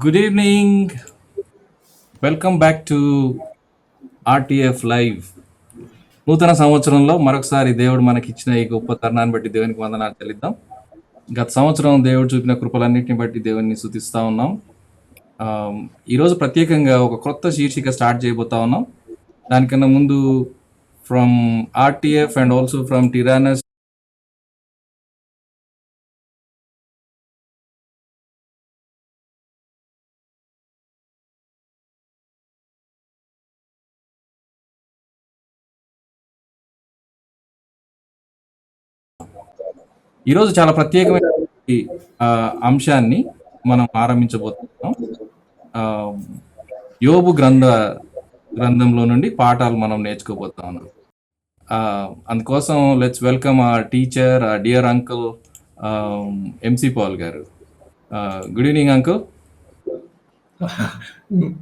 Good evening. Welcome back to RTF live. నూతన సంవత్సరంలో మరొకసారి దేవుడు మనకిచ్చిన ఈ గొప్ప తరుణాన్ని బట్టి దేవునికి వందనాలు చెల్లిద్దాం. గత సంవత్సరం దేవుడు చూపిన కృపలన్నింటిని బట్టి దేవుడిని స్తుతిస్తూ ఉన్నాం. ఈరోజు ప్రత్యేకంగా ఒక కొత్త శీర్షిక స్టార్ట్ చేయబోతా ఉన్నాం. దానికన్నా ముందు from RTF and also from Tyrannus ఈరోజు చాలా ప్రత్యేకమైన అంశాన్ని మనం ఆరంభించబోతున్నాం. యోబు గ్రంథంలో నుండి పాఠాలు మనం నేర్చుకోబోతా ఉన్నాం. అందుకోసం let's welcome our teacher, dear uncle MC Paul garu. Good evening uncle.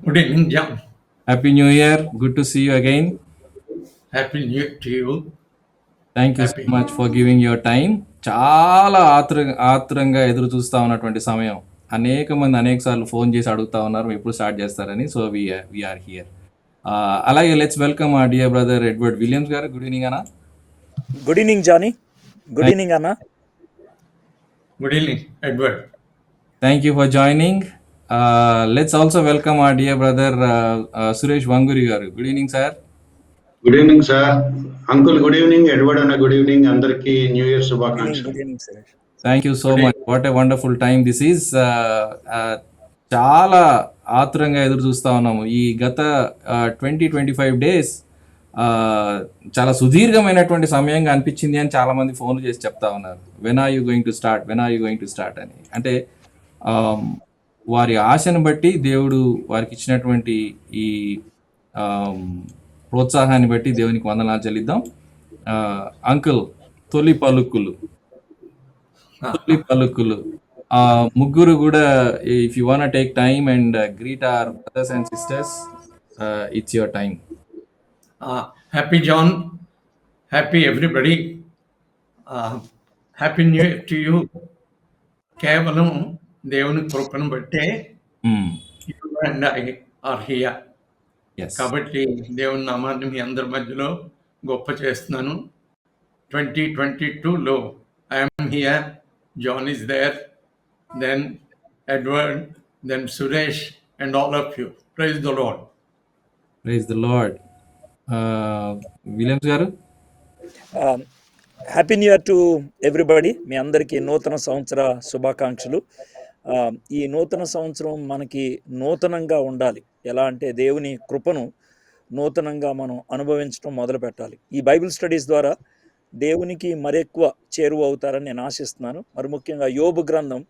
Good evening John. Happy new year. Good to see you again. Happy new year to you. Thank you so much for giving your time. చాలా ఆత్రంగా ఎదురు చూస్తూ ఉన్నటువంటి సమయం. అనేక మంది అనేక సార్లు ఫోన్ చేసి అడుగుతా ఉన్నారు ఎప్పుడు స్టార్ట్ చేస్తారని. So we're here. అలాగే లెట్స్ వెల్కమ్ ఆ dear brother Edward Williams garu. Good evening అన్న. Good evening Johnny. Good evening అన్న. Good evening Edward. Thank you for joining. Let's also welcome ఆ dear brother Suresh Vanguri garu. Good evening sir. Good evening sir. Uncle good evening. Edward అన్న good evening. అందరికి new year శుభాకాంక్షలు. Good evening Suresh. Thank you so much. What a wonderful time this is. చాలా ఆత్రంగా ఎదురు చూస్తూ ఉన్నాము. ఈ గత 20-25 డేస్ చాలా సుదీర్ఘమైనటువంటి సమయంగా అనిపించింది అని చాలా మంది ఫోన్లు చేసి చెప్తా ఉన్నారు. When are you going to start అని. అంటే వారి ఆశను బట్టి దేవుడు వారికి ఇచ్చినటువంటి ఈ ప్రోత్సాహాన్ని బట్టి దేవునికి వందనాలు చెల్లిద్దాం. అంకుల్, తొలి పలుకులు ముగ్గురు కూడా, if you want take time and greet our brothers and sisters, it's your time. Happy John. Happy everybody. Happy new year to you. కేవలం దేవుని కృపను బట్టే you and I are here. కాబట్టి దేవుని నామాన్ని మీ అందరి మధ్యలో గొప్ప చేస్తున్నాను. 2022లో I'm here, John is there, then Edward, then Suresh and all of you. Praise the lord. Praise the lord. Williams garu. Happy new year to everybody. మీ అందరికీ నూతన సంవత్సర శుభాకాంక్షలు. ఈ నూతన సంవత్సరం మనకి నూతనంగా ఉండాలి. ఎలా అంటే దేవుని కృపను నూతనంగా మనం అనుభవించడం మొదలు పెట్టాలి. ఈ బైబిల్ స్టడీస్ ద్వారా దేవునికి మరెక్కువ చేరువ అవుతారని నేను ఆశిస్తున్నాను. మరి ముఖ్యంగా యోబు గ్రంథం,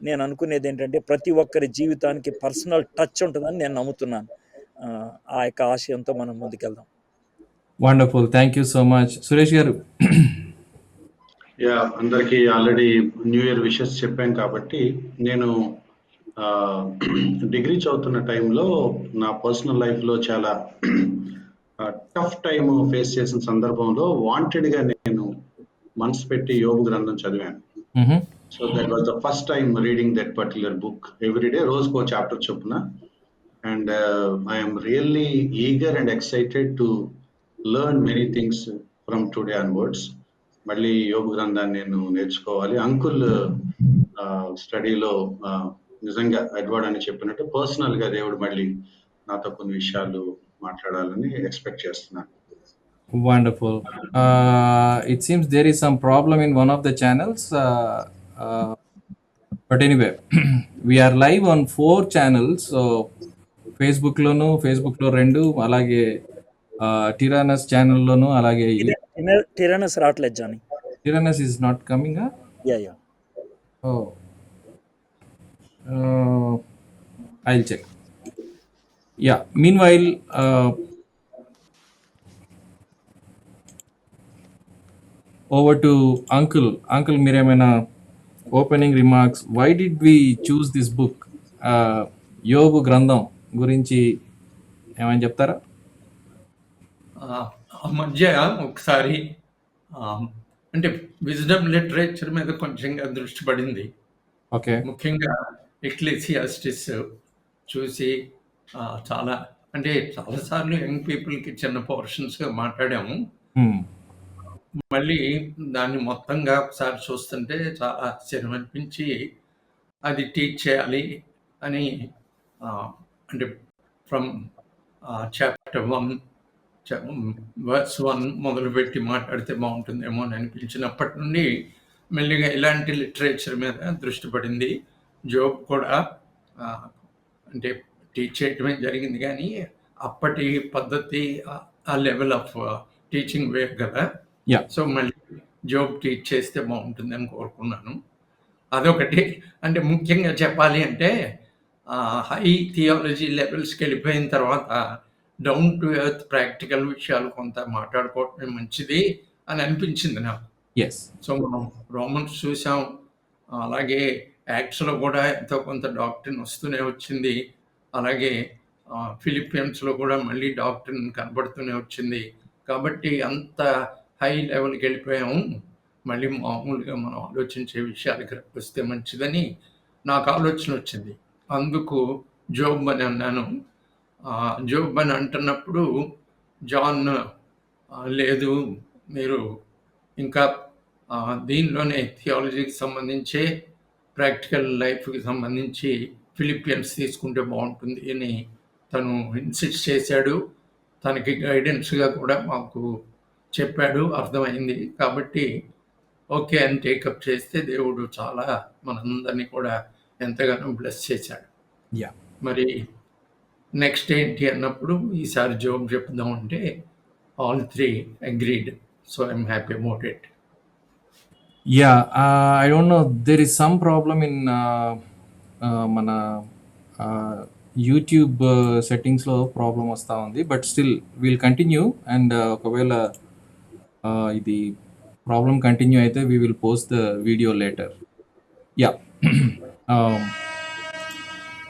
నేను అనుకునేది ఏంటంటే ప్రతి ఒక్కరి జీవితానికి పర్సనల్ టచ్ ఉంటుందని నేను నమ్ముతున్నాను. ఆ యొక్క ఆశయంతో మనం ముందుకెళ్దాం. Wonderful. Thank you so much. Suresh garu. అందరికి ఆల్రెడీ న్యూ ఇయర్ విషెస్ చెప్పాను కాబట్టి, నేను డిగ్రీ చదువుతున్న టైంలో నా పర్సనల్ లైఫ్లో చాలా టఫ్ టైం ఫేస్ చేసిన సందర్భంలో వాంటెడ్గా నేను మనసు పెట్టి యోబు గ్రంథం చదివాను. So that was the first time reading that particular book everyday, రోజుకో చాప్టర్ చొప్పున. And I'm really eager and excited to learn many things from today onwards. మళ్ళీ యోగ గ్రంథాన్ని నేను నేర్చుకోవాలి. అంకుల్ స్టడీలో నిజంగా ఎడ్వర్డ్ అని చెప్పినట్టు పర్సనల్ గా దేవుడు మళ్ళీ నాతో కొన్ని విషయాలు మాట్లాడాలని ఎక్స్పెక్ట్ చేస్తున్నాను. Wonderful. It seems there is some problem in one of the channels. But anyway, we are live on 4 channels. So Facebook లో 2, అలాగే టిరానస్ ఛానల్లోను, అలాగే టిరానస్ రావట్లేదు Johnny. టిరానస్ is not coming up? Yeah. Oh. I'll check. Yeah. Meanwhile, over to Uncle. Uncle, మీరేమైనా opening remarks, why did we choose this book, యోబు గ్రంథం గురించి ఏమైనా చెప్తారా? మధ్య ఒకసారి అంటే విజ్డమ్ లిటరేచర్ మీద కొంచెంగా దృష్టి పడింది. ఓకే. ముఖ్యంగా ఎక్లెసియాస్టిస్ చూసి చాలా అంటే చాలాసార్లు యంగ్ పీపుల్కి చిన్న పోర్షన్స్గా మాట్లాడాము. మళ్ళీ దాన్ని మొత్తంగా ఒకసారి చూస్తుంటే చాలా ఆశ్చర్యం అనిపించి అది టీచ్ చేయాలి అని అంటే ఫ్రమ్ చాప్టర్ 1 వర్స్ 1 మొదలుపెట్టి మాట్లాడితే బాగుంటుందేమో అని అనిపించినప్పటి నుండి మెల్లిగా ఇలాంటి లిటరేచర్ మీద దృష్టి పడింది. జోబ్ కూడా అంటే టీచ్ చేయటమే జరిగింది, కానీ అప్పటి పద్ధతి ఆ లెవెల్ ఆఫ్ టీచింగ్ వేరు కదా. సో మళ్ళీ జోబ్ టీచ్ చేస్తే బాగుంటుందని కోరుకున్నాను. అదొకటి. అంటే ముఖ్యంగా చెప్పాలి అంటే హై థియాలజీ లెవెల్స్కి వెళ్ళిపోయిన తర్వాత డౌన్ టు ఎర్త్ ప్రాక్టికల్ విషయాలు కొంత మాట్లాడుకోవటమే మంచిది అని అనిపించింది నాకు. సో మనం రోమన్స్ చూసాం, అలాగే యాక్ట్స్లో కూడా ఎంతో కొంత డాక్ట్రిన్ వస్తూనే వచ్చింది. అలాగే ఫిలిపియన్స్లో కూడా మళ్ళీ డాక్ట్రిన్ కనబడుతూనే వచ్చింది. కాబట్టి అంత హై లెవెల్కి వెళ్ళిపోయాము, మళ్ళీ మామూలుగా మనం ఆలోచించే విషయాలకి వస్తే మంచిదని నాకు ఆలోచన వచ్చింది. అందుకు జోబ్ అని అన్నాను. జోబ్ అని అంటున్నప్పుడు జాన్ లేదు, మీరు ఇంకా దీనిలోనే థియాలజీకి సంబంధించే ప్రాక్టికల్ లైఫ్కి సంబంధించి ఫిలిపియన్స్ తీసుకుంటే బాగుంటుంది అని తను ఇన్సిస్ట్ చేశాడు. తనకి గైడెన్స్గా కూడా మాకు చెప్పాడు, అర్థమైంది. కాబట్టి ఓకే అని టేకప్ చేస్తే దేవుడు చాలా మనందరినీ కూడా ఎంతగానో బ్లెస్ చేశాడు. మరి నెక్స్ట్ ఏంటి అన్నప్పుడు ఈసారి జోబ్ చెప్దాం అంటే all 3 agreed. So I'm happy about it. I don't know, there is some problem in మన యూట్యూబ్ సెట్టింగ్స్లో ప్రాబ్లం వస్తూ ఉంది, but still we'll continue. And ఒకవేళ ఇది ప్రాబ్లం కంటిన్యూ అయితే we will post the video later.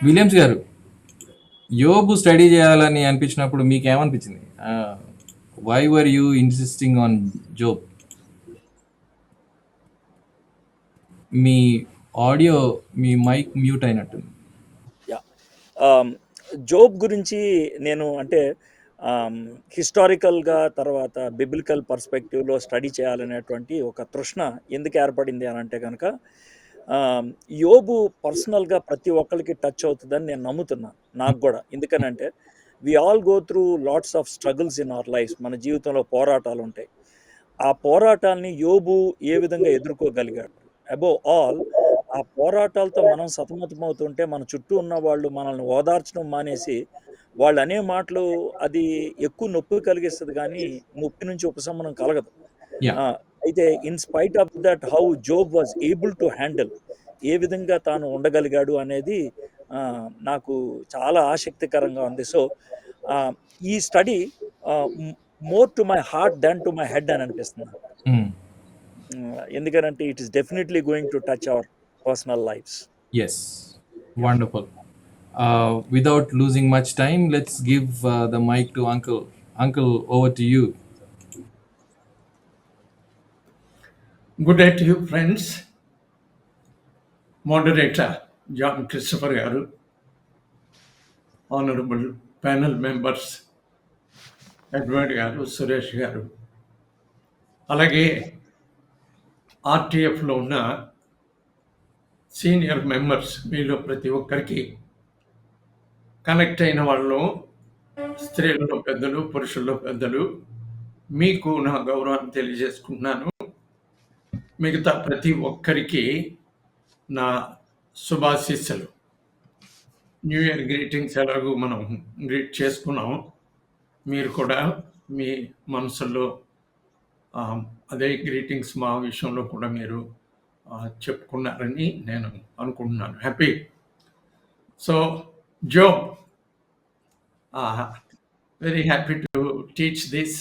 Williams garu, యోబు study చేయాలని అనిపించినప్పుడు మీకేమనిపించింది? Why were you insisting on Job? మీ ఆడియో, మీ మైక్ మ్యూట్ అయినట్టుంది. జోబ్ గురించి నేను అంటే హిస్టారికల్గా తర్వాత బిబ్లికల్ పర్స్పెక్టివ్లో స్టడీ చేయాలనేటువంటి ఒక తృష్ణ ఎందుకు ఏర్పడింది అని అంటే కనుక యోబు పర్సనల్గా ప్రతి ఒక్కరికి టచ్ అవుతుందని నేను నమ్ముతున్నాను. నాకు కూడా ఎందుకనంటే we all go through lots of struggles in our life. మన జీవితంలో పోరాటాలు ఉంటాయి. ఆ పోరాటాలని యోబు ఏ విధంగా ఎదుర్కోగలిగాడు? అబోవ్ ఆల్, ఆ పోరాటాలతో మనం సతమతమవుతుంటే మన చుట్టూ ఉన్న వాళ్ళు మనల్ని ఓదార్చడం మానేసి వాళ్ళు అనే మాటలు అది ఎక్కువ నొప్పి కలిగిస్తుంది, కానీ నొప్పి నుంచి ఉపశమనం కలగదు. అయితే in spite of that how Job was able to handle, ఏ విధంగా తాను ఉండగలిగాడు అనేది నాకు చాలా ఆసక్తికరంగా ఉంది. సో ఈ study more to my heart than to my head అని అనిపిస్తుంది. ఎందుకంటే it is definitely going to touch our personal lifes. Yes, wonderful. Without losing much time, let's give the mic to Uncle. Uncle, over to you. Good day to you, friends. Moderator John Christopher garu, honorable panel members Edward garu, Suresh garu, alage RTF లో ఉన్న senior members, మీలో ప్రతి ఒక్కరికి, connect అయిన వాళ్ళు, స్త్రీలలో పెద్దలు, పురుషుల్లో పెద్దలు, మీకు నా గౌరవాన్ని తెలియజేసుకుంటున్నాను. మిగతా ప్రతి ఒక్కరికి నా శుభాశీస్సులు. న్యూ ఇయర్ గ్రీటింగ్స్ ఎలాగూ మనం గ్రీట్ చేసుకున్నాం, మీరు కూడా మీ మనసుల్లో అదే గ్రీటింగ్స్ మా విషయంలో కూడా మీరు చెప్పుకున్నారని నేను అనుకుంటున్నాను. Happy. So Job, very happy to teach this.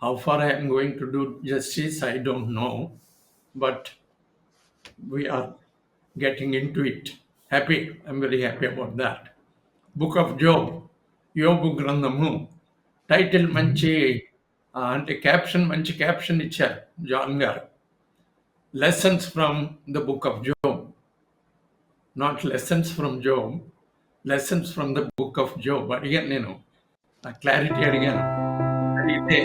How far I am going to do justice, I don't know, but we are getting into it. Happy. I'm very happy about that. Book of Job, యోబు గ్రంథము. Title మంచి అంటే caption, మంచి caption ఇచ్చారు John garu. Lessons from the book of Job. Not lessons from Job, lessons from the book of Job అడిగాను. నేను clarity అడిగాను. అడిగితే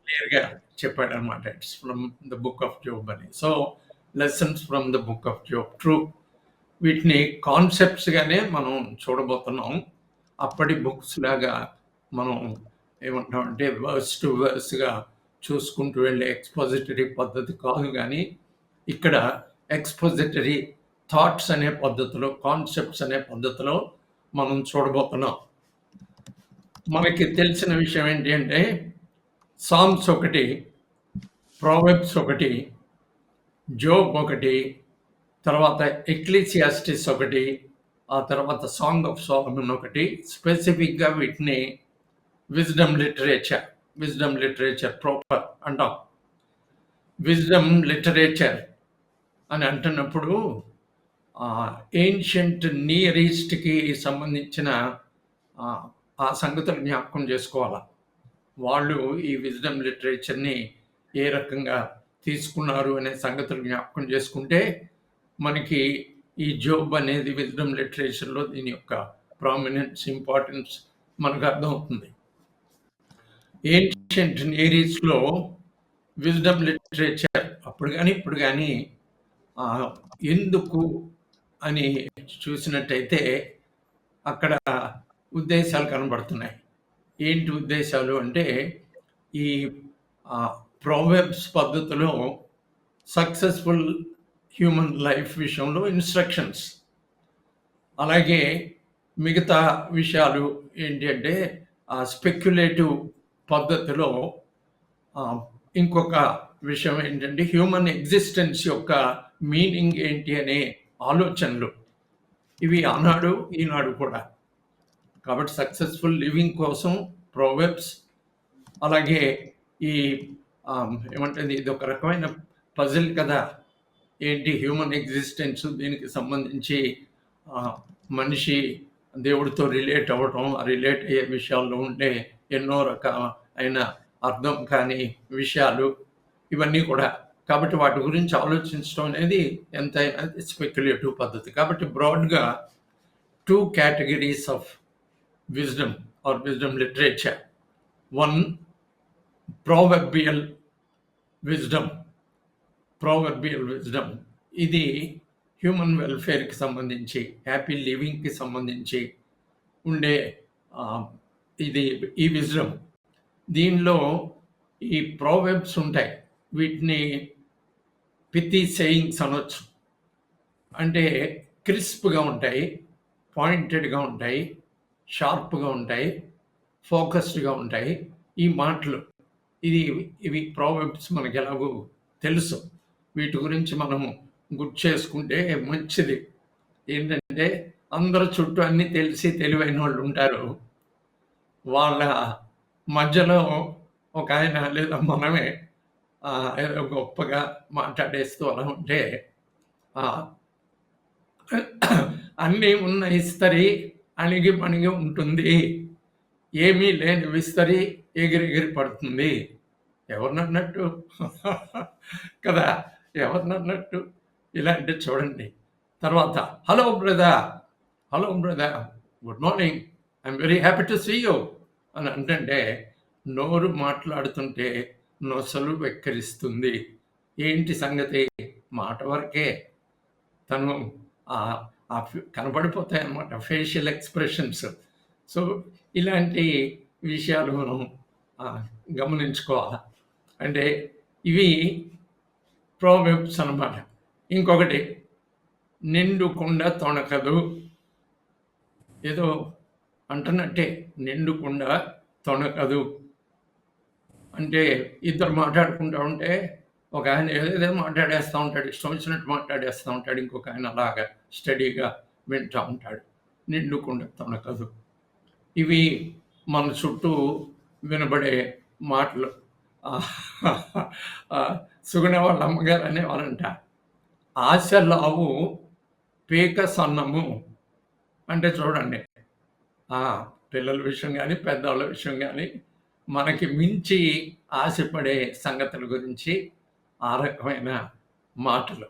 క్లియర్గా చెప్పాడు అనమాట. It's from the book of Job అని. So lessons from the book of Job, true. వీటిని కాన్సెప్ట్స్గానే మనం చూడబోతున్నాం. అప్పటి బుక్స్ లాగా మనం ఏమంటామంటే వర్స్ టు వర్స్గా చూసుకుంటూ వెళ్ళే ఎక్స్పోజిటరీ పద్ధతి కాదు, కానీ ఇక్కడ ఎక్స్పోజిటరీ థాట్స్ అనే పద్ధతిలో, కాన్సెప్ట్స్ అనే పద్ధతిలో మనం చూడబోతున్నాం. మనకి తెలిసిన విషయం ఏంటి అంటే సామ్స్ ఒకటి, ప్రోవెబ్స్ ఒకటి, జోబ్ ఒకటి, తర్వాత ఎక్లీసియాస్టిస్ ఒకటి, ఆ తర్వాత సాంగ్ ఆఫ్ సోలమన్ ఒకటి. స్పెసిఫిక్గా వీటిని విజ్డమ్ లిటరేచర్ ప్రాపర్ అంటాం. విజ్డమ్ లిటరేచర్ అని అంటున్నప్పుడు ఏన్షియంట్ నియర్ ఈస్ట్కి సంబంధించిన ఆ సంగతులు జ్ఞాపకం చేసుకోవాలి. వాళ్ళు ఈ విజ్డమ్ లిటరేచర్ని ఏ రకంగా తీసుకున్నారు అనే సంగతులు జ్ఞాపకం చేసుకుంటే మనకి ఈ జోబ్ అనేది విజ్డమ్ లిటరేచర్లో దీని యొక్క ప్రామినెన్స్, ఇంపార్టెన్స్ మనకు అర్థమవుతుంది. ఏన్షియంట్ నియర్ ఈస్ట్లో విజ్డమ్ లిటరేచర్ అప్పుడు కానీ ఇప్పుడు కానీ ఎందుకు అని చూసినట్టయితే అక్కడ ఉద్దేశాలు కనబడుతున్నాయి. ఏంటి ఉద్దేశాలు అంటే ఈ ప్రోవెబ్స్ పద్ధతిలో సక్సెస్ఫుల్ హ్యూమన్ లైఫ్ విషయంలో ఇన్స్ట్రక్షన్స్, అలాగే మిగతా విషయాలు ఏంటి అంటే స్పెక్యులేటివ్ పద్ధతిలో ఇంకొక విషయం ఏంటంటే హ్యూమన్ ఎగ్జిస్టెన్స్ యొక్క మీనింగ్ ఏంటి అనే ఆలోచనలు. ఇవి ఆనాడు ఈనాడు కూడా. కాబట్టి సక్సెస్ఫుల్ లివింగ్ కోసం ప్రోవెబ్స్, అలాగే ఈ ఏమంటుంది ఇది ఒక రకమైన పజిల్ కదా. ఏంటి హ్యూమన్ ఎగ్జిస్టెన్స్, దీనికి సంబంధించి మనిషి దేవుడితో రిలేట్ అవ్వటం, రిలేట్ అయ్యే విషయాల్లో ఉండే ఎన్నో రకాలైన అర్థం కాని విషయాలు ఇవన్నీ కూడా. కాబట్టి వాటి గురించి ఆలోచించడం అనేది ఎంతైనా స్పెక్యులేటివ్ పద్ధతి. కాబట్టి బ్రాడ్గా 2 categories of wisdom or wisdom literature. One, proverbial wisdom. ఇది హ్యూమన్ వెల్ఫేర్కి సంబంధించి, హ్యాపీ లివింగ్కి సంబంధించి ఉండే ఇది ఈ విజ్డమ్. దీనిలో ఈ ప్రోవెబ్స్ ఉంటాయి. వీటిని పితి సేయింగ్స్ అనొచ్చు. అంటే క్రిస్ప్గా ఉంటాయి, పాయింటెడ్గా ఉంటాయి, షార్ప్గా ఉంటాయి, ఫోకస్డ్గా ఉంటాయి ఈ మాటలు. ఇవి ప్రోవెబ్స్ మనకి ఎలాగో తెలుసు. వీటి గురించి మనము గుర్తు చేసుకుంటే మంచిది. ఏంటంటే అందరూ చుట్టూ అన్నీ తెలిసి తెలివైన వాళ్ళు ఉంటారు. వాళ్ళ మధ్యలో ఒక ఆయన లేదా మనమే ఏదో గొప్పగా మాట్లాడేస్తూ అలా ఉంటే అన్నీ ఉన్న ఇస్తరి అణిగి మణిగి ఉంటుంది, ఏమీ లేని విస్తరి ఎగిరెగిరి పడుతుంది. ఎవరినన్నట్టు కదా, ఎవరినన్నట్టు ఇలాంటి చూడండి. తర్వాత hello brother, good morning, I'm very happy to see you అని అంటే నోరు మాట్లాడుతుంటే నొసలు వెక్కిరిస్తుంది. ఏంటి సంగతి? మాట వరకే తను కనబడిపోతాయి అన్నమాట ఫేషియల్ ఎక్స్ప్రెషన్స్. సో ఇలాంటి విషయాలు మనం గమనించుకోవాలి. అంటే ఇవి ప్రోవెబ్స్ అన్నమాట. ఇంకొకటి నిండు కుండ తొణకదు. ఏదో అంటున్నట్టే, నిండు కుండ తొణకదు అంటే ఇద్దరు మాట్లాడుకుంటూ ఉంటే ఒక ఆయన ఏదేదో మాట్లాడేస్తూ ఉంటాడు, ఇష్టం వచ్చినట్టు మాట్లాడేస్తూ ఉంటాడు. ఇంకొక ఆయన అలాగా స్టడీగా వింటూ ఉంటాడు. నిండు కుండ తొణకదు. ఇవి మన చుట్టూ వినబడే మాటలు. సుగుణ వాళ్ళ అమ్మగారు అనేవారంట, ఆశ లావు పీక సన్నము. అంటే చూడండి, పిల్లల విషయం కానీ పెద్దవాళ్ళ విషయం కానీ మనకి మించి ఆశపడే సంగతుల గురించి ఆ రకమైన మాటలు.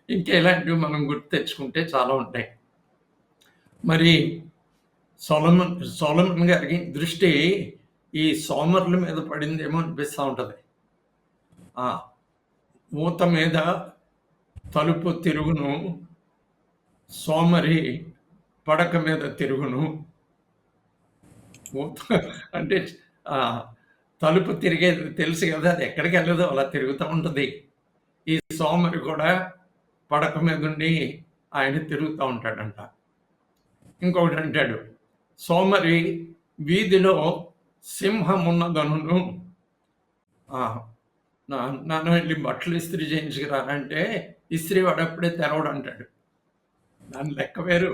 ఇంకా ఇలాంటివి మనం గుర్తు తెచ్చుకుంటే చాలా ఉంటాయి. మరి సొలొమన్ గారికి దృష్టి ఈ సోమరుల మీద పడిందేమో అనిపిస్తూ ఉంటుంది. మూత మీద తలుపు తిరుగును, సోమరి పడక మీద తిరుగును. అంటే తలుపు తిరిగేది తెలుసు కదా, అది ఎక్కడికి వెళ్ళదో అలా తిరుగుతూ ఉంటుంది. ఈ సోమరి కూడా పడక మీద ఉండి ఆయన తిరుగుతూ ఉంటాడంట. ఇంకొకటి అంటాడు, సోమరి వీధిలో సింహం ఉన్నదను, నన్ను వెళ్ళి బట్టలు ఇస్త్రీ చేయించుకురానంటే ఇస్త్రీ వాడప్పుడే తెరవడు అంటాడు. దాని లెక్క వేరు.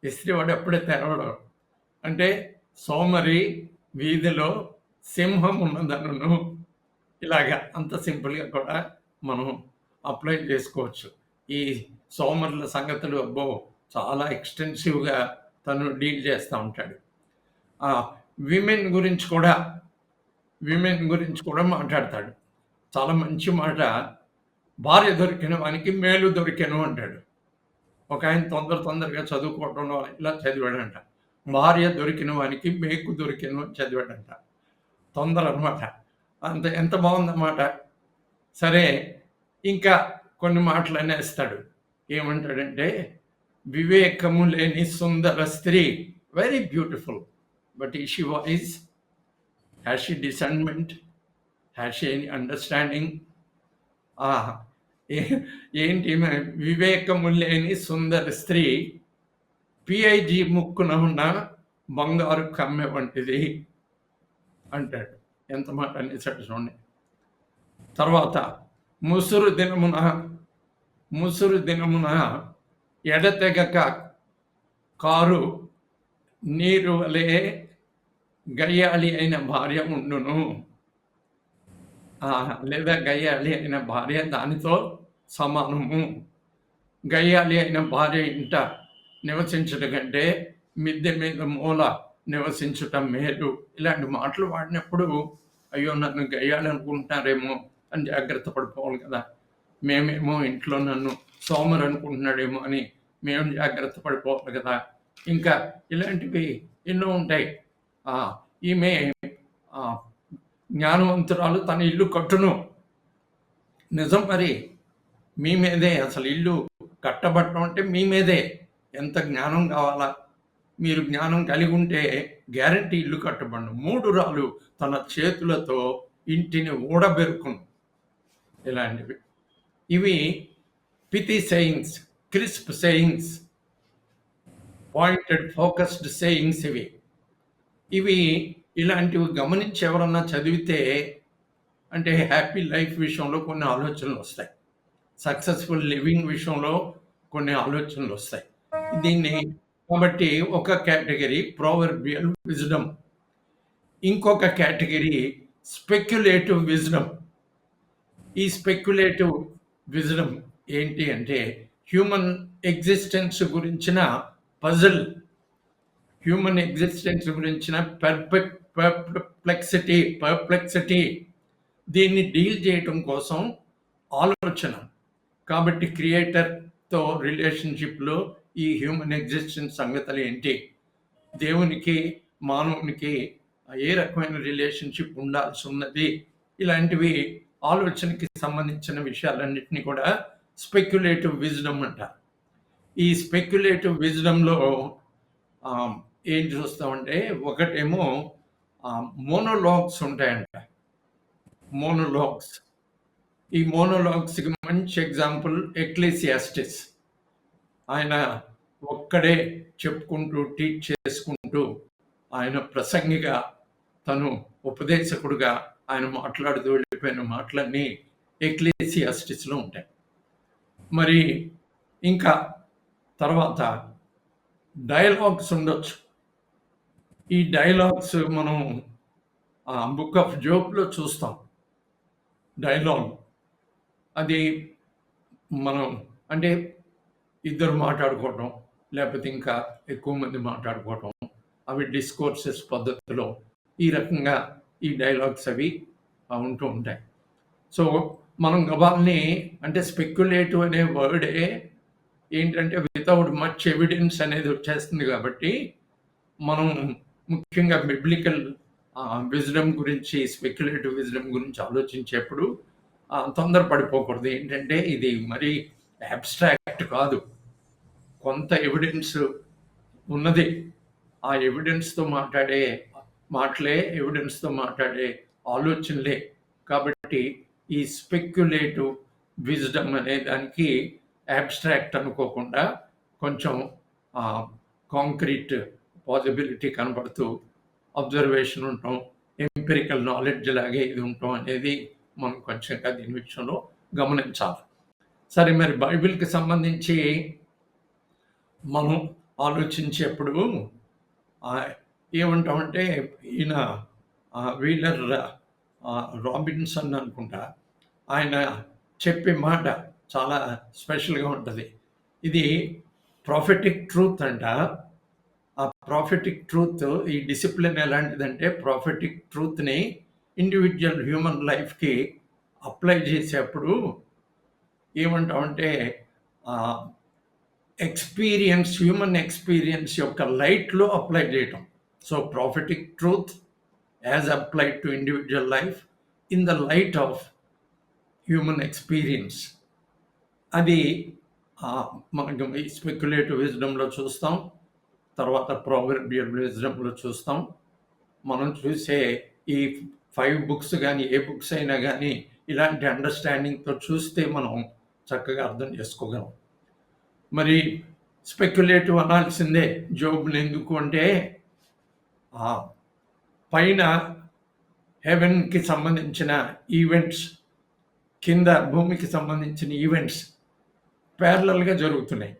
ఇస్త్రీ వాడప్పుడే తెరవడు అంటే సోమరి వీధిలో సింహం ఉన్నదను. ఇలాగా అంత సింపుల్గా కూడా మనం అప్లై చేసుకోవచ్చు. ఈ సోమరుల సంగతులు అబ్బో చాలా ఎక్స్టెన్సివ్గా తను డీల్ చేస్తూ ఉంటాడు. విమెన్ గురించి కూడా మాట్లాడతాడు. చాలా మంచి మాట. భార్య దొరికిన వానికి మేలు దొరికెను అంటాడు. ఒక ఆయన తొందరగా చదువుకోవడంలో ఇలా చదివాడంట. భార్య దొరికిన వానికి మేకు దొరికెను అని చదివాడంట. తొందర అనమాట. ఎంత బాగుందన్నమాట. సరే, ఇంకా కొన్ని మాటలు అనేస్తాడు. ఏమంటాడంటే, వివేకము లేని సుందర స్త్రీ, very beautiful, but is she voice, has she discernment, has she any understanding? ఏంటి వివేకము లేని సుందర స్త్రీ పిఐజీ ముక్కున ఉన్న బంగారు కమ్మె వంటిది అంటాడు. ఎంత మాట అనేసాడు చూడండి. తర్వాత ముసురు దినమున ఎడతెగక కారు నీరు వలె గయ్యాళి అయిన భార్య ఉండును. లేదా గయ్యాళి అయిన భార్య దానితో సమానము. గయ్యాళి అయిన భార్య ఇంట నివసించడం కంటే మిద్దె మీద మూల నివసించటం మేలు. ఇలాంటి మాటలు వాడినప్పుడు అయ్యో నన్ను గయ్యాలి అనుకుంటున్నారేమో అని జాగ్రత్త పడిపోవాలి కదా. మేమేమో ఇంట్లో నన్ను సోమరు అనుకుంటున్నాడేమో అని మేము జాగ్రత్త పడిపోవాలి కదా. ఇంకా ఇలాంటివి ఎన్నో ఉంటాయి. ఈమె జ్ఞానవంతురాలు, తన ఇల్లు కట్టును. నిజం, మరి మీ మీదే అసలు ఇల్లు కట్టబట్టడం అంటే మీ మీదే. ఎంత జ్ఞానం కావాలా? మీరు జ్ఞానం కలిగి ఉంటే గ్యారంటీ ఇల్లు కట్టబడను. 3 రాళ్ళు తన చేతులతో ఇంటిని ఊడబెరుకును. ఇలాంటివి ఇవి pithy sayings, crisp sayings, pointed focused sayings. ఇవి ఇలాంటివి గమనించి ఎవరన్నా చదివితే అంటే హ్యాపీ లైఫ్ విషయంలో కొన్ని ఆలోచనలు వస్తాయి, సక్సెస్ఫుల్ లివింగ్ విషయంలో కొన్ని ఆలోచనలు వస్తాయి. దీన్ని కాబట్టి ఒక కేటగిరీ ప్రొవర్బియల్ విజ్డమ్, ఇంకొక కేటగిరీ స్పెక్యులేటివ్ విజ్డమ్. ఈ స్పెక్యులేటివ్ విజ్డమ్ ఏంటి అంటే హ్యూమన్ ఎగ్జిస్టెన్స్ గురించిన పజిల్, హ్యూమన్ ఎగ్జిస్టెన్స్ గురించిన పర్ప్లెక్సిటీ దీన్ని డీల్ చేయటం కోసం ఆలోచన. కాబట్టి క్రియేటర్తో రిలేషన్షిప్లో ఈ హ్యూమన్ ఎగ్జిస్టెన్స్ సంగతులు ఏంటి, దేవునికి మానవునికి ఏ రకమైన రిలేషన్షిప్ ఉండాల్సి ఉన్నది, ఇలాంటివి ఆలోచనకి సంబంధించిన విషయాలన్నింటినీ కూడా స్పెక్యులేటివ్ విజ్డమ్ అంటారు. ఈ స్పెక్యులేటివ్ విజ్డమ్లో ఏం చూస్తామంటే ఒకటేమో మోనోలాగ్స్ ఉంటాయంట. ఈ మోనోలాగ్స్కి మంచి ఎగ్జాంపుల్ ఎక్లేసియాస్టిస్. ఆయన ఒక్కడే చెప్పుకుంటూ టీచ్ చేసుకుంటూ ఆయన ప్రసంగిగా, తను ఉపదేశకుడుగా ఆయన మాట్లాడుతూ వెళ్ళిపోయిన మాటలన్నీ ఎక్లేసియాస్టిస్లో ఉంటాయి. మరి ఇంకా తర్వాత డైలాగ్స్ ఉండొచ్చు. ఈ డైలాగ్స్ మనం బుక్ ఆఫ్ జోబ్లో చూస్తాం. డైలాగ్ అది మనం అంటే ఇద్దరు మాట్లాడుకోవటం, లేకపోతే ఇంకా ఎక్కువ మంది మాట్లాడుకోవటం, అవి డిస్కోర్సెస్ పద్ధతిలో ఈ రకంగా ఈ డైలాగ్స్ అవి ఉంటూ ఉంటాయి. సో మనం గబాల్ని అంటే స్పెక్యులేటివ్ అనే వర్డే ఏంటంటే వితౌట్ మచ్ ఎవిడెన్స్ అనేది వచ్చేస్తుంది కాబట్టి మనం ముఖ్యంగా బిబ్లికల్ విజ్డమ్ గురించి స్పెక్యులేటివ్ విజ్డమ్ గురించి ఆలోచించేప్పుడు తొందరపడిపోకూడదు. ఏంటంటే ఇది మరీ అబ్స్ట్రాక్ట్ కాదు, కొంత ఎవిడెన్స్ ఉన్నది. ఆ ఎవిడెన్స్తో మాట్లాడే మాటలే, ఎవిడెన్స్తో మాట్లాడే ఆలోచనలే. కాబట్టి ఈ స్పెక్యులేటివ్ విజ్డమ్ అనే దానికి అబ్స్ట్రాక్ట్ అనుకోకుండా కొంచెం కాంక్రీట్ పాసిబిలిటీ కనబడుతూ అబ్జర్వేషన్ ఉండటం, ఎంపిరికల్ నాలెడ్జ్ లాగే ఇది ఉండటం అనేది మనం కొంచెంగా దీని విషయంలో గమనించాలి. సరే, మరి బైబిల్కి సంబంధించి మనం ఆలోచించేప్పుడు ఏమంటామంటే ఈయన వీలర్ రాబిన్సన్ అనుకుంటా, ఆయన చెప్పే మాట చాలా స్పెషల్గా ఉంటుంది. ఇది ప్రాఫిటిక్ ట్రూత్ అంట. ఆ ప్రాఫిటిక్ ట్రూత్, ఈ డిసిప్లిన్ ఎలాంటిదంటే ప్రాఫిటిక్ ట్రూత్ని ఇండివిజువల్ హ్యూమన్ లైఫ్కి అప్లై చేసేప్పుడు ఏమంటామంటే ఎక్స్పీరియన్స్, హ్యూమన్ ఎక్స్పీరియన్స్ యొక్క లైట్లో అప్లై చేయటం. So prophetic truth as applied to individual life in the light of human experience. అది మనకి స్పెక్యులేటివ్ విజ్డమ్లో చూస్తాం, తర్వాత ప్రావర్బియల్ విజ్డమ్లో చూస్తాం. మనం చూసే ఈ 5 బుక్స్ కానీ ఏ బుక్స్ అయినా కానీ ఇలాంటి అండర్స్టాండింగ్తో చూస్తే మనం చక్కగా అర్థం చేసుకోగలం. మరి స్పెక్యులేటివ్ అనాల్సిందే జోబ్ని. ఎందుకు అంటే పైన హెవెన్కి సంబంధించిన ఈవెంట్స్, కింద భూమికి సంబంధించిన ఈవెంట్స్ ప్యారలల్గా జరుగుతున్నాయి.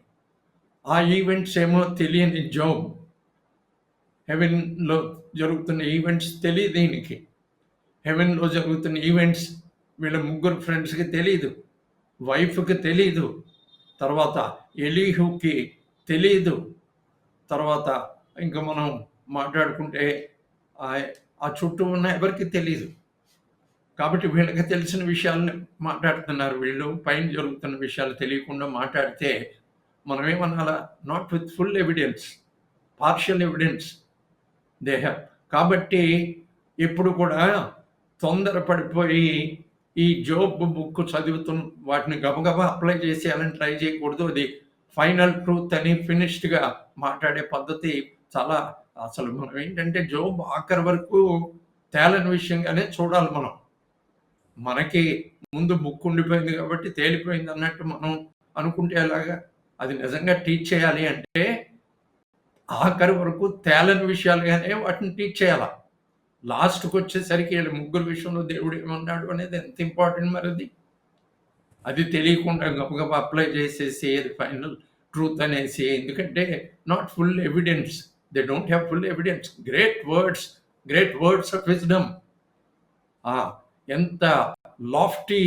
ఆ ఈవెంట్స్ ఏమో తెలియని జోబ్. హెవెన్లో జరుగుతున్న ఈవెంట్స్ తెలియదు దీనికి. హెవెన్లో జరుగుతున్న ఈవెంట్స్ వీళ్ళ ముగ్గురు ఫ్రెండ్స్కి తెలీదు, వైఫ్కి తెలీదు, తర్వాత ఎలీహుకి తెలీదు, తర్వాత ఇంకా మనం మాట్లాడుకుంటే ఆ చుట్టూ ఉన్న ఎవరికి తెలీదు. కాబట్టి వీళ్ళకి తెలిసిన విషయాలను మాట్లాడుతున్నారు. వీళ్ళు పైన జరుగుతున్న విషయాలు తెలియకుండా మాట్లాడితే మనం ఏమనాలా? Not with full evidence, partial evidence they have. కాబట్టి ఎప్పుడు కూడా తొందరపడిపోయి ఈ జోబ్ బుక్ చదువుతున్న వాటిని గబగబా అప్లై చేసేయాలని ట్రై చేయకూడదు. అది ఫైనల్ ట్రూత్ అని ఫినిష్డ్గా మాట్లాడే పద్ధతి చాలా, అసలు మనం ఏంటంటే జోబ్ ఆఖరి వరకు తేలని విషయంగానే చూడాలి. మనకి ముందు బుక్ ఉండిపోయింది కాబట్టి తేలిపోయింది అన్నట్టు మనం అనుకుంటే ఎలాగా? అది నిజంగా టీచ్ చేయాలి అంటే ఆఖరి వరకు తేలని విషయాలుగానే వాటిని టీచ్ చేయాలి. లాస్ట్కి వచ్చేసరికి వీళ్ళ ముగ్గురు విషయంలో దేవుడు ఏమన్నాడు అనేది ఎంత ఇంపార్టెంట్. మరి అది తెలియకుండా గబగబా అప్లై చేసేసి అది ఫైనల్ ట్రూత్ అనేసి, ఎందుకంటే not full evidence, they don't have full evidence. Great words of wisdom, ఎంత lofty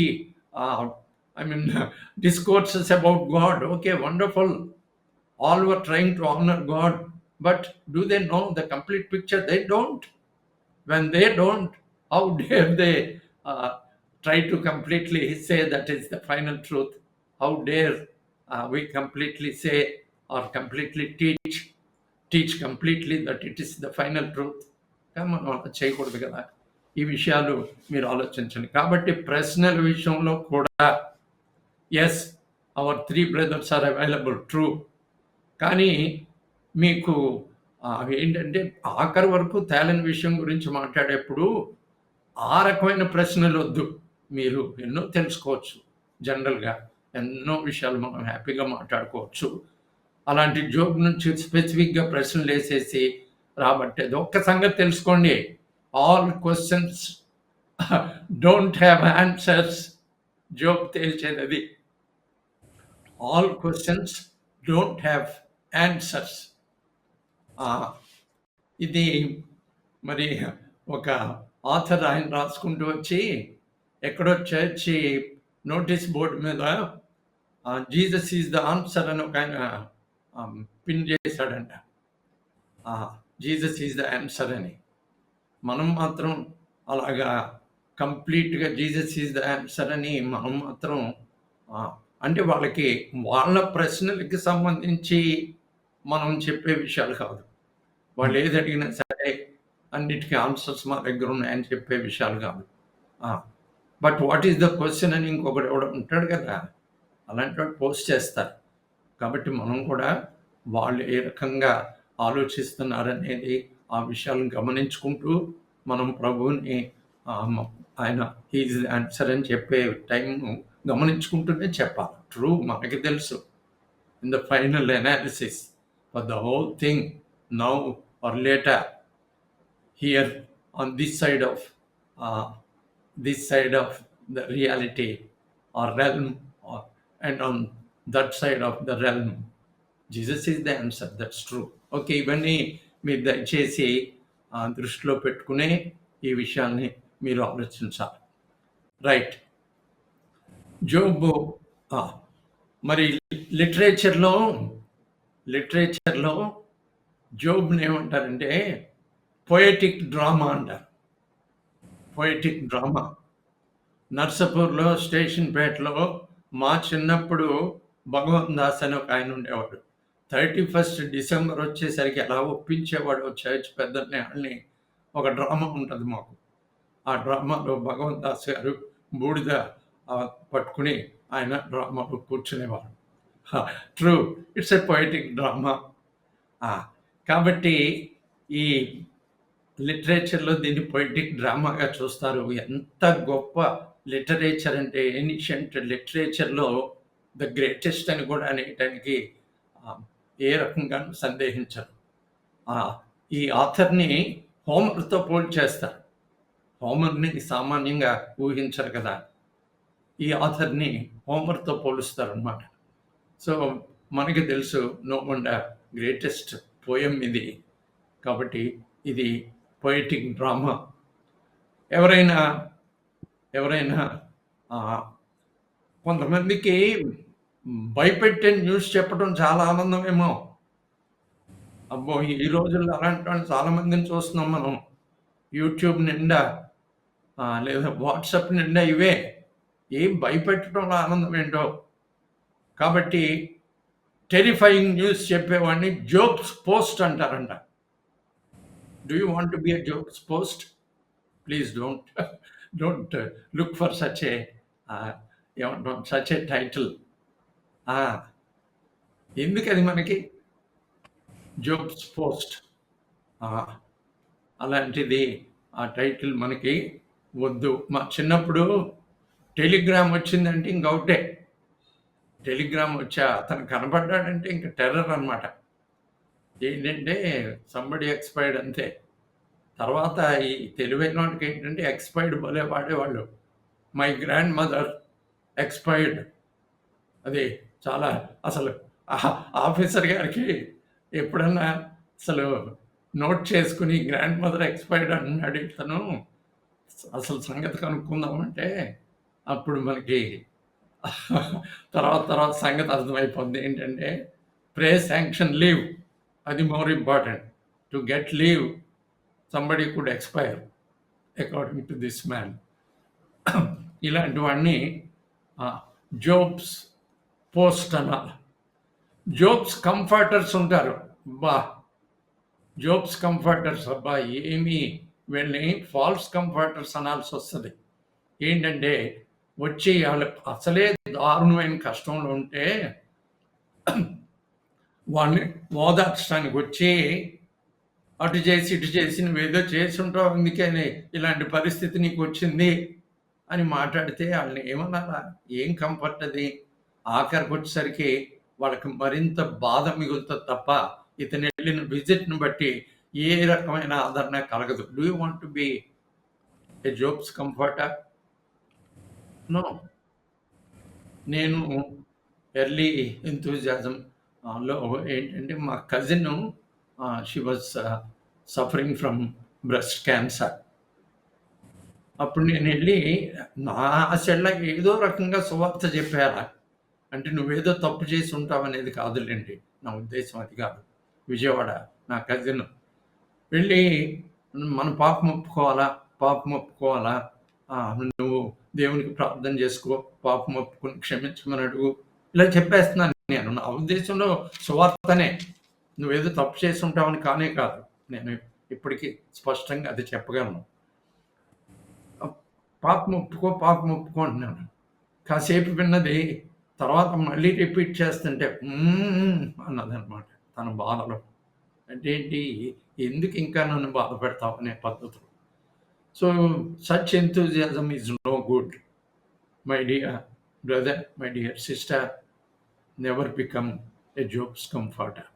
discourses about God. Okay, wonderful. All were trying to honor God, but do they know the complete picture? They don't. When they don't, how dare they try to completely say that is the final truth? How dare we completely say or completely teach completely that it is the final truth? మనం చేయకూడదు కదా. ఈ విషయాలు మీరు ఆలోచించండి. కాబట్టి ప్రశ్నల విషయంలో కూడా yes, our 3 brothers are available, true. కానీ మీకు ఏంటంటే ఆఖరి వరకు తేలని విషయం గురించి మాట్లాడేప్పుడు ఆ రకమైన ప్రశ్నలు వద్దు. మీరు ఎన్నో తెలుసుకోవచ్చు, జనరల్గా ఎన్నో విషయాలు మనం హ్యాపీగా మాట్లాడుకోవచ్చు. అలాంటి జోబ్ నుంచి స్పెసిఫిక్గా ప్రశ్నలు వేసేసి రాబట్టేది. ఒక్క సంగతి తెలుసుకోండి, all questions don't have answers. Job తేల్చేది అది. All questions don't have answers. ఇది మరి ఒక ఆథర్ ఆయన రాసుకుంటూ వచ్చి ఎక్కడో చర్చి నోటీస్ బోర్డు మీద జీసస్ ఈజ్ ద ఆన్సర్ అని ఒక ఆయన పిన్ చేశాడంట. జీసస్ ఈజ్ ద ఆన్సర్ అని. మనం మాత్రం అలాగా కంప్లీట్‌గా జీసస్ ఈజ్ ద ఆన్సర్ అని మనం మాత్రం అంటే వాళ్ళకి వాళ్ళ ప్రశ్నలకి సంబంధించి మనం చెప్పే విషయాలు కాదు. వాళ్ళు ఏది అడిగినా సరే అన్నిటికీ ఆన్సర్స్ మా దగ్గర ఉన్నాయని చెప్పే విషయాలు కాదు. But what is the question అని ఇంకొకడు ఎవడో ఉంటాడు కదా! అలాంటి వాడు పోస్ట్ చేస్తారు. కాబట్టి మనం కూడా వాళ్ళు ఏ రకంగా ఆలోచిస్తున్నారనేది ఆ విషయాలను గమనించుకుంటూ మనం ప్రభువుని ఆయన ఈజ్ ఆన్సర్ అని చెప్పే టైంను గమనించుకుంటూనే చెప్పాలి. ట్రూ మనకి తెలుసు. In the final analysis for the whole thing now or later here on this side of the reality or realm and on that side of the realm Jesus is the answer. That's true. Okay, ఇవన్నీ మీరు దయచేసి దృష్టిలో పెట్టుకునే ఈ విషయాన్ని మీరు ఆలోచించాలి. Right. జోబు మరి లిటరేచర్లో జోబ్ని ఏమంటారంటే పొయటిక్ డ్రామా అంటారు. Poetic drama. నర్సాపూర్లో స్టేషన్ పేటలో మా చిన్నప్పుడు భగవంత్ దాస్ అని ఒక ఆయన ఉండేవాడు. 31st డిసెంబర్ వచ్చేసరికి ఎలా ఒప్పించేవాడు చర్చ్ పెద్దల్ని వాళ్ళని. ఒక డ్రామా ఉంటుంది మాకు. ఆ డ్రామాలో భగవంత్ దాస్ గారు బూడిద పట్టుకుని ఆయన డ్రామాలో కూర్చునేవాడు. True, it's a poetic drama. కాబట్టి ఈ లిటరేచర్లో దీన్ని పొయిటిక్ డ్రామాగా చూస్తారు. ఎంత గొప్ప లిటరేచర్ అంటే ఏన్షియంట్ లిటరేచర్లో ద గ్రేటెస్ట్ అని కూడా అనేటానికి ఏ రకంగానూ సందేహించరు. ఈ ఆథర్ని హోమర్తో పోల్చేస్తారు. హోమర్ని సామాన్యంగా ఊహించరు కదా, ఈ ఆథర్ని హోమర్తో పోలుస్తారు అన్నమాట. సో మనకి తెలుసు నో వండర్ గ్రేటెస్ట్ పోయం ఇది. కాబట్టి ఇది పొయిటిక్ డ్రామా. ఎవరైనా కొంతమందికి భయపెట్టే న్యూస్ చెప్పడం చాలా ఆనందమేమో. అబ్బో, ఈ రోజుల్లో అలాంటి వాళ్ళు చాలామందిని చూస్తున్నాం మనం. యూట్యూబ్ నిండా లేదా వాట్సాప్ నిండా ఇవే. ఏం భయపెట్టడంలో ఆనందం ఏంటో. కాబట్టి టెరిఫైయింగ్ న్యూస్ చెప్పేవాడిని జోక్స్ పోస్ట్ అంటారంట. Do you want to be a jokes post? Please don't look for such a title. ఎందుకది మనకి జోక్స్ పోస్ట్? అలాంటిది ఆ టైటిల్ మనకి వద్దు. మా చిన్నప్పుడు టెలిగ్రామ్ వచ్చిందంటే ఇంకొకటే. టెలిగ్రామ్ వచ్చా అతను కనపడ్డాడంటే ఇంక టెర్రర్ అనమాట. ఏంటంటే సంబడి ఎక్స్పైర్డ్ అంతే. తర్వాత ఈ తెలివైన వాడికి ఏంటంటే ఎక్స్పైర్డ్ భలే వాడేవాళ్ళు. My grand mother expired. అది చాలా అసలు ఆఫీసర్ గారికి ఎప్పుడన్నా అసలు నోట్ చేసుకుని గ్రాండ్ మదర్ ఎక్స్పైర్డ్ అన్నాడు ఇతను, అసలు సంగతి కనుక్కుందామంటే అప్పుడు మనకి తర్వాత సంగతి అర్థమైపోద్ది. ఏంటంటే ప్రే శాంక్షన్ లీవ్, అది more important. To get leave somebody could expire according to this man. ఇలాంటివన్నీ జోబ్స్ పోస్ట్ అనాలి. జోబ్స్ కంఫర్టర్స్ ఉంటారు. జోబ్స్ కంఫర్టర్స్ అబ్బా ఏమి వీళ్ళని ఫాల్స్ కంఫర్టర్స్ అనాల్సి వస్తుంది. ఏంటంటే వచ్చి వాళ్ళకి అసలే దారుణమైన కష్టంలో ఉంటే వాళ్ళని ఓదార్చడానికి వచ్చి అటు చేసి ఇటు చేసి నువ్వేదో చేసి ఉంటావు అందుకని ఇలాంటి పరిస్థితి నీకు వచ్చింది అని మాట్లాడితే వాళ్ళని ఏమన్నారా? ఏం కంఫర్ట్ అది? ఆఖరికి వచ్చేసరికి వాళ్ళకి మరింత బాధ మిగులుతుంది తప్ప ఇతను వెళ్ళిన విజిట్ని బట్టి ఏ రకమైన ఆదరణ కలగదు. Do you want to be a Job's comforter? No. నేను ఎర్లీ ఎంతూజియాజంలో ఏంటంటే మా cousin she was suffering from breast cancer. అప్పుడు నేను వెళ్ళి నా ఆశల్లాగా ఏదో రకంగా సువార్త చెప్పారా. అంటే నువ్వేదో తప్పు చేసి ఉంటావు అనేది కాదులేండి, నా ఉద్దేశం అది కాదు. విజయవాడ నా కజిన్ వెళ్ళి మన పాపం ఒప్పుకోవాలా నువ్వు దేవునికి ప్రార్థన చేసుకో, పాపం ఒప్పుకొని క్షమించమని అడుగు, ఇలా చెప్పేస్తున్నాను నేను. నా ఉద్దేశంలో సువార్తనే, నువ్వేదో తప్పు చేసి ఉంటావని కానే కాదు. నేను ఇప్పటికీ స్పష్టంగా అది చెప్పగలను. పాపం ఒప్పుకో అంటున్నాను. కాసేపు విన్నది తర్వాత మళ్ళీ రిపీట్ చేస్తుంటే అన్నదనమాట తన బాధలో. అంటే ఏంటి, ఎందుకు ఇంకా నన్ను బాధ పెడతావు అనే పద్ధతులు. So such enthusiasm is no good. My dear brother, my dear sister, never become a Job's comforter.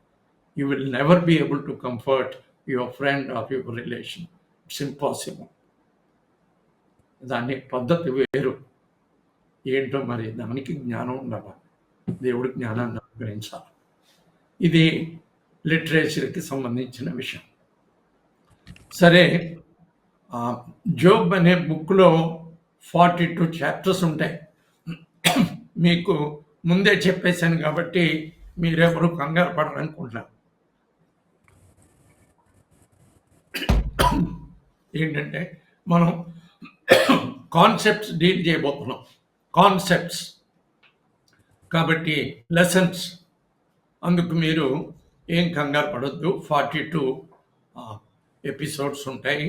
You will never be able to comfort your friend or your relation. It's impossible. దాని పద్ధతి వేరు. ఏంటో మరి దానికి జ్ఞానం ఉండాలి, దేవుడి జ్ఞానాన్ని అనుగ్రహించాలి. ఇది లిటరేచర్కి సంబంధించిన విషయం. సరే, జోబ్ అనే బుక్లో 42 చాప్టర్స్ ఉంటాయి. మీకు ముందే చెప్పేశాను కాబట్టి మీరెవరు కంగారు పడాలనుకుంటున్నాను. ఏంటంటే మనం కాన్సెప్ట్స్ డీల్ చేయబోతున్నాం. కాన్సెప్ట్స్ కాబట్టి లెసన్స్, అందుకు మీరు ఏం కంగారు పడొద్దు. 42 ఎపిసోడ్స్ ఉంటాయి.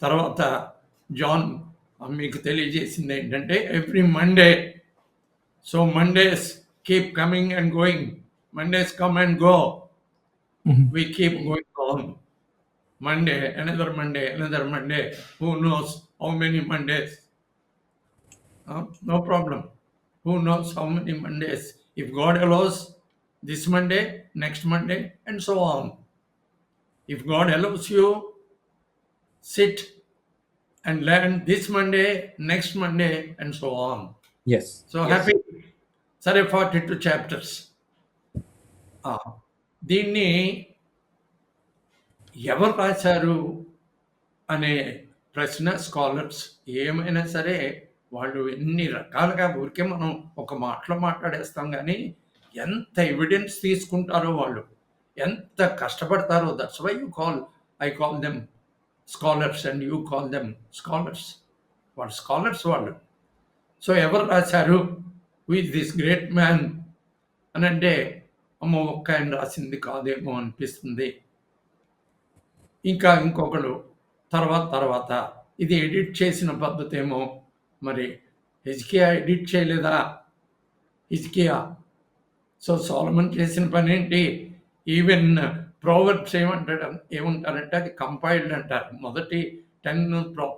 తర్వాత జాన్ మీకు తెలియజేసింది ఏంటంటే every Monday, so Mondays keep coming and going, Mondays come and go, we keep going on. Monday, another Monday, another Monday. Who knows how many Mondays? No problem. Who knows how many Mondays? If God allows, this Monday, next Monday, and so on. If God allows you, sit and learn this Monday, next Monday, and so on. Yes. So happy. Sorry, 42 chapters. దీన్ని ఎవరు రాశారు అనే ప్రశ్న scholars ఏమైనా సరే వాళ్ళు ఎన్ని రకాలుగా, ఊరికే మనం ఒక మాటలో మాట్లాడేస్తాం కానీ ఎంత ఎవిడెన్స్ తీసుకుంటారో వాళ్ళు, ఎంత కష్టపడతారో. That's why I call them scholars and you call them scholars. వాళ్ళు స్కాలర్స్ వాళ్ళు. సో ఎవరు రాశారు, who is this great man అని అంటే అమ్మ ఒక్క ఆయన రాసింది కాదేమో అనిపిస్తుంది. ఇంకా ఇంకొకళ్ళు తర్వాత ఇది ఎడిట్ చేసిన పద్ధతి ఏమో, మరి హిజ్కియా ఎడిట్ చేయలేదా? హిజ్కియా. సో సోలమన్ చేసిన పని ఏంటి? ఈవెన్ ప్రోవర్బ్స్ ఏమంటారంటే అది కంపైల్డ్ అంటారు. మొదటి 10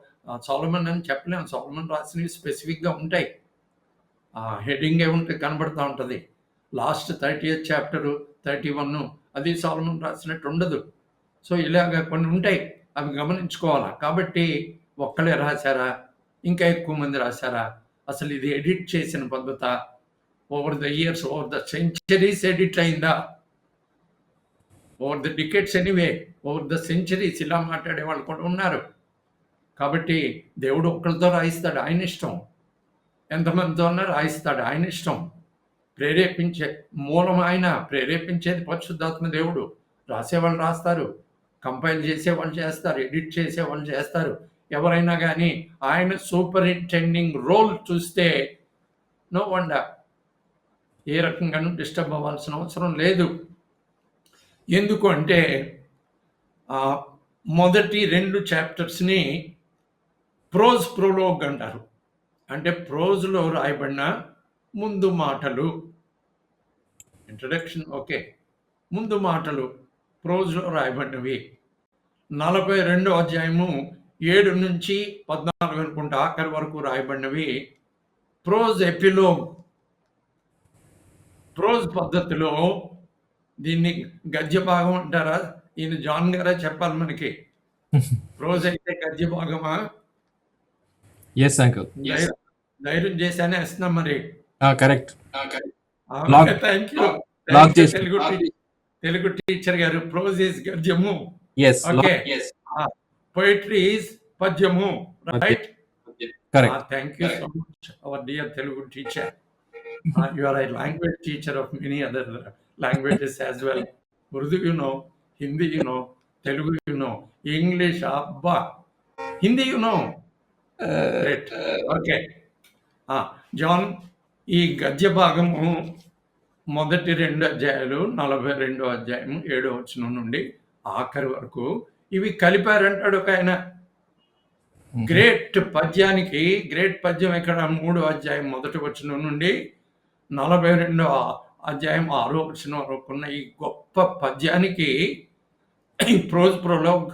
సోలమన్ అని చెప్పలేము. సోలమన్ రాసినవి స్పెసిఫిక్గా ఉంటాయి. హెడింగే ఉంటే కనబడుతూ ఉంటుంది. లాస్ట్ 30th చాప్టరు 31 అది సోలమన్ రాసినట్టు ఉండదు. సో ఇలాగ కొన్ని ఉంటాయి, అవి గమనించుకోవాలా. కాబట్టి ఒక్కలే రాశారా, ఇంకా ఎక్కువ మంది రాశారా, అసలు ఇది ఎడిట్ చేసిన పద్ధత, over the years, over the centuries edit అయిందా, over the decades, anyway over the centuries ఇలా మాట్లాడే వాళ్ళు కూడా ఉన్నారు. కాబట్టి దేవుడు ఒక్కరితో రాయిస్తాడు, ఆయన ఇష్టం. ఎంతమందితో ఉన్నా రాయిస్తాడు, ఆయన ఇష్టం. ప్రేరేపించే మూలం ఆయన, ప్రేరేపించేది పరిశుద్ధాత్మ దేవుడు. రాసేవాళ్ళు రాస్తారు, కంపైల్ చేసేవాళ్ళు చేస్తారు, ఎడిట్ చేసేవాళ్ళు చేస్తారు. ఎవరైనా కానీ ఆయన సూపరింటెండింగ్ రోల్ చూస్తే నో వండర్, ఏ రకంగానూ డిస్టర్బ్ అవ్వాల్సిన అవసరం లేదు. ఎందుకు అంటే మొదటి 2 చాప్టర్స్ని ప్రోజ్ ప్రోలోగ్ అంటారు. అంటే ప్రోజ్లో రాయబడిన ముందు మాటలు, ఇంట్రడక్షన్ ఓకే, ముందు మాటలు ప్రోజ్లో రాయబడినవి. 42వ అధ్యాయము 7 నుంచి 14 అనుకుంటా ఆఖరి వరకు రాయబడినవి ప్రోజ్ ఎపిలోగ్. ప్రోజ్ పద్ధతిలో దీన్ని గద్య భాగం అంటారా? ఈయన జాన్ గారే చెప్పాలి మనకి. ప్రోజ్ అయితే గద్య భాగమా? ఎస్ అంకుల్, ధైర్యం చేశానే వేస్తున్నాం మరి. Correct. Thank you Telugu teacher garu. Prose is గద్యము, ఓకే. పోయిట్రీ ఈజ్ పద్యము, right? Thank you so much our dear Telugu teacher. You are a language teacher of many other languages as well. Urdu you know, Hindi you know, Telugu you know, English, abba, Hindi you know. Great. Okay. John, ఈ గద్య భాగము మొదటి 2 అధ్యాయాలు 42 అధ్యాయము 7వ వచనం నుండి ఆఖరి వరకు ఇవి కలిపారంటాడు ఒక ఆయన. గ్రేట్ పద్యానికి గ్రేట్ పద్యం ఇక్కడ 3వ అధ్యాయం మొదటి వచనం నుండి 42వ అధ్యాయం 6వ వచనం వరకు ఉన్న ఈ గొప్ప పద్యానికి ప్రోజ్ ప్రొలోగ్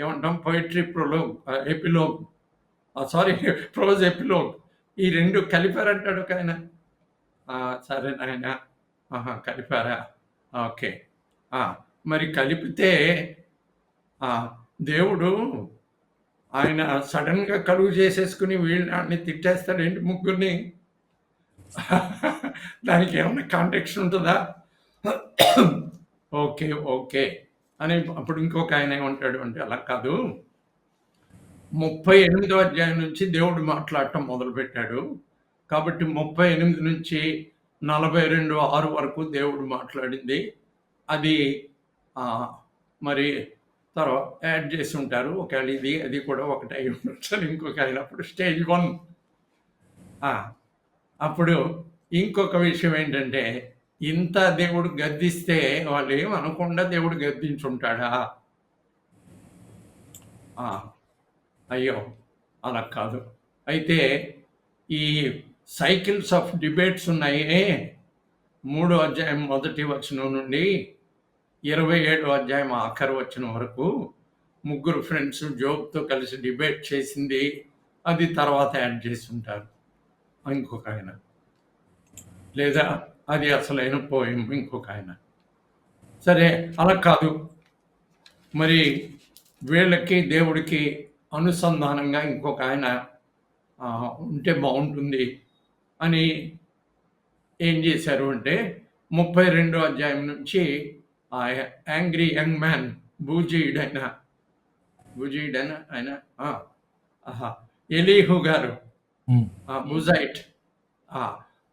ఏమంటాం, poetry prologue, epilogue, sorry prose epilogue, ఈ 2 కలిపారంటాడు ఒక ఆయన. సరే నాయన, కలిపారా? ఓకే. మరి కలిపితే దేవుడు ఆయన సడన్గా కలుగు చేసేసుకుని వీళ్ళని తిట్టేస్తాడేంటి ముగ్గురిని? దానికి ఏమైనా కాంటెక్స్ట్ ఉంటుందా? ఓకే ఓకే అని అప్పుడు ఇంకొక ఆయన ఏమంటాడు అంటే, అలా కాదు, 38వ అధ్యాయం నుంచి దేవుడు మాట్లాడటం మొదలుపెట్టాడు. కాబట్టి 38 నుంచి 42:6 వరకు దేవుడు మాట్లాడింది. అది మరి తర్వాత యాడ్ చేసి ఉంటారు. ఒకవేళ ఇది అది కూడా ఒకటి అయి ఉండొచ్చు. ఇంకొక అయినప్పుడు స్టేజ్ 1. అప్పుడు ఇంకొక విషయం ఏంటంటే, ఇంత దేవుడు గద్దిస్తే వాళ్ళు ఏమనకుండా దేవుడు గద్దించుంటాడా? అయ్యో, అలా కాదు. అయితే ఈ సైకిల్స్ ఆఫ్ డిబేట్స్ ఉన్నాయే, 3వ అధ్యాయం మొదటి వచనం నుండి 27వ అధ్యాయం ఆఖరి వచనం వరకు ముగ్గురు ఫ్రెండ్స్ జోబ్తో కలిసి డిబేట్ చేసింది, అది తర్వాత యాడ్ చేసి ఉంటారు ఇంకొక ఆయన, లేదా అది అసలైన పోయం ఇంకొక ఆయన. సరే, అలా కాదు, మరి వీళ్ళకి దేవుడికి అనుసంధానంగా ఇంకొక ఆయన ఉంటే బాగుంటుంది అని ఏం చేశారు అంటే, 32వ అధ్యాయం నుంచి యాంగ్రీ యంగ్ మ్యాన్ బూజీడైన ఆయన ఎలీహు గారు, బుజైట్,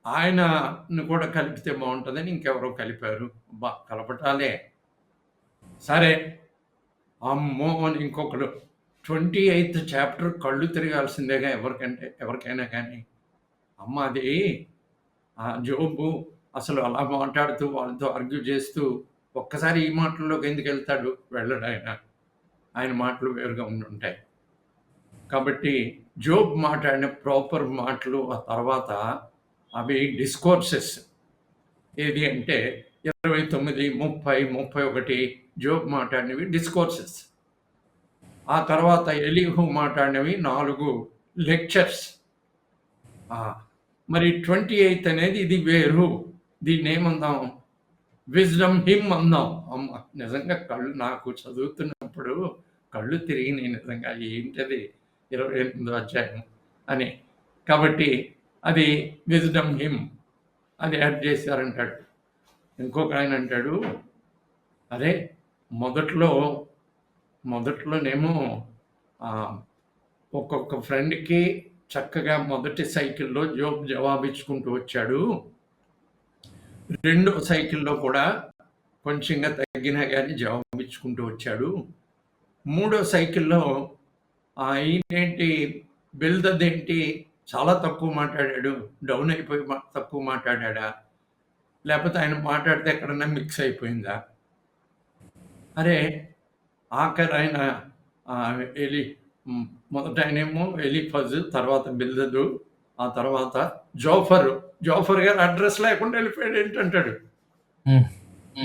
ఆయనను కూడా కలిపితే బాగుంటుందని ఇంకెవరో కలిపారు. కలపటాలే. సరే, అమ్మో అని ఇంకొకడు 28th చాప్టర్ కళ్ళు తిరగాల్సిందేగా ఎవరికైనా కానీ. అమ్మ, అది జోబు అసలు అలా మాట్లాడుతూ వాళ్ళతో ఆర్గ్యూ చేస్తూ ఒక్కసారి ఈ మాటల్లోకి ఎందుకు వెళ్తాడు? వెళ్ళడు. ఆయన మాటలు వేరుగా ఉంటాయి. కాబట్టి జోబ్ మాట్లాడిన ప్రాపర్ మాటలు ఆ తర్వాత అవి డిస్కోర్సెస్. ఏది అంటే 29, 30, 31 జోబ్ మాట్లాడినవి డిస్కోర్సెస్. ఆ తర్వాత ఎలీహు మాట్లాడినవి 4 లెక్చర్స్. మరి 28th అనేది ఇది వేరు. దీన్ని ఏమందాం? విజ్డమ్ హిమ్ అందాం. అమ్మ, నిజంగా కళ్ళు నాకు చదువుతున్నప్పుడు కళ్ళు తిరిగినాయి నిజంగా. ఏంటది 28వ అధ్యాయం అని. కాబట్టి అది విజ్డమ్ హిమ్ అది యాడ్ చేశారంటాడు. ఇంకొక ఆయన అంటాడు, అరే మొదట్లోనేమో ఒక్కొక్క ఫ్రెండ్కి చక్కగా మొదటి సైకిల్లో జోబ్ జవాబిచ్చుకుంటూ వచ్చాడు. 2వ సైకిల్లో కూడా కొంచెంగా తగ్గినా కానీ జవాబిచ్చుకుంటూ వచ్చాడు. 3వ సైకిల్లో ఈయనేంటి, బిల్దదేంటి, చాలా తక్కువ మాట్లాడాడు, డౌన్ అయిపోయి తక్కువ మాట్లాడా, లేకపోతే ఆయన మాట్లాడితే ఎక్కడన్నా మిక్స్ అయిపోయిందా? అరే, ఆఖరి ఆయన మొదట ఆయనేమో ఎలీఫజ్, తర్వాత బిల్దదు, ఆ తర్వాత జోఫర్ గారు అడ్రస్ లేకుండా వెళ్ళిపోయాడు ఏంటంటాడు.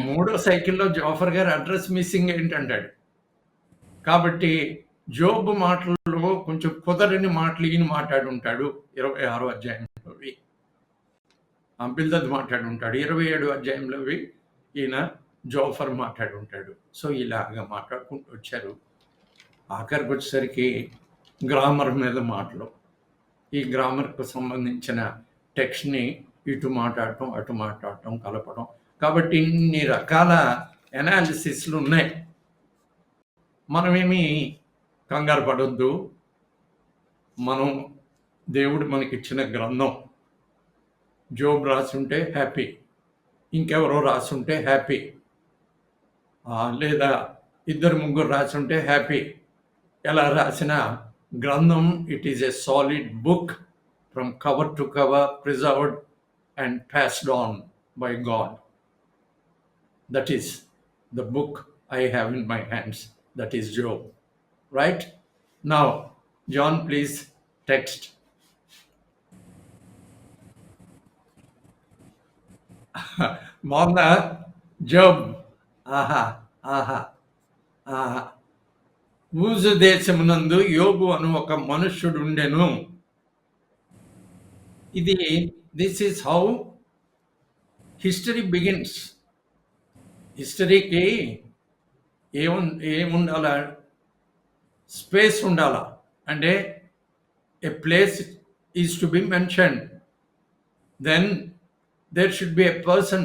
3వ సైకిల్లో జోఫర్ గారు అడ్రస్ మిస్సింగ్ ఏంటంటాడు. కాబట్టి జోబ్ మాటలలో కొంచెం కుదరని మాటలు ఈయన మాట్లాడి ఉంటాడు 26వ అధ్యాయంలోవి. బిల్దద్ మాట్లాడి ఉంటాడు 27వ అధ్యాయంలోవి. ఈయన జోఫర్ మాట్లాడి ఉంటాడు. సో ఇలాగా మాట్లాడుకుంటూ వచ్చారు. ఆఖరికి వచ్చేసరికి గ్రామర్ మీద మాటలు. ఈ గ్రామర్కు సంబంధించిన టెక్స్ట్ని ఇటు మాట్లాడటం, అటు మాట్లాడటం, కలపడం. కాబట్టి ఇన్ని రకాల అనాలిసిస్లు ఉన్నాయి. మనమేమి కంగారు పడొద్దు. మనం దేవుడు మనకిచ్చిన గ్రంథం. జోబ్ రాసుంటే హ్యాపీ, ఇంకెవరో రాసుంటే హ్యాపీ, లేదా 2, 3 రాసుంటే హ్యాపీ. ఎలా రాసినా గ్రంథం, it is a solid book from cover to cover, preserved and passed on by God. That is the book I have in my hands. That is Job. Right? Now, John, please, text. బాగుందా? Job. ఆహా ఆహా ఆహా. ఊజు దేశమునందు యోబు అను ఒక మనుష్యుడు ఉండెను. ఇది this is how history begins. హిస్టరీకి ఏముండాలా? స్పేస్ ఉండాలా. అంటే a place is to be mentioned, then there should be a person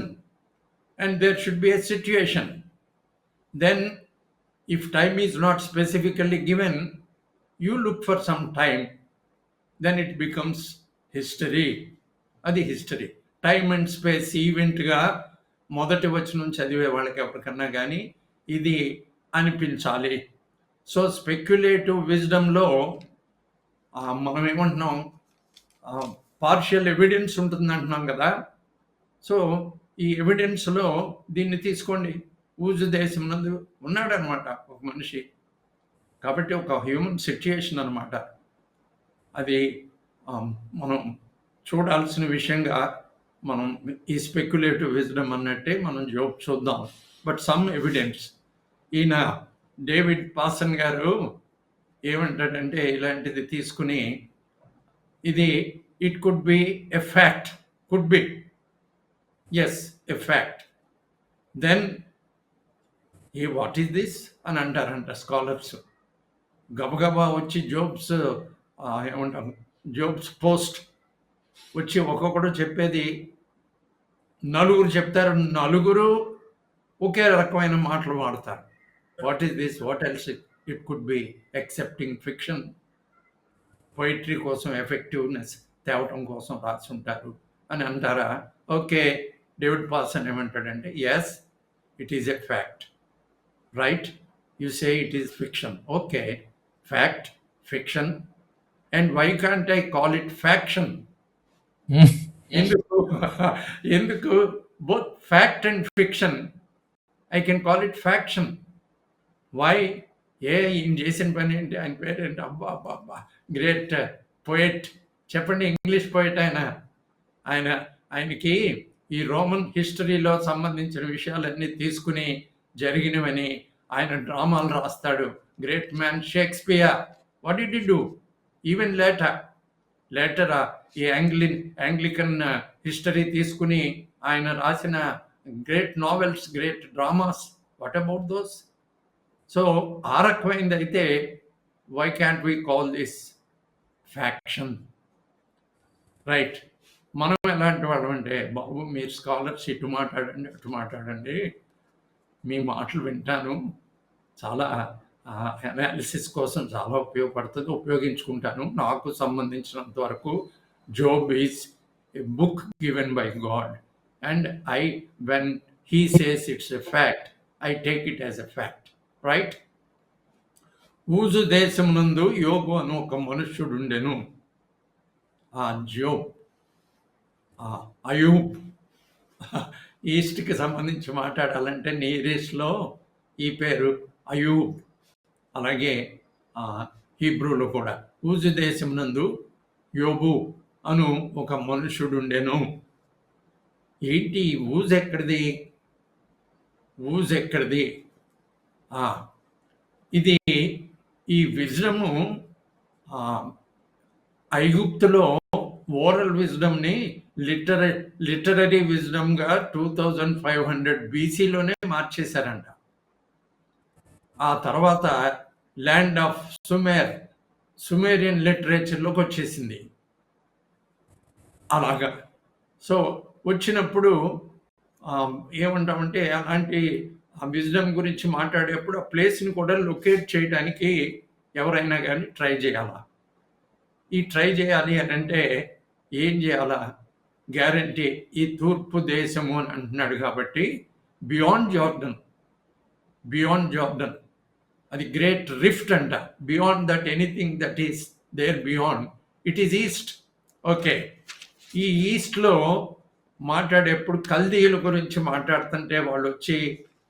and there should be a situation. Then if time is not specifically given, you look for some time, then it becomes history. అది history. Time and space ఈవెంట్గా మొదటి వచనం చదివే వాళ్ళకి ఎవరికన్నా కానీ ఇది అనిపించాలి. So speculative విజ్డమ్లో మనం ఏమంటున్నాం, పార్షియల్ ఎవిడెన్స్ ఉంటుంది అంటున్నాం కదా. సో ఈ ఎవిడెన్స్లో దీన్ని తీసుకోండి. ఊజు దేశం నందు ఉన్నాడనమాట ఒక మనిషి, కాబట్టి ఒక హ్యూమన్ సిచ్యుయేషన్ అనమాట. అది మనం చూడాల్సిన విషయంగా మనం ఈ స్పెక్యులేటివ్ విజ్డమ్ అన్నట్టే మనం చూద్దాం. But some evidence. ఈయన డేవిడ్ పాసన్ గారు ఏమంటాడంటే ఇలాంటిది తీసుకుని, ఇది it could B a fact, could be yes a fact, then what is this అని అంటారంట స్కాలర్స్. గబగబా వచ్చి ఏమంటారు, జోబ్స్ పోస్ట్ వచ్చి ఒక్కొక్కడు చెప్పేది నలుగురు చెప్తారు, నలుగురు ఒకే రకమైన మాటలు వాడతారు. What is this, what else it could be, excepting fiction. Poetry కోసం ఎఫెక్టివ్నెస్ తేవటం కోసం రాసి ఉంటారు అని అంటారా? ఓకే, డేవిడ్ పాసన్ ఏమంటాడంటే, yes it is a fact, right? You say it is fiction. Okay, fact, fiction, and why can't I call it faction? ఎందుకు both fact and fiction I can call it faction? Why? ఈయన చేసిన పని ఏంటి, ఆయన పేరేంటి? అబ్బా అబ్బా అబ్బా, గ్రేట్ పోయెట్. చెప్పండి, ఇంగ్లీష్ పోయెట్ ఆయనకి ఈ రోమన్ హిస్టరీలో సంబంధించిన విషయాలన్నీ తీసుకుని జరిగినవని ఆయన డ్రామాలు రాస్తాడు. Great man Shakespeare. What did he do? Even later ఈ యాంగ్లికన్ హిస్టరీ తీసుకుని ఆయన రాసిన great novels, great dramas, what about those? So ఆ రకమైనది అయితే why can't we call this fiction, right? మనం ఎలాంటి వాళ్ళం అంటే, బాబు మీరు స్కాలర్స్ ఇటు మాట్లాడండి అటు మాట్లాడండి, మీ మాటలు వింటాను, చాలా అనాలిసిస్ కోసం చాలా ఉపయోగపడుతుంది, ఉపయోగించుకుంటాను. నాకు సంబంధించినంత వరకు Job is a book given by God, and when he says it's a fact, I take it as a fact, right? ఊజు దేశమునందు యోబు అను ఒక మనుష్యుడు ఉండెను. ఆ జోబ్, అయూబ్, ఈస్ట్కి సంబంధించి మాట్లాడాలంటే నీరీస్లో ఈ పేరు అయూబ్, అలాగే హీబ్రూలో కూడా. ఊజు దేశమునందు యోబు అను ఒక మనుషుడు ఉండెను. ఏంటి ఊజు ఎక్కడిది? ఊజు ఎక్కడిది? ఇది ఈ విజ్డము ఐగుప్తులో ఓరల్ విజ్డమ్ని లిటరరీ విజ్డమ్గా 2500 BCలోనే మార్చేశారంట. ఆ తర్వాత ల్యాండ్ ఆఫ్ సుమేరియన్ లిటరేచర్లోకి వచ్చేసింది అలాగా. సో వచ్చినప్పుడు ఏమంటామంటే, అలాంటి విజ్డమ్ గురించి మాట్లాడేప్పుడు ఆ ప్లేస్ని కూడా లొకేట్ చేయడానికి ఎవరైనా కానీ ట్రై చేయాలా. ఈ ట్రై చేయాలి అని అంటే ఏం చేయాలా? గ్యారంటీ ఈ తూర్పు దేశము అని అంటున్నాడు కాబట్టి బియాండ్ జార్డన్ అది గ్రేట్ రిఫ్ట్ అంట. Beyond that anything that is there beyond, it is east. Okay, ఈ ఈస్ట్లో మాట్లాడేప్పుడు కల్దీయుల గురించి మాట్లాడుతుంటే వాళ్ళు వచ్చి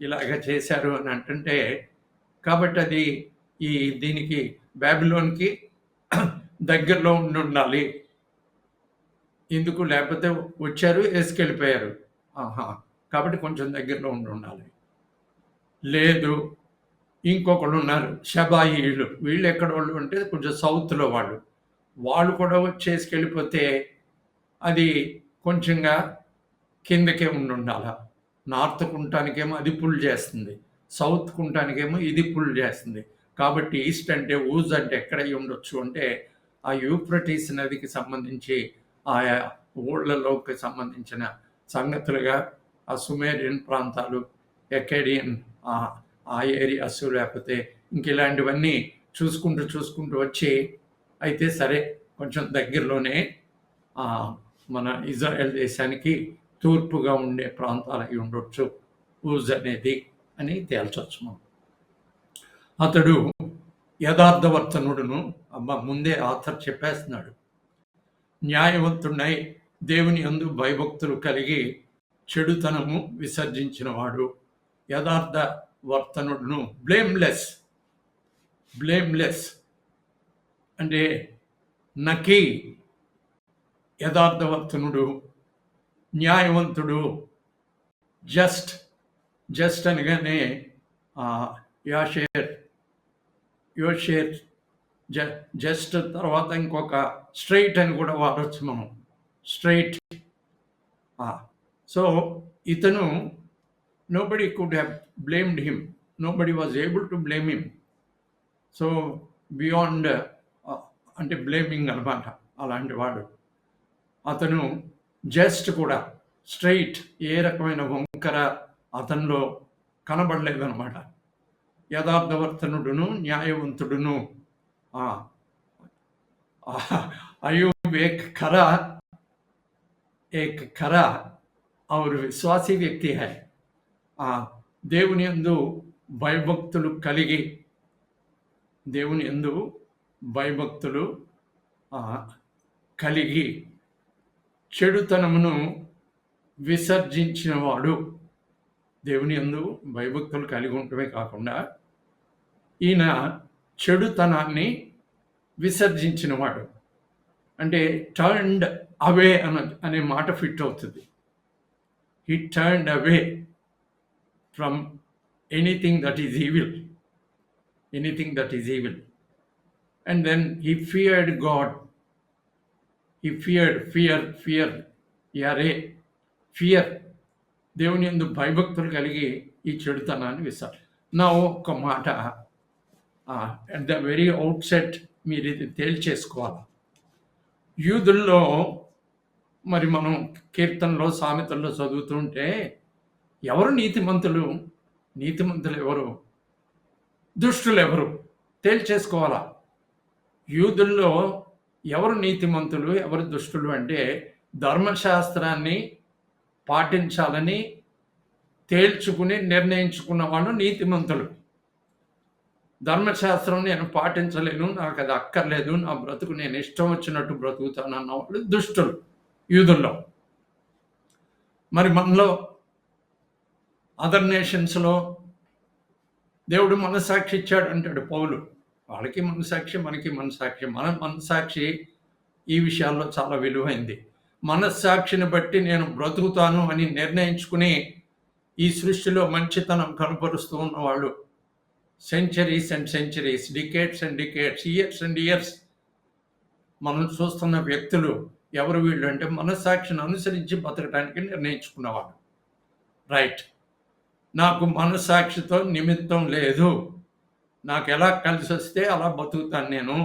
ఇలాగ చేశారు అని అంటుంటే, కాబట్టి అది దీనికి బాబిలోన్కి దగ్గరలో ఉండాలి. ఎందుకు, లేకపోతే వచ్చారు వేసుకెళ్ళిపోయారు. కాబట్టి కొంచెం దగ్గరలో ఉండాలి. లేదు, ఇంకొకళ్ళు ఉన్నారు షబాయిలు, వీళ్ళు ఎక్కడ వాళ్ళు అంటే కొంచెం సౌత్లో వాళ్ళు కూడా వచ్చేసుకెళ్ళిపోతే అది కొంచెంగా కిందకే ఉండాలి. నార్త్ కుంటానికేమో అది పుల్ చేస్తుంది, సౌత్ కుంటానికేమో ఇది పుల్ చేస్తుంది. కాబట్టి ఈస్ట్ అంటే ఊజ్ అంటే ఎక్కడ ఉండొచ్చు అంటే ఆ యూఫ్రటీస్ నదికి సంబంధించి ఆయా ఊళ్ళలోకి సంబంధించిన సంగతులుగా ఆ సుమేరియన్ ప్రాంతాలు, ఎకేడియన్ ఆ ఏరియాస్, లేకపోతే ఇంక ఇలాంటివన్నీ చూసుకుంటూ వచ్చి, అయితే సరే కొంచెం దగ్గరలోనే మన ఇజ్రాయెల్ దేశానికి తూర్పుగా ఉండే ప్రాంతాలు అయి ఉండొచ్చు ఊజ్ అనేది అని తేల్చొచ్చు మనం. అతడు యథార్థవర్తనుడును, ముందే ఆథర్ చెప్పేస్తున్నాడు, న్యాయవంతుడై దేవుని యందు భయభక్తులు కలిగి చెడుతనము విసర్జించిన వాడు, యథార్థ వర్తనుడును, బ్లేమ్లెస్ అంటే నకి, యథార్థవర్తనుడు, న్యాయవంతుడు, జస్ట్ అనగానే యోషేర్ జస్ట్ తర్వాత ఇంకొక స్ట్రైట్ అని కూడా వాడవచ్చు మనం, స్ట్రైట్. సో ఇతను nobody could have blamed him, nobody was able to blame him. So beyond అంటే బ్లేమింగ్ అనమాట, అలాంటి వాడు. అతను జస్ట్ కూడా, స్ట్రైట్, ఏ రకమైన వంకర అతనిలో కనబడలేదన్నమాట. యథార్థవర్తనుడును, న్యాయవంతుడును. अयूब एक खरा और विश्वासी व्यक्ति है. దేవుని యందు భయభక్తులు కలిగి, దేవుని యందు భయభక్తులు కలిగి చెడుతనమును విసర్జించినవాడు. దేవుని యందు భయభక్తులు కలిగి ఉండటమే కాకుండా ఈయన చెడుతనాన్ని విసర్జించినవాడు. అంటే టర్న్డ్ అవే అనే మాట ఫిట్ అవుతుంది. He turned away from anything that is evil, and then he feared God. He fear దేవుని యందు భయభక్తులు కలిగి ఈ చెడుతనాన్ని నా ఒక్క మాట అట్ ద వెరీ అవుట్సెట్ మీరు ఇది తేల్చేసుకోవాలి. యూదుల్లో మరి మనం కీర్తనలో సామెతల్లో చదువుతుంటే ఎవరు నీతిమంతులు ఎవరు, దుష్టులు ఎవరు తేల్చేసుకోవాలా. యూదుల్లో ఎవరు నీతిమంతులు ఎవరు దుష్టులు అంటే ధర్మశాస్త్రాన్ని పాటించాలని తేల్చుకుని నిర్ణయించుకున్న వాళ్ళు నీతిమంతులు. ధర్మశాస్త్రం నేను పాటించలేను, నాకు అది అక్కర్లేదు, నా బ్రతుకు నేను ఇష్టం వచ్చినట్టు బ్రతుకుతాను అన్న వాళ్ళు దుష్టులు యూదుల్లో. మరి మనలో అదర్ నేషన్స్లో దేవుడు మనసాక్షి ఇచ్చాడు అంటాడు పౌలు. వాళ్ళకి మనసాక్షి, మనకి మనసాక్షి. మన మనసాక్షి ఈ విషయాల్లో చాలా విలువైంది. మనస్సాక్షిని బట్టి నేను బ్రతుకుతాను అని నిర్ణయించుకుని ఈ సృష్టిలో మంచితనం కనపరుస్తూ ఉన్నవాళ్ళు centuries and centuries, decades and decades, years and years మనం చూస్తున్న వ్యక్తులు ఎవరు వీళ్ళు అంటే మనస్సాక్షిని అనుసరించి బతకడానికి నిర్ణయించుకున్నవాడు. రైట్, నాకు మనస్సాక్షితో నిమిత్తం లేదు, నాకు ఎలా కలిసి వస్తే అలా బతుకుతాను, నేను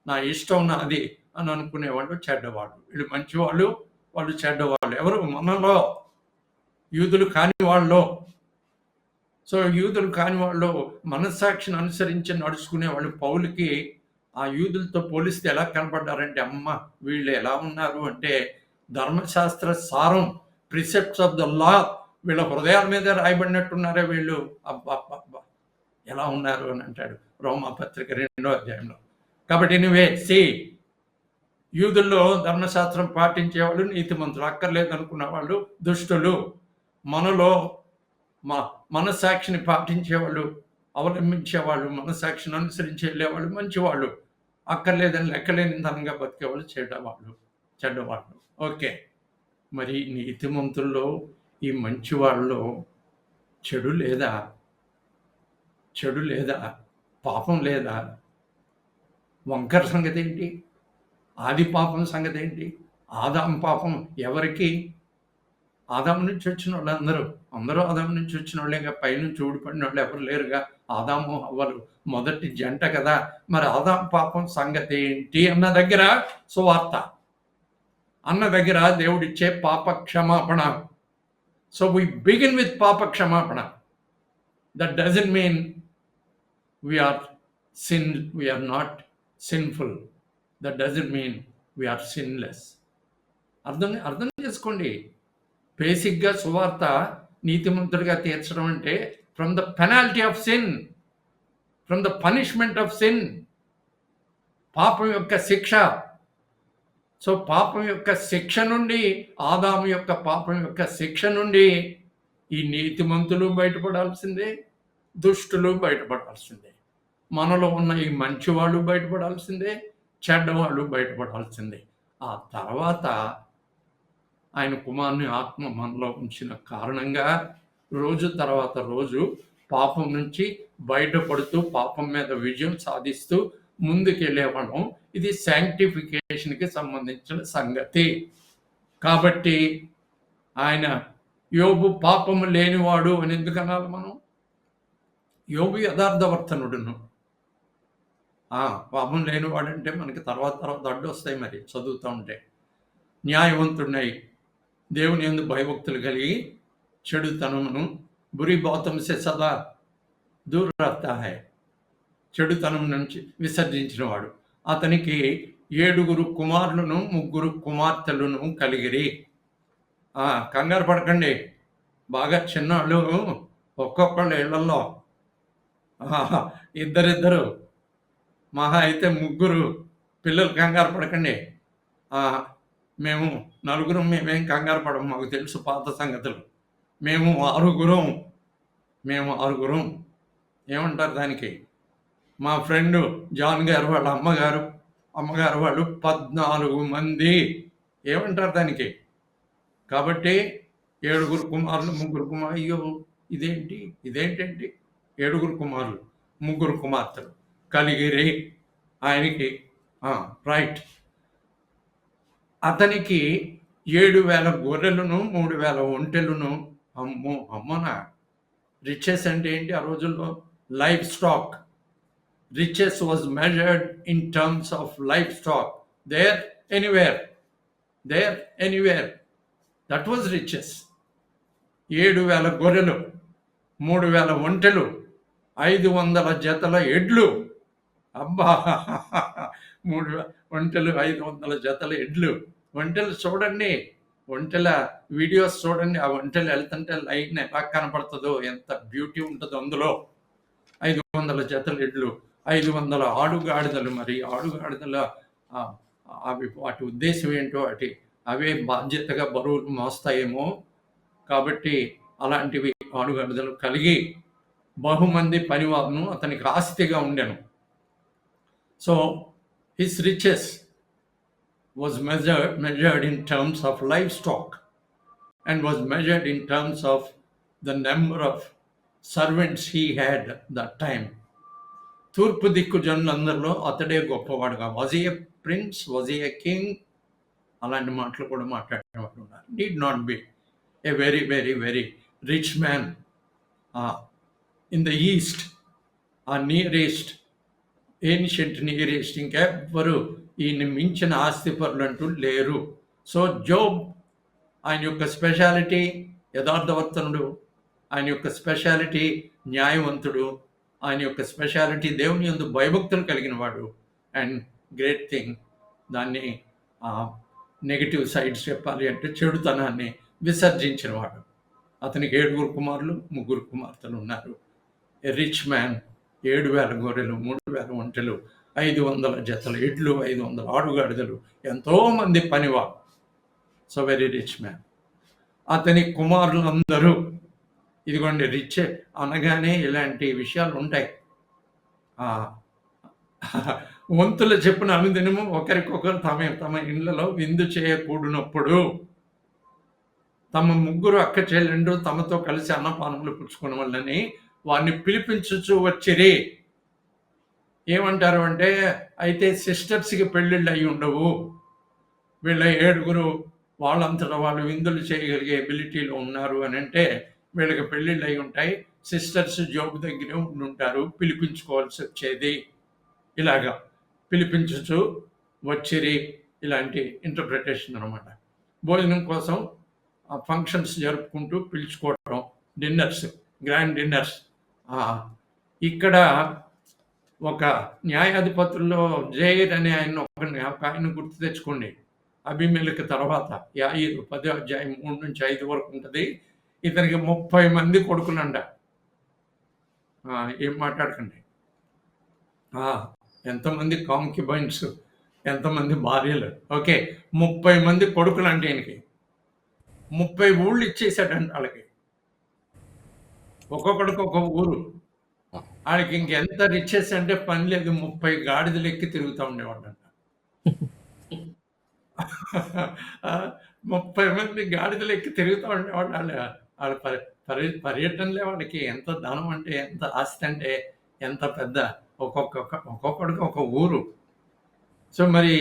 నా ఇష్టం నాది అని అనుకునేవాళ్ళు చెడ్డవాళ్ళు. వీళ్ళు మంచివాళ్ళు, వాళ్ళు చెడ్డవాళ్ళు. ఎవరు? మనలో యూదులు కాని వాళ్ళు. సో యూదులు కాని వాళ్ళు మనస్సాక్షిని అనుసరించి నడుచుకునే వాళ్ళు పౌలుకి ఆ యూదులతో పోలిస్తే ఎలా కనపడ్డారంటే, అమ్మ వీళ్ళు ఎలా ఉన్నారు అంటే ధర్మశాస్త్ర సారం, ప్రిసెప్ట్స్ ఆఫ్ ద లా వీళ్ళ హృదయాల మీద రాయబడినట్టున్నారే వీళ్ళు. అబ్బా, ఎలా ఉన్నారు అని అంటాడు రోమాపత్రిక 2వ అధ్యాయంలో. కాబట్టి నువ్వే యూదుల్లో ధర్మశాస్త్రం పాటించేవాళ్ళు నీతిమంతులు, అక్కర్లేదు అనుకున్న వాళ్ళు దుష్టులు. మనలో మనస్సాక్షిని పాటించేవాళ్ళు, అవలంబించేవాళ్ళు, మనస్సాక్షిని అనుసరించి వెళ్ళేవాళ్ళు మంచివాళ్ళు, అక్కర్లేదని లెక్కలేని ధనంగా బతికేవాళ్ళు చెడ్డవాళ్ళు. ఓకే, మరి నీతిమంతుల్లో ఈ మంచి వాళ్ళలో చెడు లేదా, పాపం లేదా? వంకర సంగతి ఏంటి? ఆది పాపం సంగతి ఏంటి? ఆదాము పాపం ఎవరికి? ఆదాము నుంచి వచ్చిన వాళ్ళు అందరూ ఆదాము నుంచి వచ్చిన వాళ్ళేగా, పైనుంచి ఊడిపడిన వాళ్ళు ఎవరు లేరుగా. ఆదాము అవ్వలు మొదటి జంట కదా. మరి ఆదాము పాపం సంగతి ఏంటి అన్న దగ్గర సువార్త, అన్న దగ్గర దేవుడిచ్చే పాప క్షమాపణ. So we begin with Papa Kshamapana. That doesn't mean we are not sinful. That doesn't mean we are sinless. అర్థం చేసుకోండి. బేసిక్గా సువార్త నీతిమంతుడిగా తీర్చడం అంటే from the penalty of sin, from the punishment of sin, పాపం యొక్క శిక్ష. సో పాపం యొక్క శిక్ష నుండి, ఆదాము యొక్క పాపం యొక్క శిక్ష నుండి ఈ నీతిమంతులు బయటపడాల్సిందే, దుష్టులు బయటపడాల్సిందే. మనలో ఉన్న ఈ మంచివాళ్ళు బయటపడాల్సిందే, చెడ్డవాళ్ళు బయటపడాల్సిందే. ఆ తర్వాత ఆయన కుమారుని ఆత్మ మనలో ఉంచిన కారణంగా రోజు తర్వాత రోజు పాపం నుంచి బయటపడుతూ, పాపం మీద విజయం సాధిస్తూ ముందుకెళ్ళేవాళ్ళం. ఇది శాంక్టిఫికేషన్కి సంబంధించిన సంగతి. కాబట్టి ఆయన యోబు పాపము లేనివాడు అని ఎందుకు అనాలి మనం? యోబు యథార్థవర్తనుడును. పాపం లేనివాడు అంటే మనకి తర్వాత అడ్డు వస్తాయి మరి చదువుతూ ఉంటే. న్యాయవంతుడినై దేవుని యందు భయభక్తులు కలిగి చెడుతనమును బురి బాతం సే సదా దూర రహతా హై, చెడుతనం నుంచి విసర్జించిన వాడు. అతనికి 7 కుమారులను 3 కుమార్తెలను కలిగిరి. కంగారు పడకండి, బాగా చిన్నవాళ్ళు ఒక్కొక్కళ్ళ ఇళ్లలో ఇద్దరిద్దరు, మహా అయితే 3 పిల్లలు. కంగారు పడకండి. మేము 4 మేమేం కంగారు పడము, మాకు తెలుసు పాత సంగతులు. మేము 6 ఏమంటారు దానికి? మా ఫ్రెండు జాన్ గారు వాళ్ళ అమ్మగారు వాళ్ళు 14 మంది. ఏమంటారు దానికి? కాబట్టి 7 కుమారులు 3 కుమారు. అయ్యో ఇదేంటండి 7 కుమారులు 3 కుమార్తెలు కలిగిరి ఆయనకి. రైట్. అతనికి 7,000 గొర్రెలను 3,000 ఒంటెలను. అమ్మనా! రిచెస్ అంటే ఏంటి ఆ రోజుల్లో? Life stock. Riches was measured in terms of livestock. There, anywhere. That was riches. 7,000 గొర్రెలు, 3,000 ఒంటెలు, 500 జతల ఎడ్లు. అబ్బా! 3 ఒంటెలు, 500 జతల ఎడ్లు. ఒంటెలు చూడండి, ఒంటెల వీడియోస్ చూడండి. ఆ ఒంటెలు వెళ్తుంటే లైన్ ఎలా కనపడుతుందో, ఎంత బ్యూటీ ఉంటుందో అందులో. 500 జతల ఎడ్లు, 500 ఆడుగాడిదలు. మరి ఆడుగాడిదల అవి వాటి ఉద్దేశం ఏంటో, అవే బాధ్యతగా బరువులు మోస్తాయేమో. కాబట్టి అలాంటివి ఆడుగాడిదలు కలిగి బహుమంది పనివారును అతనికి ఆస్తిగా ఉండెను. So his riches was measured in terms of livestock and was measured in terms of the number of servants he had that time. తూర్పు దిక్కు జనులందరిలో అతడే గొప్పవాడుగా. Was a prince, was a king, అలాంటి మాటలు కూడా మాట్లాడేవాడు ఉన్నారు. Need not be a very very very rich man in the East, Near East, ancient Near East. ఇంకెవ్వరు ఈయన మించిన ఆస్తిపరులు అంటూ లేరు. సో జోబ్, ఆయన యొక్క స్పెషాలిటీ యథార్థవర్తనుడు, ఆయన యొక్క స్పెషాలిటీ న్యాయవంతుడు, ఆయన యొక్క స్పెషాలిటీ దేవుని యందు భయభక్తులు కలిగిన వాడు. అండ్ గ్రేట్ థింగ్, దాన్ని నెగిటివ్ సైడ్స్ చెప్పాలి అంటే చెడుతనాన్ని విసర్జించిన వాడు. అతనికి 7 కుమారులు 3 కుమార్తెలు ఉన్నారు. ఏ రిచ్ మ్యాన్ 7,000 గొర్రెలు, 3,000 ఒంటెలు, 500 జతలు ఎడ్లు, 500 ఆడుగాడిదలు, ఎంతోమంది పనివారు. So very rich man. అతని కుమారులందరూ, ఇదిగోండి రిచ్ అనగానే ఇలాంటి విషయాలు ఉంటాయి. వంతుల చెప్పున అనుదినము ఒకరికొకరు తమ ఇళ్లలో విందు చేయకూడినప్పుడు తమ ముగ్గురు అక్క చెల్లెండ్రు తమతో కలిసి అన్నపానములు పుచ్చుకున్న వాళ్ళని వారిని పిలిపించుచు వచ్చిరి. ఏమంటారు అంటే, అయితే సిస్టర్స్కి పెళ్ళిళ్ళు అయి ఉండవు, వీళ్ళ 7 వాళ్ళంతటా వాళ్ళు విందులు చేయగలిగే ఎబిలిటీలో ఉన్నారు అని అంటే వీళ్ళకి పెళ్ళిళ్ళు అయి ఉంటాయి. సిస్టర్స్ జాబ్ దగ్గరే ఉండుంటారు, పిలిపించుకోవాల్సి వచ్చేది. ఇలాగా పిలిపించుచు వచ్చిరి, ఇలాంటి ఇంటర్ప్రిటేషన్ అనమాట. భోజనం కోసం ఫంక్షన్స్ జరుపుకుంటూ పిలుచుకోవటం, డిన్నర్స్, గ్రాండ్ డిన్నర్స్. ఇక్కడ ఒక న్యాయాధిపతుల్లో జైర్ అనే ఆయన గుర్తు తెచ్చుకోండి. అభిమేలకి తర్వాత యాయిరు 10వ అధ్యాయం 3 నుంచి 5 వరకు ఉంటుంది. ఇతనికి 30 మంది కొడుకులంట. ఏం మాట్లాడకండి. ఎంతమంది కాంక్యుబైన్స్, ఎంతమంది భార్యలు. ఓకే, 30 మంది కొడుకులు అంటే ఈయనకి 30 ఊళ్ళు ఇచ్చేసాడంట వాళ్ళకి. ఒక్కొక్కడికి ఒక ఊరు. వాళ్ళకి ఇంకెంత రిచెస్ అంటే పని లేదు, 30 గాడిదలు ఎక్కి తిరుగుతూ ఉండేవాడంట. 30 మంది గాడిదలు ఎక్కి తిరుగుతూ ఉండేవాడు. వాళ్ళ పర్యటనలే వాడికి ఎంత ధనం అంటే, ఎంత ఆస్తి అంటే ఎంత పెద్ద. ఒక్కొక్కడికి ఒక ఊరు. సో మరి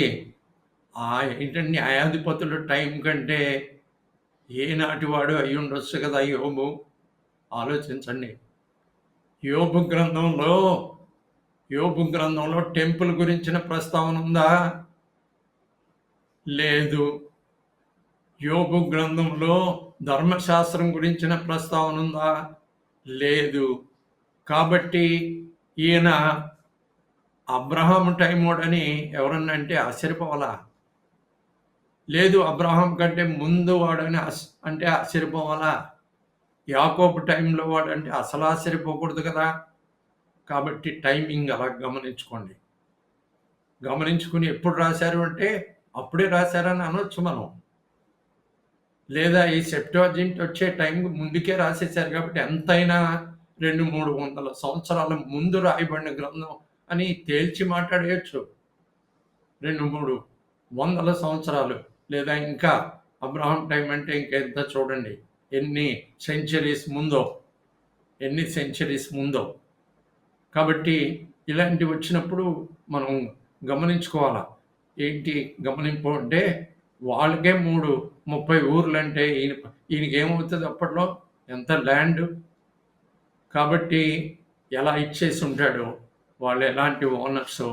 ఏంటంటే న్యాయాధిపతుల టైం కంటే ఏనాటి వాడు అయి ఉండొచ్చు కదా యోబు. ఆలోచించండి. యోబు గ్రంథంలో టెంపుల్ గురించిన ప్రస్తావన ఉందా? లేదు. యోబు గ్రంథంలో ధర్మశాస్త్రం గురించిన ప్రస్తావన ఉందా? లేదు. కాబట్టి ఈయన అబ్రహాం టైం వాడని ఎవరన్నా అంటే ఆశ్చర్యపోవాలా? లేదు, అబ్రహాం కంటే ముందు వాడని అంటే ఆశ్చర్యపోవాలా? యాకోబు టైంలో వాడంటే అసలు ఆశ్చర్యపోకూడదు కదా. కాబట్టి టైమింగ్ అలా గమనించుకోండి. గమనించుకుని ఎప్పుడు రాశారు అంటే అప్పుడే రాశారని అనొచ్చు మనం. లేదా ఈ సెప్టుజింట్ వచ్చే టైం ముందుకే రాసేశారు కాబట్టి ఎంతైనా 200-300 సంవత్సరాల ముందు రాయబడిన గ్రంథం అని తేల్చి మాట్లాడేయచ్చు. 200-300 సంవత్సరాలు, లేదా ఇంకా అబ్రహాం టైం అంటే ఇంకెంత చూడండి, ఎన్ని సెంచరీస్ ముందో. కాబట్టి ఇలాంటివి వచ్చినప్పుడు మనం గమనించుకోవాలా. ఏంటి గమనింపు అంటే, వాళ్ళకే 30 ఊర్లు అంటే ఈయనకి ఏమవుతుంది అప్పట్లో? ఎంత ల్యాండ్. కాబట్టి ఎలా ఇచ్చేసి ఉంటాడో, వాళ్ళు ఎలాంటి ఓనర్సో,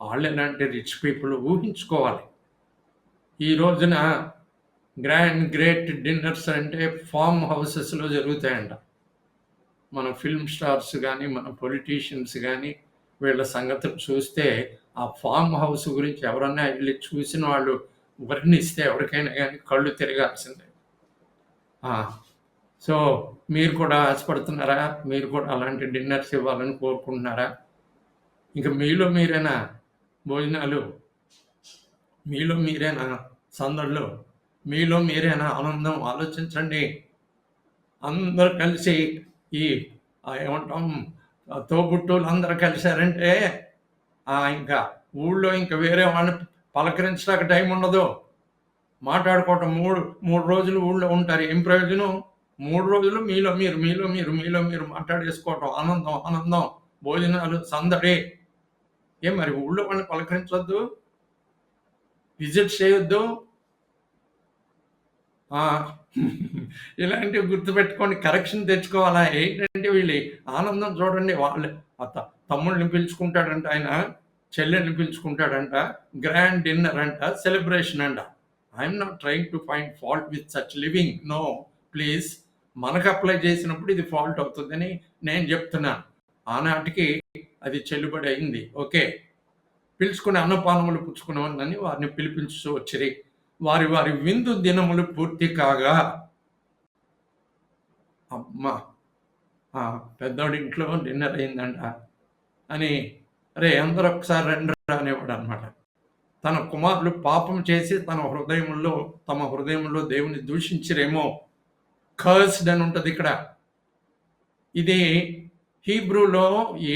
వాళ్ళు ఎలాంటి రిచ్ పీపుల్ ఊహించుకోవాలి. ఈ రోజున గ్రేట్ డిన్నర్స్ అంటే ఫామ్ హౌసెస్లో జరుగుతాయంట. మన ఫిల్మ్ స్టార్స్ కానీ, మన పొలిటీషియన్స్ కానీ వీళ్ళ సంగతులు చూస్తే ఆ ఫామ్ హౌస్ గురించి ఎవరన్నా వెళ్ళి చూసిన వాళ్ళు వర్ణిస్తే ఎవరికైనా కానీ కళ్ళు తిరగాల్సిందే. సో మీరు కూడా ఆశపడుతున్నారా? మీరు కూడా అలాంటి డిన్నర్స్ ఇవ్వాలని కోరుకుంటున్నారా? ఇంకా మీలో మీరేనా భోజనాలు? మీలో మీరేనా సందడిలో? మీలో మీరేనా ఆనందం? ఆలోచించండి. అందరూ కలిసి ఈ ఏమంటాం తోబుట్టువులు అందరూ కలిశారంటే ఇంకా ఊళ్ళో ఇంకా వేరే వాళ్ళని పలకరించడానికి టైం ఉండదు. మాట్లాడుకోవటం 3 రోజులు ఊళ్ళో ఉంటారు. ఏం ప్రయోజనం? 3 రోజులు మీలో మీరు మాట్లాడేసుకోవటం, ఆనందం, భోజనాలు, సందడి. మరి ఊళ్ళో వాళ్ళని పలకరించొద్దు, విజిట్ చేయొద్దు? ఇలాంటివి గుర్తుపెట్టుకోండి, కరెక్షన్ తెచ్చుకోవాలా. ఏంటంటే వీళ్ళు ఆనందం చూడండి. వాళ్ళ తమ్ముళ్ళని పిలుచుకుంటాడంట ఆయన, చెల్లెల్ని పిలుచుకుంటాడంట, గ్రాండ్ డిన్నర్ అంట, సెలబ్రేషన్ అంట. I'm not trying to find fault with such living. No please. మనకు అప్లై చేసినప్పుడు ఇది ఫాల్ట్ అవుతుందని నేను చెప్తున్నాను. ఆనాటికి అది చెల్లుబడి అయింది. ఓకే, పిలుచుకుని అన్నపానములు పుచ్చుకునేవాళ్ళని వారిని పిలిపించు వచ్చిరి. వారి విందు దినములు పూర్తి కాగా, అమ్మ పెద్దోడి ఇంట్లో డిన్నర్ అయిందంట. అని అరే అందరూ ఒకసారి రండి అనేవాడు అనమాట. తన కుమారులు పాపం చేసి తమ హృదయంలో దేవుని దూషించరేమో, కర్స్డ్ అని ఉంటుంది ఇక్కడ. ఇది హీబ్రూలో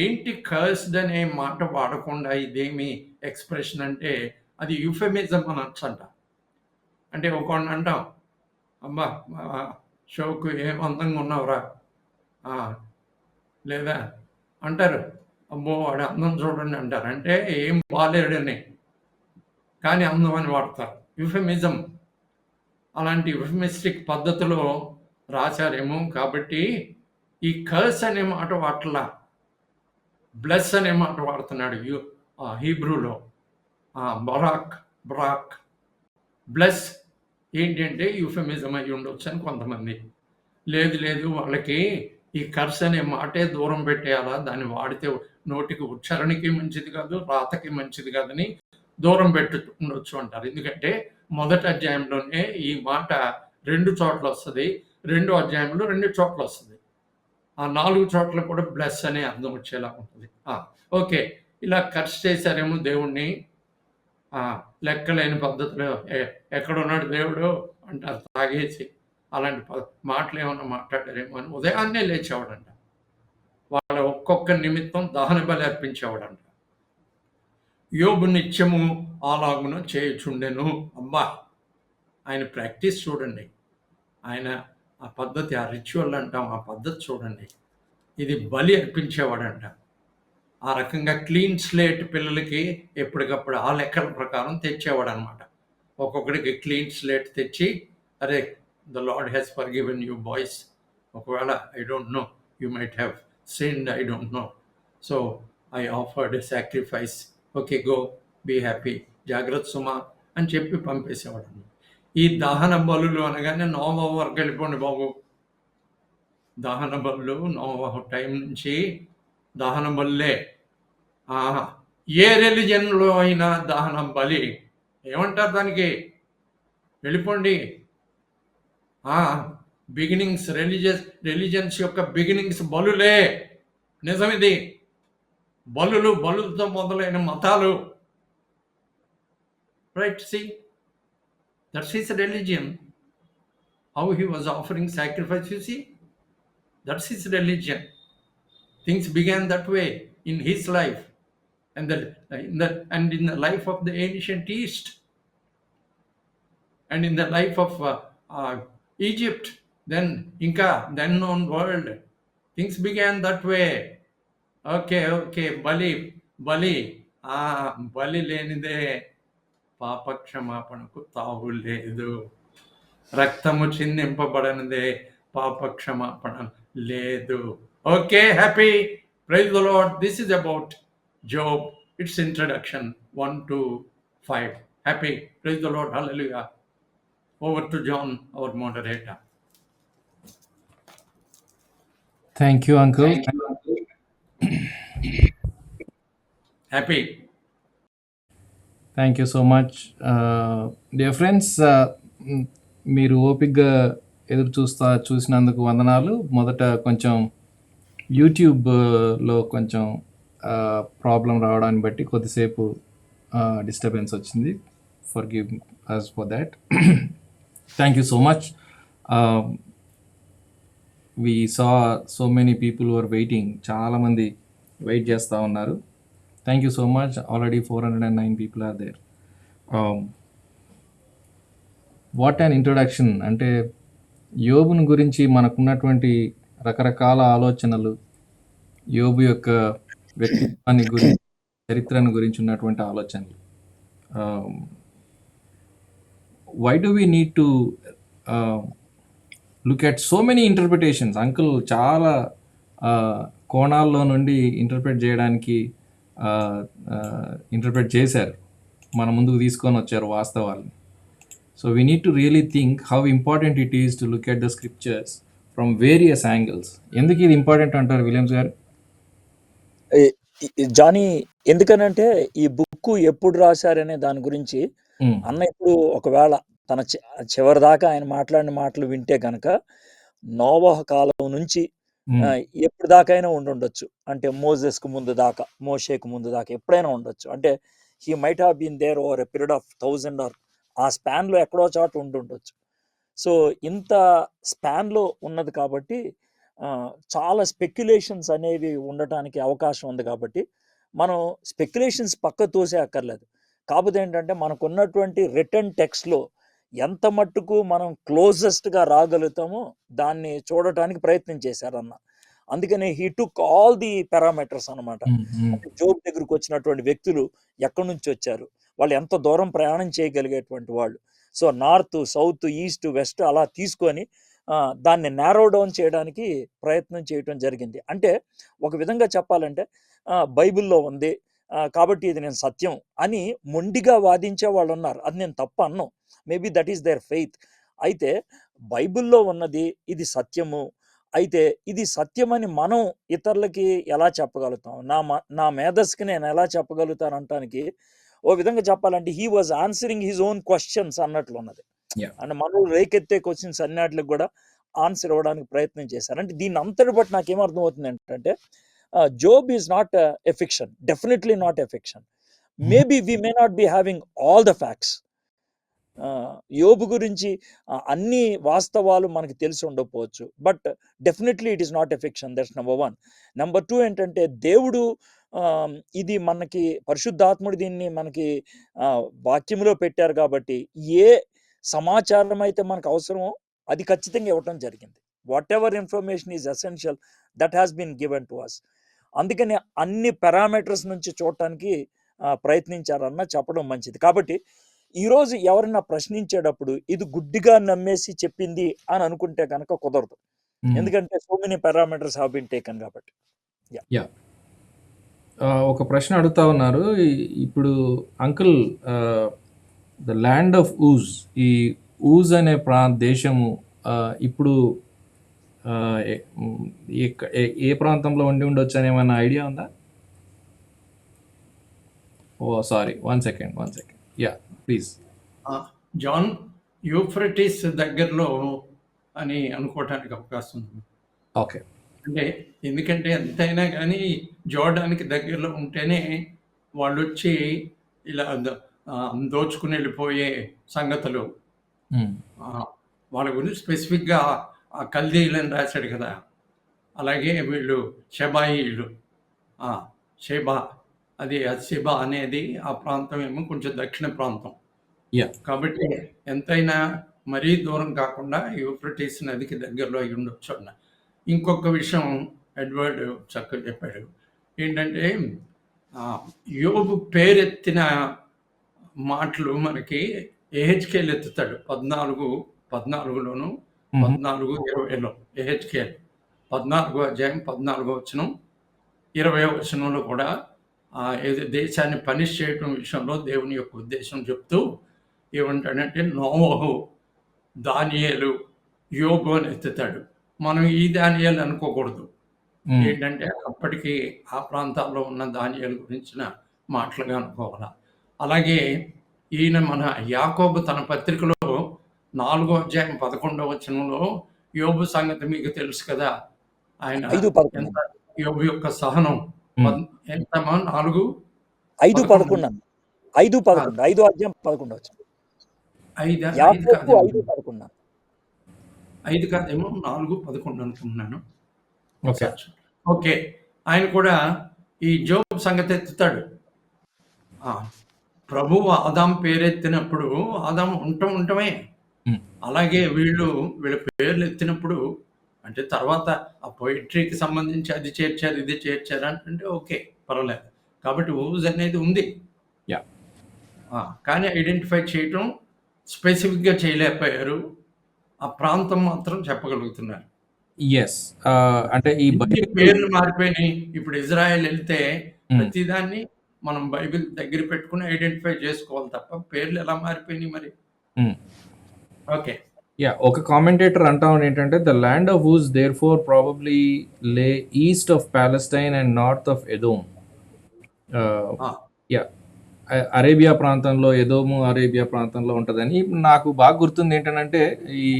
ఏంటి కర్స్డ్ అనే మాట వాడకుండా ఇదేమి ఎక్స్ప్రెషన్ అంటే అది యూఫెమిజం అనొచ్చంట. అంటే ఒకడిని అంటాం, అమ్మా షోకు ఏం అందంగా ఉన్నావురా, లేదా అంటారు అమ్మో వాడు అందం చూడండి అంటారు, అంటే ఏం బాలేడని, కానీ అందం అని వాడతారు. యూఫెమిజం. అలాంటి యూఫెమిస్టిక్ పద్ధతిలో రాశారేమో. కాబట్టి ఈ కర్స్ అనే మాట వాడలా, బ్లెస్ అనే మాట వాడుతున్నాడు హీబ్రూలో. బ్రాక్ బ్లెస్ ఏంటంటే యూఫెమిజం అయి ఉండొచ్చు అని కొంతమంది. లేదు వాళ్ళకి ఈ కర్స్ అనే మాటే దూరం పెట్టేయాలా, దాన్ని వాడితే నోటికి ఉచ్చారణకి మంచిది కాదు, రాతకి మంచిది కాదని దూరం పెట్టు ఉండొచ్చు అంటారు. ఎందుకంటే మొదటి అధ్యాయంలోనే ఈ మాట 2 చోట్ల వస్తుంది, 2వ అధ్యాయంలో 2 చోట్ల వస్తుంది. ఆ 4 చోట్ల కూడా బ్లెస్ అనే అర్థం వచ్చేలా ఉంటుంది. ఓకే, ఇలా కర్స్ చేశారేమో దేవుణ్ణి, లెక్కలేని పద్ధతిలో ఎక్కడున్నాడు దేవుడు అంటారు తాగేసి. అలాంటి మాటలు ఏమన్నా మాట్లాడారేమో అని ఉదయాన్నే లేచేవాడంట. వాళ్ళ ఒక్కొక్క నిమిత్తం దహన బలి అర్పించేవాడంట. యోబు నిత్యము అలాగున చేయుచుండెను. అబ్బా, ఆయన ప్రాక్టీస్ చూడండి, ఆయన ఆ పద్ధతి, ఆ రిచువల్ అంటాం, ఆ పద్ధతి చూడండి. ఇది బలి అర్పించేవాడంట. ఆ రకంగా క్లీన్ స్లేట్ పిల్లలకి ఎప్పటికప్పుడు ఆ లెక్కల ప్రకారం తెచ్చేవాడు అనమాట. ఒక్కొక్కడికి క్లీన్ స్లేట్ తెచ్చి, అరే the lord has forgiven you boys, ఒకవేళ I don't know, you might have sinned, I don't know, so I offered a sacrifice, okay go be happy, జాగ్రత్త సుమా అని చెప్పి పంపేసేవాడు. ఈ దహన బలులు అనగానే నోవహు వరకు వెళ్ళిపోండి బాబు. దహన బలులు నోవహు టైం నుంచి దహన బలులే. ఏ రిలిజన్లో అయినా దహన బలి ఏమంటారు దానికి, వెళ్ళిపోండి. బిగినింగ్స్, రిలిజన్స్ యొక్క బిగినింగ్స్ బలులే. నిజమిది. బలులతో మొదలైన మతాలు. Right, see that's his religion. How he was offering sacrifice, you see, that's his religion. Things began that way in his life and in the life of the ancient East and in the life of Egypt, then Inca, then known world. Things began that way. Okay, బలి బలి లేనిదే పాపక్షమాపణకు తావు లేదు. రక్తము చిందింపబడనిదే పాపక్షమాపణ లేదు. Okay, happy, praise the Lord. This is about Job, its introduction 1 to 5. Happy, praise the Lord, hallelujah. Over to John, our moderator. Thank you, uncle. Happy. Thank you so much. Dear friends, మీరు ఓపిక్గా ఎదురు చూసినందుకు వందనాలు. మొదట కొంచెం యూట్యూబ్లో కొంచెం problem రావడాన్ని బట్టి కొద్దిసేపు డిస్టర్బెన్స్ వచ్చింది. Forgive us for that. Thank you so much. We saw so many people who are waiting. చాలా మంది వెయిట్ చేస్తూ ఉన్నారు. Thank you so much. Already 409 people are there. What an introduction. అంటే యోబుని గురించి మనకున్నటువంటి రకరకాల ఆలోచనలు, యోబు యొక్క వ్యక్తిత్వాన్ని గురించి, చరిత్రను గురించి ఉన్నటువంటి ఆలోచనలు. Why do we need to look at so many interpretations? Uncle చాలా కోణాల్లో నుండి ఇంటర్ప్రెట్ చేశారు, మన ముందుకు తీసుకొని వచ్చారు వాస్తవాల్ని. So we need to really think how important it is to look at the scriptures from various angles. ఎందుకు ఇది ఇంపార్టెంట్ అంటారు విలియమ్స్ గారు? జానీ, ఎందుకనంటే ఈ బుక్ ఎప్పుడు రాశారనే దాని గురించి అన్న ఇప్పుడు ఒకవేళ తన చివరి దాకా ఆయన మాట్లాడిన మాటలు వింటే కనుక నోవహు కాలం నుంచి ఎప్పుడు దాకైనా ఉండుండొచ్చు. అంటే మోజెస్‌కు ముందు దాకా, మోషేకు ముందు దాకా ఎప్పుడైనా ఉండొచ్చు. అంటే he might have been there over a period of 1000 or ఆ స్పాన్‌లో ఎక్కడో చోట ఉండుండొచ్చు. సో, ఇంత స్పాన్‌లో ఉన్నది కాబట్టి చాలా స్పెక్యులేషన్స్ అనేవి ఉండటానికి అవకాశం ఉంది కాబట్టి, మనం స్పెక్యులేషన్స్ పక్కకు తోసే అక్కర్లేదు. కాకపోతే ఏంటంటే, మనకున్నటువంటి రిటన్ టెక్స్ట్‌లో ఎంత మట్టుకు మనం క్లోజెస్ట్‌గా రాగలుగుతామో, దాన్ని చూడటానికి ప్రయత్నం చేశారన్న. అందుకనే he took all the parameters అనమాట. అంటే జోబ్ దగ్గరకొచ్చినటువంటి వ్యక్తులు ఎక్కడి నుంచొచ్చారు? వాళ్ళు ఎంత దూరం ప్రయాణం చేయగలిగేటువంటి వాళ్ళు. So, north, south, east, west అలా తీసుకొని దాన్ని నారో డౌన్ చేయడానికి ప్రయత్నం చేయటం జరిగింది. అంటే ఒక విధంగా చెప్పాలంటే బైబిల్‌లో ఉంది. కాబట్టి ఇది నేను సత్యం అని మొండిగా వాదించే వాళ్ళున్నారు. అది నేను తప్పు అనను. Maybe that is their faith. అయితే బైబిల్‌లో ఉన్నది ఇది సత్యము. అయితే ఇది సత్యమని మనం ఇతరులకి ఎలా చెప్పగలుగుతాం? నా మేధస్సుకి నేను ఎలా చెప్పగలుగుతానంటానికి ఓ విధంగా చెప్పాలంటే he was answering his own questions అన్నట్లున్నది. అంటే మనోళ్ళు రేకెత్తే క్వెషన్స్ అన్నిటికి కూడా ఆన్సర్ ఇవ్వడానికి ప్రయత్నం చేశారు. అంటే దీన్ని అంతటి బట్టి నాకేమర్థం అవుతుంది ఏంటంటే Job is not a fiction. Definitely not a fiction. Maybe we may not be having all the facts. యోబు గురించి అన్ని వాస్తవాలు మనకి తెలిసి ఉండకపోవచ్చు. But definitely it is not a fiction. That's number 1. Number 2 ఏంటంటే దేవుడు ఇది మనకి పరిశుద్ధాత్ముడు దీన్ని మనకి వాక్యంలో పెట్టారు కాబట్టి ఏ సమాచారం అయితే మనకు అవసరమో అది ఖచ్చితంగా ఇవ్వటం జరిగింది. Whatever information is essential that has been given to us. అందుకని అన్ని పారామీటర్స్ నుంచి చూడటానికి ప్రయత్నించారన్న చెప్పడం మంచిది. కాబట్టి ఈరోజు ఎవరైనా ప్రశ్నించేటప్పుడు ఇది గుడ్డిగా నమ్మేసి చెప్పింది అని అనుకుంటే కనుక కుదరదు. ఎందుకంటే so many parameters have been taken కాబట్టి. ఒక ప్రశ్న అడుగుతా ఉన్నారు. ఇప్పుడు uncle, the land of Uz, ఈ ఊజ్ అనే దేశము ఇప్పుడు ఏ ప్రాంతంలో ఉండి ఉండొచ్చు అని ఏమైనా ఐడియా ఉందా? Oh sorry, one second. Yeah please. John Euphrates దగ్గరలో అని అనుకోవటానికి అవకాశం ఉంది. ఓకే. అంటే ఎందుకంటే ఎంతైనా కానీ జోర్డాన్కి దగ్గరలో ఉంటేనే వాళ్ళు వచ్చి ఇలా దోచుకుని వెళ్ళిపోయే సంగతులు వాళ్ళ గురించి స్పెసిఫిక్గా ఆ కల్దీయులని రాశాడు కదా. అలాగే వీళ్ళు షెబాయిలు, షెబా, అది షెబా అనేది ఆ ప్రాంతం ఏమో కొంచెం దక్షిణ ప్రాంతం. కాబట్టి ఎంతైనా మరీ దూరం కాకుండా యూఫ్రటీస్ నదికి దగ్గరలో అయి ఉండొచ్చు అన్న. ఇంకొక విషయం ఎడ్వర్డ్ చక్కగా చెప్పాడు. ఏంటంటే యోబు పేరెత్తిన మాటలు మనకి ఏహెచ్కేల్ ఎత్తుతాడు 14:14లోను 14:20లో. ఏహెచ్కేల్ 14వ అధ్యాయం 14వ వచనం 20వ వచనంలో కూడా దేశాన్ని పనిష్ చేయటం విషయంలో దేవుని యొక్క ఉద్దేశం చెప్తూ ఏమంటాడంటే నోవహు, దానియేలు, యోబు అని ఎత్తుతాడు. మనం ఈ దానియేలు అనుకోకూడదు. ఏంటంటే అప్పటికి ఆ ప్రాంతాల్లో ఉన్న దానియేలు గురించిన మాటలుగా అనుకోవాలా. అలాగే ఈయన మన యాకోబు తన పత్రికలో 4వ అధ్యాయం 11వ వచనంలో యోబు సంగతి మీకు తెలుసు కదా. ఆయన ఎంత యోబు యొక్క సహనం ఎంతమా 4:5-11 5 అధ్యాయం 11 వచనం. 5 కాదేమో 4:11 అనుకుంటున్నాను. ఓకే. ఆయన కూడా ఈ జోబు సంగతి ఎత్తుతాడు. ప్రభువు ఆదాం పేరెత్తినప్పుడు ఆదాం ఉండటమే. అలాగే వీళ్ళ పేర్లు ఎత్తినప్పుడు అంటే తర్వాత ఆ పొయిట్రీకి సంబంధించి అది చేర్చారు ఇది చేర్చారు అంటే ఓకే, పర్వాలేదు. కాబట్టి ఊజ్ అనేది ఉంది, కానీ ఐడెంటిఫై చేయటం స్పెసిఫిక్గా చేయలేకపోయారు. ఆ ప్రాంతం మాత్రం చెప్పగలుగుతున్నారు. అంటే ఈ పేర్లు మారిపోయినాయి. ఇప్పుడు ఇజ్రాయెల్ వెళ్తే ప్రతిదాన్ని మనం బైబిల్ దగ్గర పెట్టుకుని ఐడెంటిఫై చేసుకోవాలి తప్ప పేర్లు ఎలా మారిపోయినాయి మరి. ఓకే. ఒక కామెంటేటర్ అంటా ఏంటంటే the land of Uz therefore probably lay east of Palestine and north of Edom. Arabia ప్రాంతంలో, ఎదోము అరేబియా ప్రాంతంలో ఉంటుందని నాకు బాగా గుర్తుంది. ఏంటంటే ఈ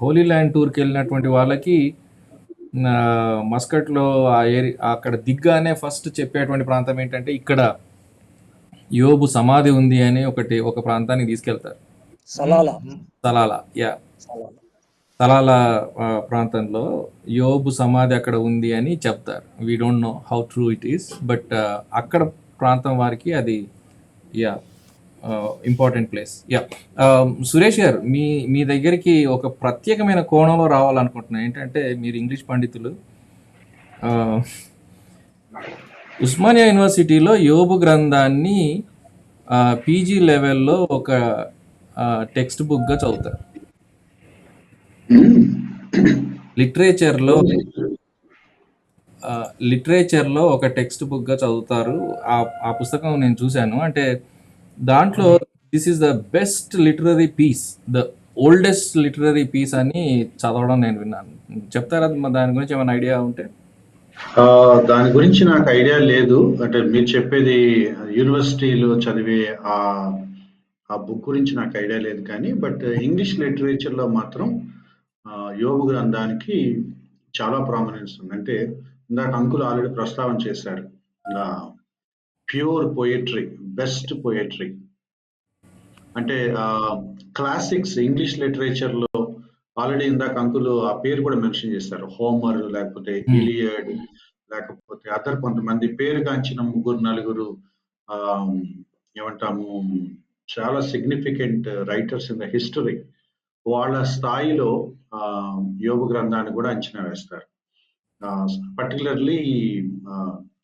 హోలీ ల్యాండ్ టూర్కి వెళ్ళినటువంటి వాళ్ళకి మస్కట్లో ఆ ఏరియా అక్కడ దిగ్గానే ఫస్ట్ చెప్పేటువంటి ప్రాంతం ఏంటంటే ఇక్కడ యోబు సమాధి ఉంది అని ఒక ప్రాంతానికి తీసుకెళ్తారు. సలాలా సలాలా యా సలాలా సలాల ప్రాంతంలో యోబు సమాధి అక్కడ ఉంది అని చెప్తారు. We don't know how true it is, but అక్కడ ప్రాంతం వారికి అది yeah important place. Yeah Suresh గారు, మీ దగ్గరికి ఒక ప్రత్యేకమైన కోణంలో రావాలనుకుంటున్నాను. ఏంటంటే మీరు ఇంగ్లీష్ పండితులు. ఉస్మానియా యూనివర్సిటీలో యోబు గ్రంథాన్ని పీజీ లెవెల్లో ఒక టెక్స్ట్ బుక్గా చదువుతారు. లిటరేచర్లో ఒక టెక్స్ట్ బుక్గా చదువుతారు. ఆ పుస్తకం నేను చూశాను. అంటే దాంట్లో this is the best literary piece, the oldest literary piece అని చదవడం నేను విన్నాను. చెప్తారా దాని గురించి ఏమైనా ఐడియా ఉంటే? దాని గురించి నాకు ఐడియా లేదు. అంటే మీరు చెప్పేది యూనివర్సిటీలో చదివే ఆ బుక్ గురించి నాకు ఐడియా లేదు కానీ, బట్ ఇంగ్లీష్ లిటరేచర్లో మాత్రం యోబు గ్రంథానికి చాలా ప్రామినెన్స్ ఉంది. అంటే ఇందాక అంకుల్ ఆల్రెడీ ప్రస్తావన చేశారు, ప్యూర్ పోయట్రీ, బెస్ట్ పోయట్రీ. అంటే క్లాసిక్స్ ఇంగ్లీష్ లిటరేచర్లో ఆల్రెడీ ఇందాక అంకుల్ ఆ పేరు కూడా మెన్షన్ చేశారు. హోమర్, లేకపోతే ఇలియడ్, లేకపోతే అదర్ కొంతమంది పేరుగాంచిన ముగ్గురు నలుగురు ఏమంటాము చాలా significant writers in the history. వాళ్ళ స్థాయిలో యోబు గ్రంథాన్ని కూడా అంచనా వేస్తారు. పర్టికులర్లీ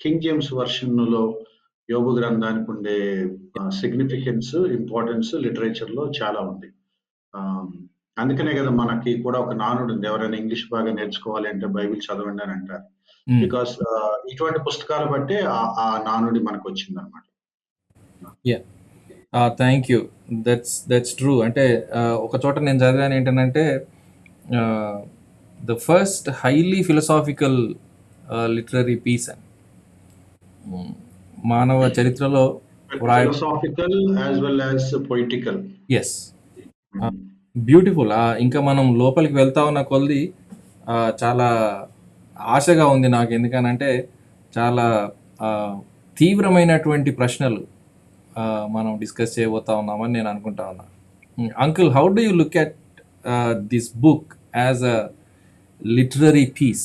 కింగ్ జేమ్స్ వర్షన్ లో యోబు గ్రంథానికి ఉండే సిగ్నిఫికెన్స్, ఇంపార్టెన్స్ లిటరేచర్ లో చాలా ఉంది. అందుకనే కదా మనకి కూడా ఒక నానుడు ఉంది, ఎవరైనా ఇంగ్లీష్ బాగా నేర్చుకోవాలి అంటే బైబిల్ చదవండి అని అంటారు. బికాస్ ఇటువంటి పుస్తకాలు బట్టే ఆ నానుడి మనకు వచ్చింది అనమాట. Thank you. That's true. అంటే ఒక చోట నేను చదివాను ఏంటంటే the first highly philosophical literary piece అని మానవ చరిత్రలో philosophical as well as poetical. Yes, beautiful. ఇంకా మనం లోపలికి వెళ్తా ఉన్న కొద్ది చాలా ఆశగా ఉంది నాకు. ఎందుకనంటే చాలా తీవ్రమైనటువంటి ప్రశ్నలు మనం డిస్కస్ చేయబోతా ఉన్నామని నేను అనుకుంటా ఉన్నా. Uncle, how do you look at this book as a literary piece?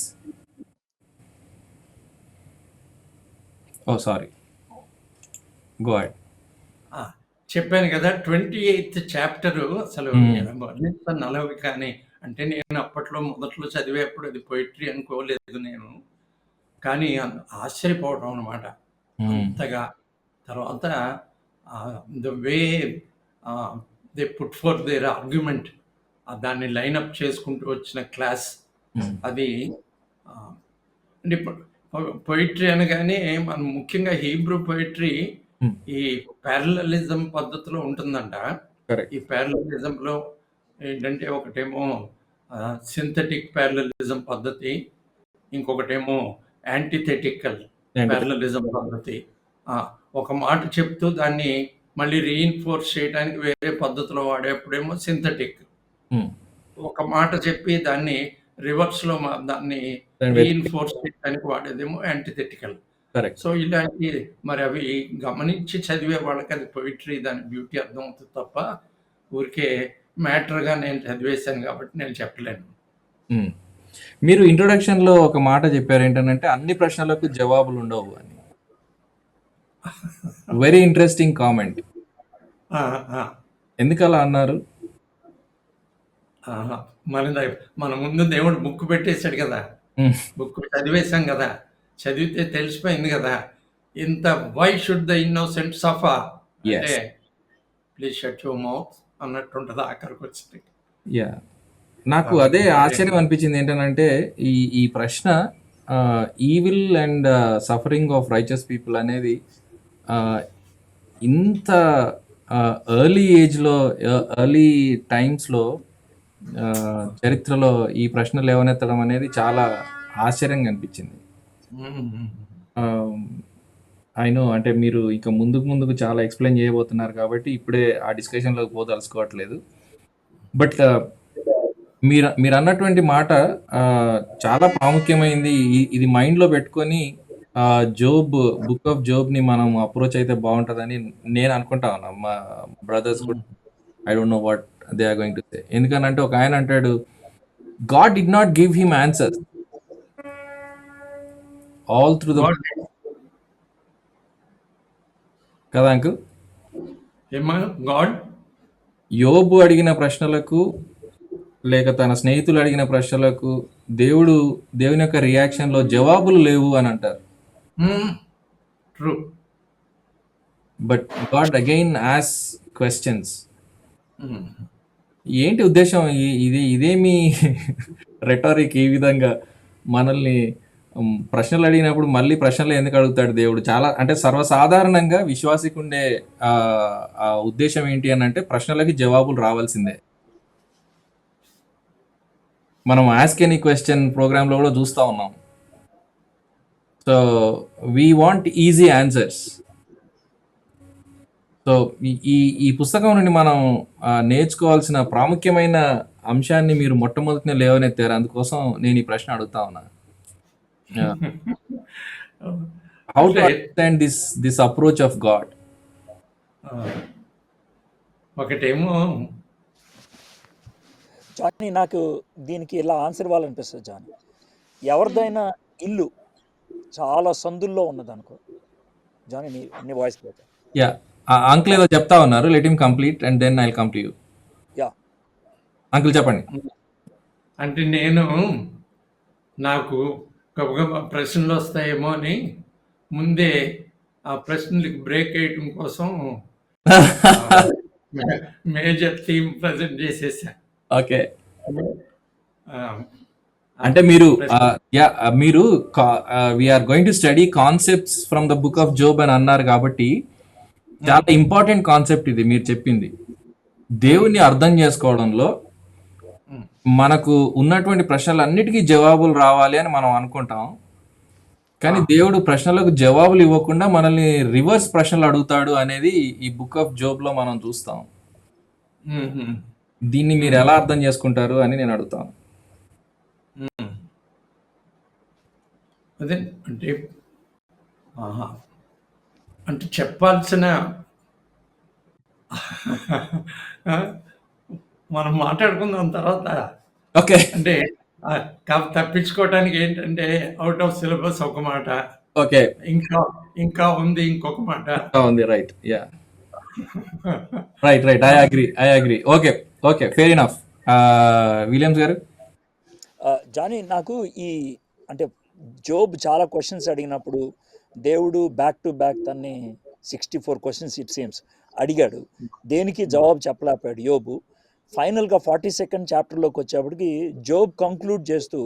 Oh sorry, go ahead. చెప్పాను కదా, 28th చాప్టరు అసలు నలవి కానీ. అంటే నేను అప్పట్లో మొదట్లో చదివేప్పుడు అది పొయిట్రీ అనుకోలేదు నేను, కానీ ఆశ్చర్యపోవడం అనమాట అంతగా. తర్వాత the way they put for their argument, దాన్ని లైన్అప్ చేసుకుంటూ వచ్చిన క్లాస్, అది అంటే పొయిట్రీ అనగానే మనం ముఖ్యంగా హీబ్రూ పొయిట్రీ ఈ ప్యారలలిజం పద్ధతిలో ఉంటుందంట. ఈ ప్యారలలిజంలో ఏంటంటే ఒకటేమో సింథటిక్ ప్యారలలిజం పద్ధతి, ఇంకొకటేమో యాంటీథెటికల్ ప్యారలలిజం పద్ధతి. ఒక మాట చెప్తూ దాన్ని మళ్ళీ రీఇన్ఫోర్స్ చేయడానికి వేరే పద్ధతిలో వాడేప్పుడేమో సింథటిక్, ఒక మాట చెప్పి దాన్ని రివర్స్ లో దాన్ని రీఇన్ఫోర్స్ చేయడానికి వాడేదేమో యాంటీథెటికల్. సో ఇలాంటి మరి అవి గమనించి చదివే వాళ్ళకి అది పొయిట్రీ, దాని బ్యూటీ అర్థం అవుతుంది తప్ప ఊరికే మ్యాటర్గా నేను చదివేశాను కాబట్టి నేను చెప్పలేను. మీరు ఇంట్రొడక్షన్ లో ఒక మాట చెప్పారు ఏంటంటే అన్ని ప్రశ్నలకు జవాబులు ఉండవు అని. Very interesting comment. ఎందుకు అలా అన్నారు? మన ముందు దేవుడు బుక్ పెట్టేశాడు కదా, బుక్ చదివేశాం కదా, చదివితే తెలిసిపోయింది కదా. ఇంత why should the innocent suffer అంటే ప్లీజ్ షట్ యువర్ మౌత్ అన్నట్టుంటది ఆఖరికి వచ్చింది. యా, నాకు అదే ఆశ్చర్యం అనిపించింది. ఏంటంటే ఈ ప్రశ్న evil and suffering of righteous people అనేది ఇంత ఎర్లీ ఏజ్లో, ఎర్లీ టైమ్స్లో చరిత్రలో ఈ ప్రశ్న లేవనెత్తడం అనేది చాలా ఆశ్చర్యంగా అనిపించింది. అయినో అంటే మీరు ఇక ముందుకు చాలా ఎక్స్ప్లెయిన్ చేయబోతున్నారు కాబట్టి ఇప్పుడే ఆ డిస్కషన్లోకి పోదలుచుకోవట్లేదు. బట్ మీరు అన్నటువంటి మాట చాలా ప్రాముఖ్యమైంది. ఇది మైండ్‌లో పెట్టుకొని జోబ్ బుక్ ఆఫ్ జోబ్‌ని మనం అప్రోచ్ అయితే బావుంటదని నేను అనుకుంటా ఉన్నా. మా బ్రదర్స్ కూడా I don't know what they are going to say. ఎందుకనంటే ఒకాయన అంటాడు, God did not give him answers all through the God కదా అంకుల్? ఏమా గాడ్ యోబు అడిగిన ప్రశ్నలకు లేక తన స్నేహితులు అడిగిన ప్రశ్నలకు దేవుని యొక్క రియాక్షన్‌లో జవాబులు లేవు అని అంటారు. True. But God again asks questions. ఏంటి ఉద్దేశం? ఇదేమి రెటారిక్ ఈ విధంగా మనల్ని ప్రశ్నలు అడిగినప్పుడు మళ్ళీ ప్రశ్నలు ఎందుకు అడుగుతాడు దేవుడు? చాలా అంటే సర్వసాధారణంగా విశ్వాసికి ఉండే ఉద్దేశం ఏంటి అని అంటే ప్రశ్నలకి జవాబులు రావాల్సిందే. మనం ఆస్క్ ఎనీ క్వశ్చన్ ప్రోగ్రాంలో కూడా చూస్తూ ఉన్నాం. So we want easy answers. So ఈ పుస్తకం నుండి మనం నేర్చుకోవాల్సిన ప్రాముఖ్యమైన అంశాన్ని మీరు మొట్టమొదటినే లేవనెత్తారు. అందుకోసం నేను ఈ ప్రశ్న అడుగుతా ఉన్నా. How to understand this approach of God? ఒకటేమో జానీ, నాకు దీనికి ఇలా ఆన్సర్ ఇవ్వాలనిపిస్తుంది జానీ. ఎవరిదైనా ఇల్లు చాలా సందుల్లో ఉన్నదనుకో జానీ, నీ వాయిస్ పోతే యా అంకుల్ ఏదో చెప్తా ఉన్నారు. Let him complete and then I will come to you. Yeah uncle చెప్పండి. అంటే నాకు గబగబా ప్రశ్నలు వస్తాయేమో అని ముందే ఆ ప్రశ్నలకు బ్రేక్ వేయటం కోసం మేజర్ థీమ్ ప్రజెంట్ చేసేసా. ఓకే. అంటే మీరు we are going to study concepts from the book of Job అని అన్నారు కాబట్టి చాలా ఇంపార్టెంట్ కాన్సెప్ట్ ఇది మీరు చెప్పింది. దేవుణ్ణి అర్థం చేసుకోవడంలో మనకు ఉన్నటువంటి ప్రశ్నలన్నిటికీ జవాబులు రావాలి అని మనం అనుకుంటాం. కానీ దేవుడు ప్రశ్నలకు జవాబులు ఇవ్వకుండా మనల్ని రివర్స్ ప్రశ్నలు అడుగుతాడు అనేది ఈ బుక్ ఆఫ్ జోబ్ లో మనం చూస్తాం. దీన్ని మీరు ఎలా అర్థం చేసుకుంటారు అని నేను అడుగుతాను. అదే అంటే చెప్పాల్సిన మనం మాట్లాడుకుందాం తర్వాత. ఓకే. అంటే తప్పించుకోవడానికి ఏంటంటే అవుట్ ఆఫ్ సిలబస్ ఒక మాట, ఓకే, ఇంకా ఉంది ఇంకొక మాట ఉంది. Right, yeah, right. I agree. Okay, fair enough. Williams గారు. జానీ, నాకు అంటే జోబ్ చాలా క్వశ్చన్స్ అడిగినప్పుడు దేవుడు బ్యాక్ టు బ్యాక్ తన్ని 64 క్వశ్చన్స్ ఇట్ సీమ్స్ అడిగాడు. దేనికి జవాబు చెప్పలేకపోయాడు యోబు. ఫైనల్గా 42nd చాప్టర్లోకి వచ్చేప్పటికి జోబ్ కంక్లూడ్ చేస్తూ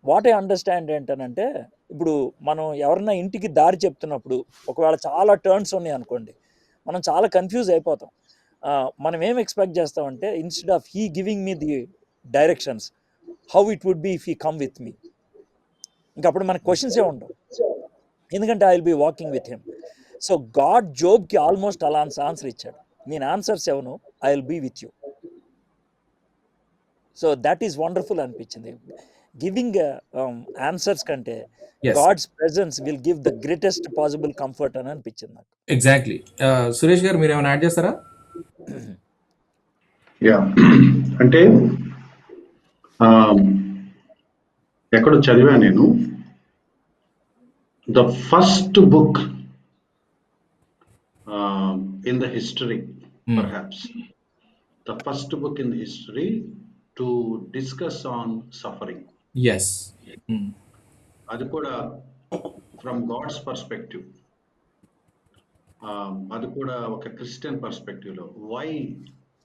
వాట్ ఐ అండర్స్టాండ్ ఏంటనంటే, ఇప్పుడు మనం ఎవరన్నా ఇంటికి దారి చెప్తున్నప్పుడు ఒకవేళ చాలా టర్న్స్ ఉన్నాయి అనుకోండి, మనం చాలా కన్ఫ్యూజ్ అయిపోతాం. మనం ఏం ఎక్స్పెక్ట్ చేస్తామంటే, instead of he giving me the directions, how it would be if he come with me. ఇంకా అప్పుడు మనకు క్వశ్చన్సే ఉండవు, ఎందుకంటే I will be walking with him. So God జోబ్కి ఆల్మోస్ట్ అలా ఆన్సర్ ఇచ్చాడు. నేను ఆన్సర్స్ ఎవను, I will be with you. So that is wonderful అనిపించింది. గివింగ్ ఆన్సర్స్ కంటే God's presence will give the greatest possible comfort అని అనిపించింది నాకు. ఎగ్జాక్ట్లీ. సురేష్ గారు, మీరు ఏమైనా యాడ్ చేస్తారా? యా, అంటే ఎక్కడో చదివా నేను, the first book in the history, perhaps the first book in history to discuss on suffering. Yes. అది కూడా from God's perspective, అది కూడా ఒక క్రిస్టియన్ పర్స్పెక్టివ్ లో, why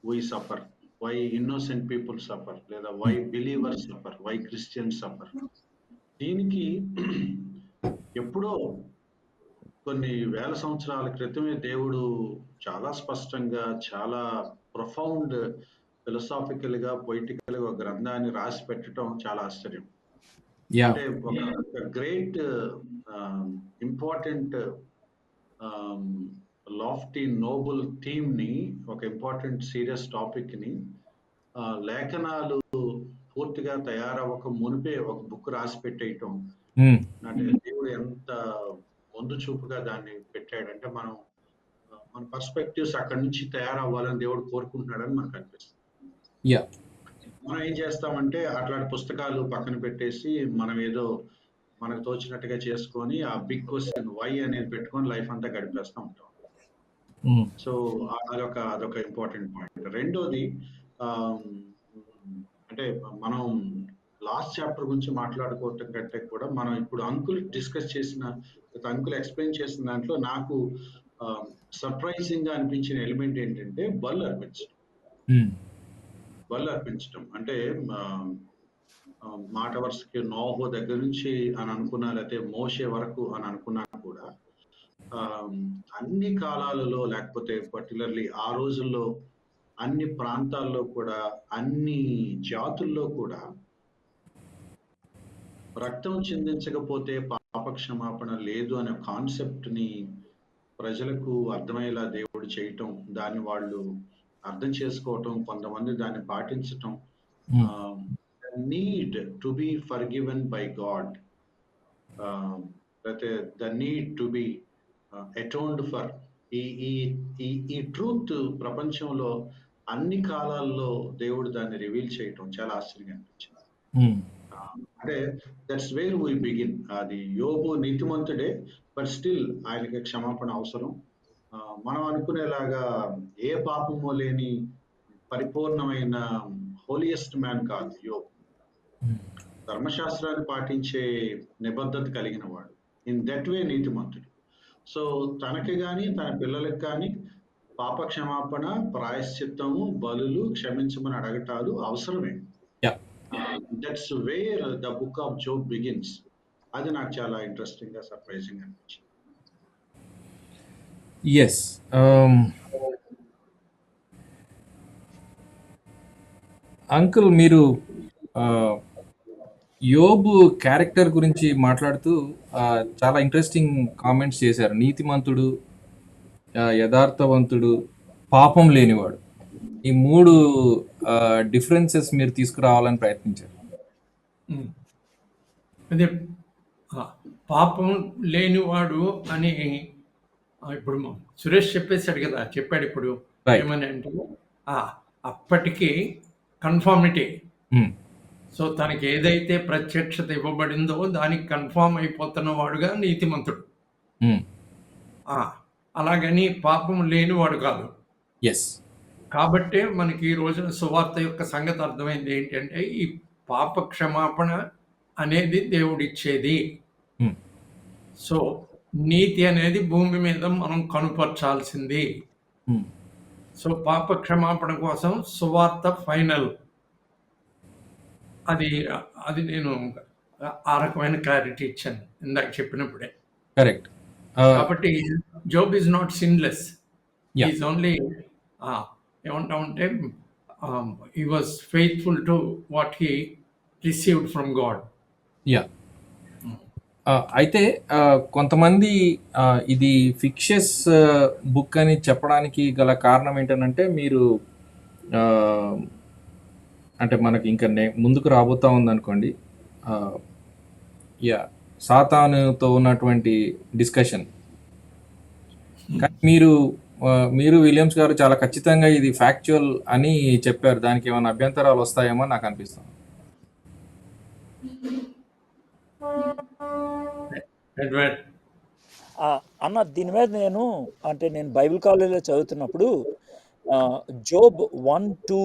we suffer, why innocent people suffer, లేదా why believers suffer, why Christians suffer. దీనికి ఎప్పుడో కొన్ని వేల సంవత్సరాల క్రితమే దేవుడు చాలా స్పష్టంగా, చాలా ప్రొఫౌండ్ ఫిలసాఫికల్ గా, పొయిటికల్ గా ఒక గ్రంథాన్ని రాసి పెట్టడం చాలా ఆశ్చర్యం. అంటే ఒక great important lofty noble theme ని, ఒక ఇంపార్టెంట్ సీరియస్ టాపిక్ ని లేఖనాలు పూర్తిగా తయారవ్వక మునిపే ఒక బుక్ రాసి పెట్టేయటం అంటే దేవుడు ఎంత ముందు చూపుగా దాన్ని పెట్టాడంటే మన పర్స్పెక్టివ్స్ అక్కడి నుంచి తయారవ్వాలని దేవుడు కోరుకుంటున్నాడని మనకు అనిపిస్తుంది. మనం ఏం చేస్తామంటే అట్లాంటి పుస్తకాలు పక్కన పెట్టేసి మనం ఏదో మనకు తోచినట్టుగా చేసుకొని ఆ బిగ్ క్వశ్చన్ వై అనేది పెట్టుకొని లైఫ్ అంతా గడిపేస్తూ ఉంటాం. సో అదొక ఇంపార్టెంట్ పాయింట్. రెండోది అంటే మనం లాస్ట్ చాప్టర్ గురించి మాట్లాడుకోవటం కంటే కూడా మనం ఇప్పుడు అంకుల్ డిస్కస్ చేసిన అంకుల్ ఎక్స్ప్లెయిన్ చేసిన దాంట్లో నాకు సర్ప్రైజింగ్ గా అనిపించిన ఎలిమెంట్ ఏంటంటే బలు అర్పించడం అంటే మాట వరుసకి నోహో దగ్గర నుంచి అని అనుకున్నా, లేకపోతే మోషే వరకు అని అనుకున్నా కూడా అన్ని కాలాలలో లేకపోతే పర్టికులర్లీ ఆ రోజుల్లో అన్ని ప్రాంతాల్లో కూడా అన్ని జాతుల్లో కూడా రక్తం చిందించకపోతే పాప క్షమాపణ లేదు అనే కాన్సెప్ట్ ని ప్రజలకు అర్థమయ్యేలా దేవుడు చేయటం, దాన్ని వాళ్ళు అర్థం చేసుకోవటం, కొంతమంది దాన్ని పాటించటం, need to be forgiven by God, లేకపోతే the need to be atoned for, ఈ ట్రూత్ ప్రపంచంలో అన్ని కాలాల్లో దేవుడు దాన్ని రివీల్ చేయటం చాలా ఆశ్చర్యంగా అనిపించింది. అంటే దట్స్ వేర్ వి బిగిన్. అది యోబు నీతిమంతుడే, బట్ స్టిల్ ఆయనకి క్షమాపణ అవసరం. మనం అనుకునేలాగా ఏ పాపమో లేని పరిపూర్ణమైన హోలియెస్ట్ మ్యాన్ కాదు యోబు. ధర్మశాస్త్రాన్ని పాటించే నిబద్ధత కలిగిన వాడు, ఇన్ దట్ వే నీతిమంతుడు. సో తనకి కానీ తన పిల్లలకి కానీ పాప క్షమాపణ, ప్రాయశ్చిత్తము, బలులు, క్షమించమని అడగటాలు అవసరమే. That's where the book of Job begins. అది నాకు చాలా ఇంట్రెస్టింగ్ గా సర్ప్రైజింగ్ అనిపించింది. ఎస్, అంకుల్ మీరు యోబు క్యారెక్టర్ గురించి మాట్లాడుతూ చాలా ఇంట్రెస్టింగ్ కామెంట్స్ చేశారు. నీతిమంతుడు, యథార్థవంతుడు, పాపం లేనివాడు. ఈ మూడు డిఫరెన్సెస్ మీరు తీసుకురావాలని ప్రయత్నించారు. అదే పాపం లేనివాడు అని ఇప్పుడు సురేష్ చెప్పేశాడు కదా, చెప్పాడు ఇప్పుడు ఏమని అంటే అప్పటికి కన్ఫార్మిటీ. సో తనకి ఏదైతే ప్రత్యక్షత ఇవ్వబడిందో దానికి కన్ఫామ్ అయిపోతున్న వాడుగా నీతిమంతుడు. అలాగని పాపం లేనివాడు కాదు. కాబట్టే మనకి ఈ రోజున సువార్త యొక్క సంగతి అర్థమైంది ఏంటంటే ఈ పాప క్షమాపణ అనేది దేవుడిచ్చేది. సో నీతి అనేది భూమి మీద మనం కనుపరచాల్సింది. సో పాప క్షమాపణ కోసం సువార్త ఫైనల్. అది నేను ఆ రకమైన క్లారిటీ ఇచ్చాను ఇందాక చెప్పినప్పుడే. కరెక్ట్. కాబట్టి Job is not sinless, is only ఏమంటామంటే he was faithful to what he received from God. అయితే కొంతమంది ఇది ఫిక్షస్ బుక్ అని చెప్పడానికి గల కారణం ఏంటంటే మీరు అంటే మనకి ఇంకా ముందుకు రాబోతా ఉందనుకోండి, సాతానుతో ఉన్నటువంటి డిస్కషన్. కానీ మీరు విలియమ్స్ గారు చాలా ఖచ్చితంగా ఇది ఫ్యాక్చువల్ అని చెప్పారు. దానికి ఏమైనా అభ్యంతరాలు వస్తాయేమో నాకు అనిపిస్తుంది. అన్న దీని మీద నేను బైబిల్ కాలేజీలో చదువుతున్నప్పుడు జోబ్ 1-2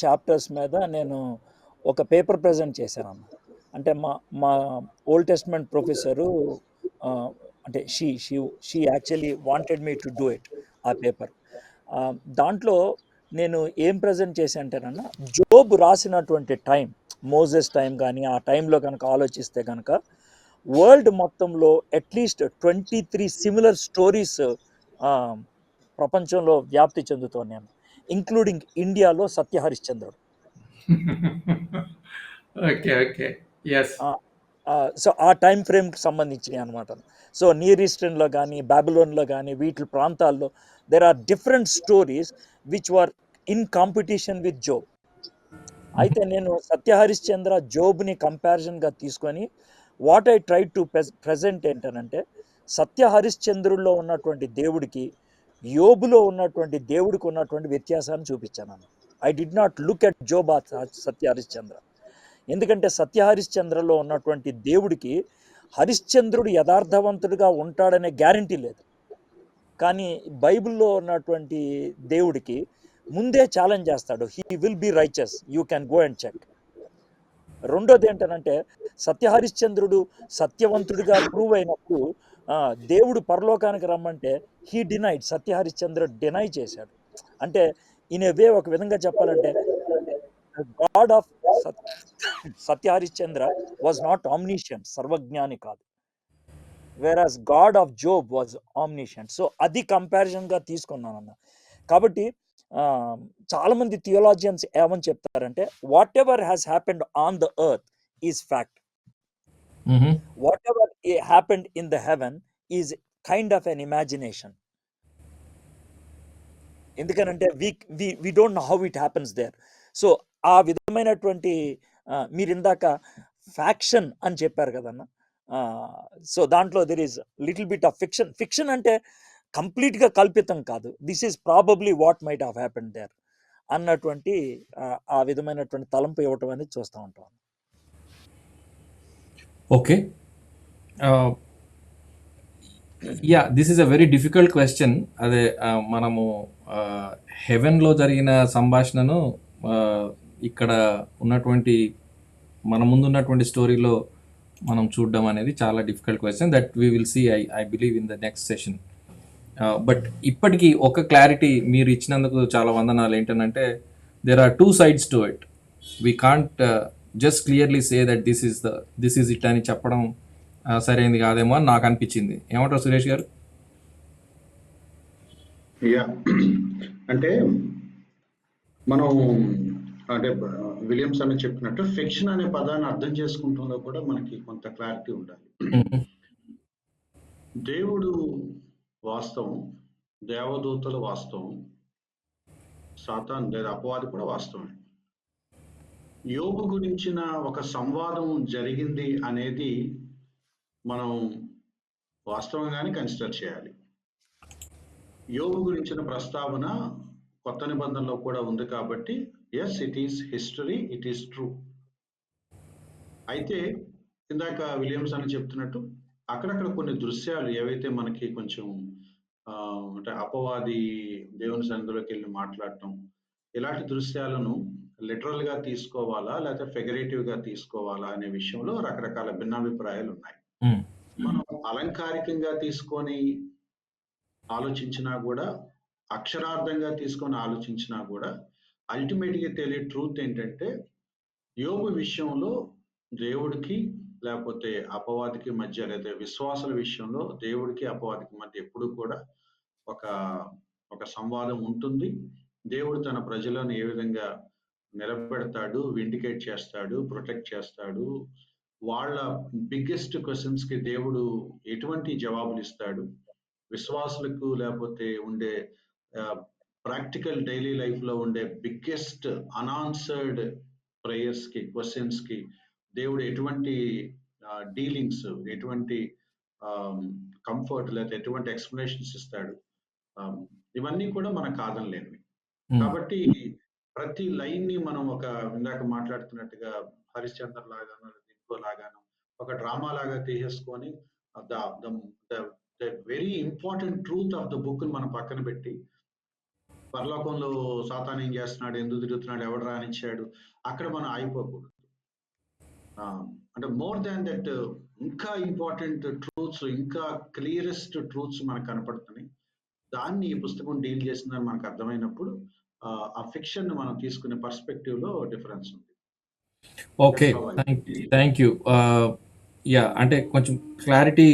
చాప్టర్స్ మీద నేను ఒక పేపర్ ప్రజెంట్ చేశాను అన్న. అంటే మా ఓల్డ్ టెస్ట్మెంట్ ప్రొఫెసరు అంటే she actually wanted me to do it ఆ పేపర్. దాంట్లో నేను ఏం ప్రజెంట్ చేసి అంటేనన్న, జోబ్ రాసినటువంటి టైం, మోజెస్ టైం కానీ ఆ టైంలో కనుక ఆలోచిస్తే కనుక వరల్డ్ మొత్తంలో అట్లీస్ట్ 23 సిమిలర్ స్టోరీస్ ప్రపంచంలో వ్యాప్తి చెందుతున్నాయి, ఇంక్లూడింగ్ ఇండియాలో సత్యహరిశ్చంద్రుడు. సో ఆ టైం ఫ్రేమ్కి సంబంధించినవి అనమాట. సో నియర్ ఈస్టర్న్లో కానీ బాబిలోన్లో కానీ వీటి ప్రాంతాల్లో there are different stories which were in competition with Job. అయితే నేను సత్య హరిశ్చంద్ర జోబ్ని కంపారిజన్గా తీసుకొని what I try to present ఏంటనంటే, సత్య హరిశ్చంద్రుల్లో ఉన్నటువంటి దేవుడికి యోబులో ఉన్నటువంటి దేవుడికి ఉన్నటువంటి వ్యత్యాసాన్ని చూపించాను. I did not look at Job Satya Harishchandra. ఎందుకంటే సత్య హరిశ్చంద్రలో ఉన్నటువంటి దేవుడికి హరిశ్చంద్రుడు యథార్థవంతుడిగా ఉంటాడనే గ్యారంటీ లేదు. కానీ బైబిల్లో ఉన్నటువంటి దేవుడికి ముందే ఛాలెంజ్ చేస్తాడు, he will be righteous, you can go and check. రెండోది ఏంటనంటే, సత్య హరిశ్చంద్రుడు సత్యవంతుడిగా ప్రూవ్ అయినప్పుడు దేవుడు పరలోకానికి రమ్మంటే he denied, Satya Harishchandra deny చేశాడు. అంటే ఇన్ ఏ వే ఒక విధంగా చెప్పాలంటే God of Satya Harishchandra was not omniscient, సర్వజ్ఞాని కాదు, whereas God of Job was omniscient. So అది కంపారిజన్గా తీసుకున్నాను అన్న. కాబట్టి చాలా మంది థియోలాజియన్స్ ఏమని చెప్తారంటే, whatever has happened on the earth is fact, whatever happened in the heaven is kind of an imagination. ఎందుకనంటే we don't know how it happens there. So ఆ విధమైనటువంటి మీరు ఇందాక ఫ్యాక్షన్ అని చెప్పారు కదన్న, సో దాంట్లో there is little bit of fiction. Fiction అంటే కంప్లీట్గా కల్పితం కాదు, this is probably what might have happened there అన్నటువంటి ఆ విధమైనటువంటి తలంపు ఇవ్వటం అనేది చూస్తూ ఉంటాం. Okay, yeah, this is a very difficult question. అదే మనము హెవెన్లో జరిగిన సంభాషణను ఇక్కడ ఉన్నటువంటి మన ముందు ఉన్నటువంటి స్టోరీలో మనం చూడడం అనేది చాలా difficult question that we will see I believe in the next session. But ఇప్పటికీ ఒక క్లారిటీ మీరు ఇచ్చినందుకు చాలా వందనాలు. ఏంటంటే there are two sides to it. We can't just clearly say that this is it అని చెప్పడం సరైనది కాదేమో అని నాకు అనిపించింది. ఏమంటారు సురేష్ గారు? యా, అంటే మనం అంటే విలియమ్స్ అని చెప్పినట్టు ఫిక్షన్ అనే పదాన్ని అర్థం చేసుకుంటుందో కూడా మనకి కొంత క్లారిటీ ఉండాలి. దేవుడు వాస్తవం, దేవదూతలు వాస్తవం, సాతాన్ లేదా అపవాది కూడా వాస్తవమే. యోబు గురించిన ఒక సంవాదం జరిగింది అనేది మనం వాస్తవంగానే కన్సిడర్ చేయాలి. యోబు గురించిన ప్రస్తావన కొత్త నిబంధనలో కూడా ఉంది కాబట్టి yes, it is history, it is true. అయితే ఇందాక విలియమ్స్ అని చెప్తున్నట్టు అక్కడక్కడ కొన్ని దృశ్యాలు ఏవైతే మనకి కొంచెం అంటే అపవాది దేవుని సన్నిధిలోకి వెళ్ళి మాట్లాడటం, ఇలాంటి దృశ్యాలను లిటరల్ గా తీసుకోవాలా లేకపోతే ఫిగరేటివ్ గా తీసుకోవాలా అనే విషయంలో రకరకాల భిన్నాభిప్రాయాలు ఉన్నాయి. మనం అలంకారికంగా తీసుకొని ఆలోచించినా కూడా, అక్షరార్థంగా తీసుకొని ఆలోచించినా కూడా అల్టిమేట్ గా తెలియ ట్రూత్ ఏంటంటే, యోబు విషయంలో దేవుడికి లేకపోతే అపవాదికి మధ్య, లేదా విశ్వాసుల విషయంలో దేవుడికి అపవాదికి మధ్య ఎప్పుడు కూడా ఒక సంవాదం ఉంటుంది. దేవుడు తన ప్రజలను ఏ విధంగా నిలబెడతాడు, విండికేట్ చేస్తాడు, ప్రొటెక్ట్ చేస్తాడు, వాళ్ళ బిగ్గెస్ట్ క్వశ్చన్స్ కి దేవుడు ఎటువంటి జవాబులు ఇస్తాడు, విశ్వాసులకు లేకపోతే ఉండే ప్రాక్టికల్ డైలీ లైఫ్ లో ఉండే బిగ్గెస్ట్ అన్ఆన్సర్డ్ ప్రేయర్స్ కి, క్వశ్చన్స్ కి దేవుడు ఎటువంటి డీలింగ్స్, ఎటువంటి కంఫర్ట్ లేదా ఎటువంటి ఎక్స్ప్లెనేషన్స్ ఇస్తాడు, ఇవన్నీ కూడా మనకు కాదనలేనివి. కాబట్టి ప్రతి లైన్ ని మనం ఒక ఇందాక మాట్లాడుతున్నట్టుగా హరిశ్చంద్ర లాగాను ఇంకో లాగాను ఒక డ్రామా లాగా తీసేసుకొని the very important truth of the book మనం పక్కన పెట్టి, పరలోకంలో సాతాను ఏం చేస్తున్నాడు, ఎందుకు తిరుగుతున్నాడు, ఎవడు రానిచ్చాడు, అక్కడ మనం ఆగిపోకూడదు. అంటే మోర్ దాన్ దట్ ఇంకా ఇంపార్టెంట్ ట్రూత్స్, ఇంకా క్లియరెస్ట్ ట్రూత్స్ మనకు కనపడుతున్నాయి. దాన్ని ఈ పుస్తకం డీల్ చేసిందని మనకు అర్థమైనప్పుడు ఆ ఫిక్షన్ మనం తీసుకునే పర్స్పెక్టివ్ లో డిఫరెన్స్ ఉంది. Okay, thank you. యా, అంటే కొంచెం క్లారిటీ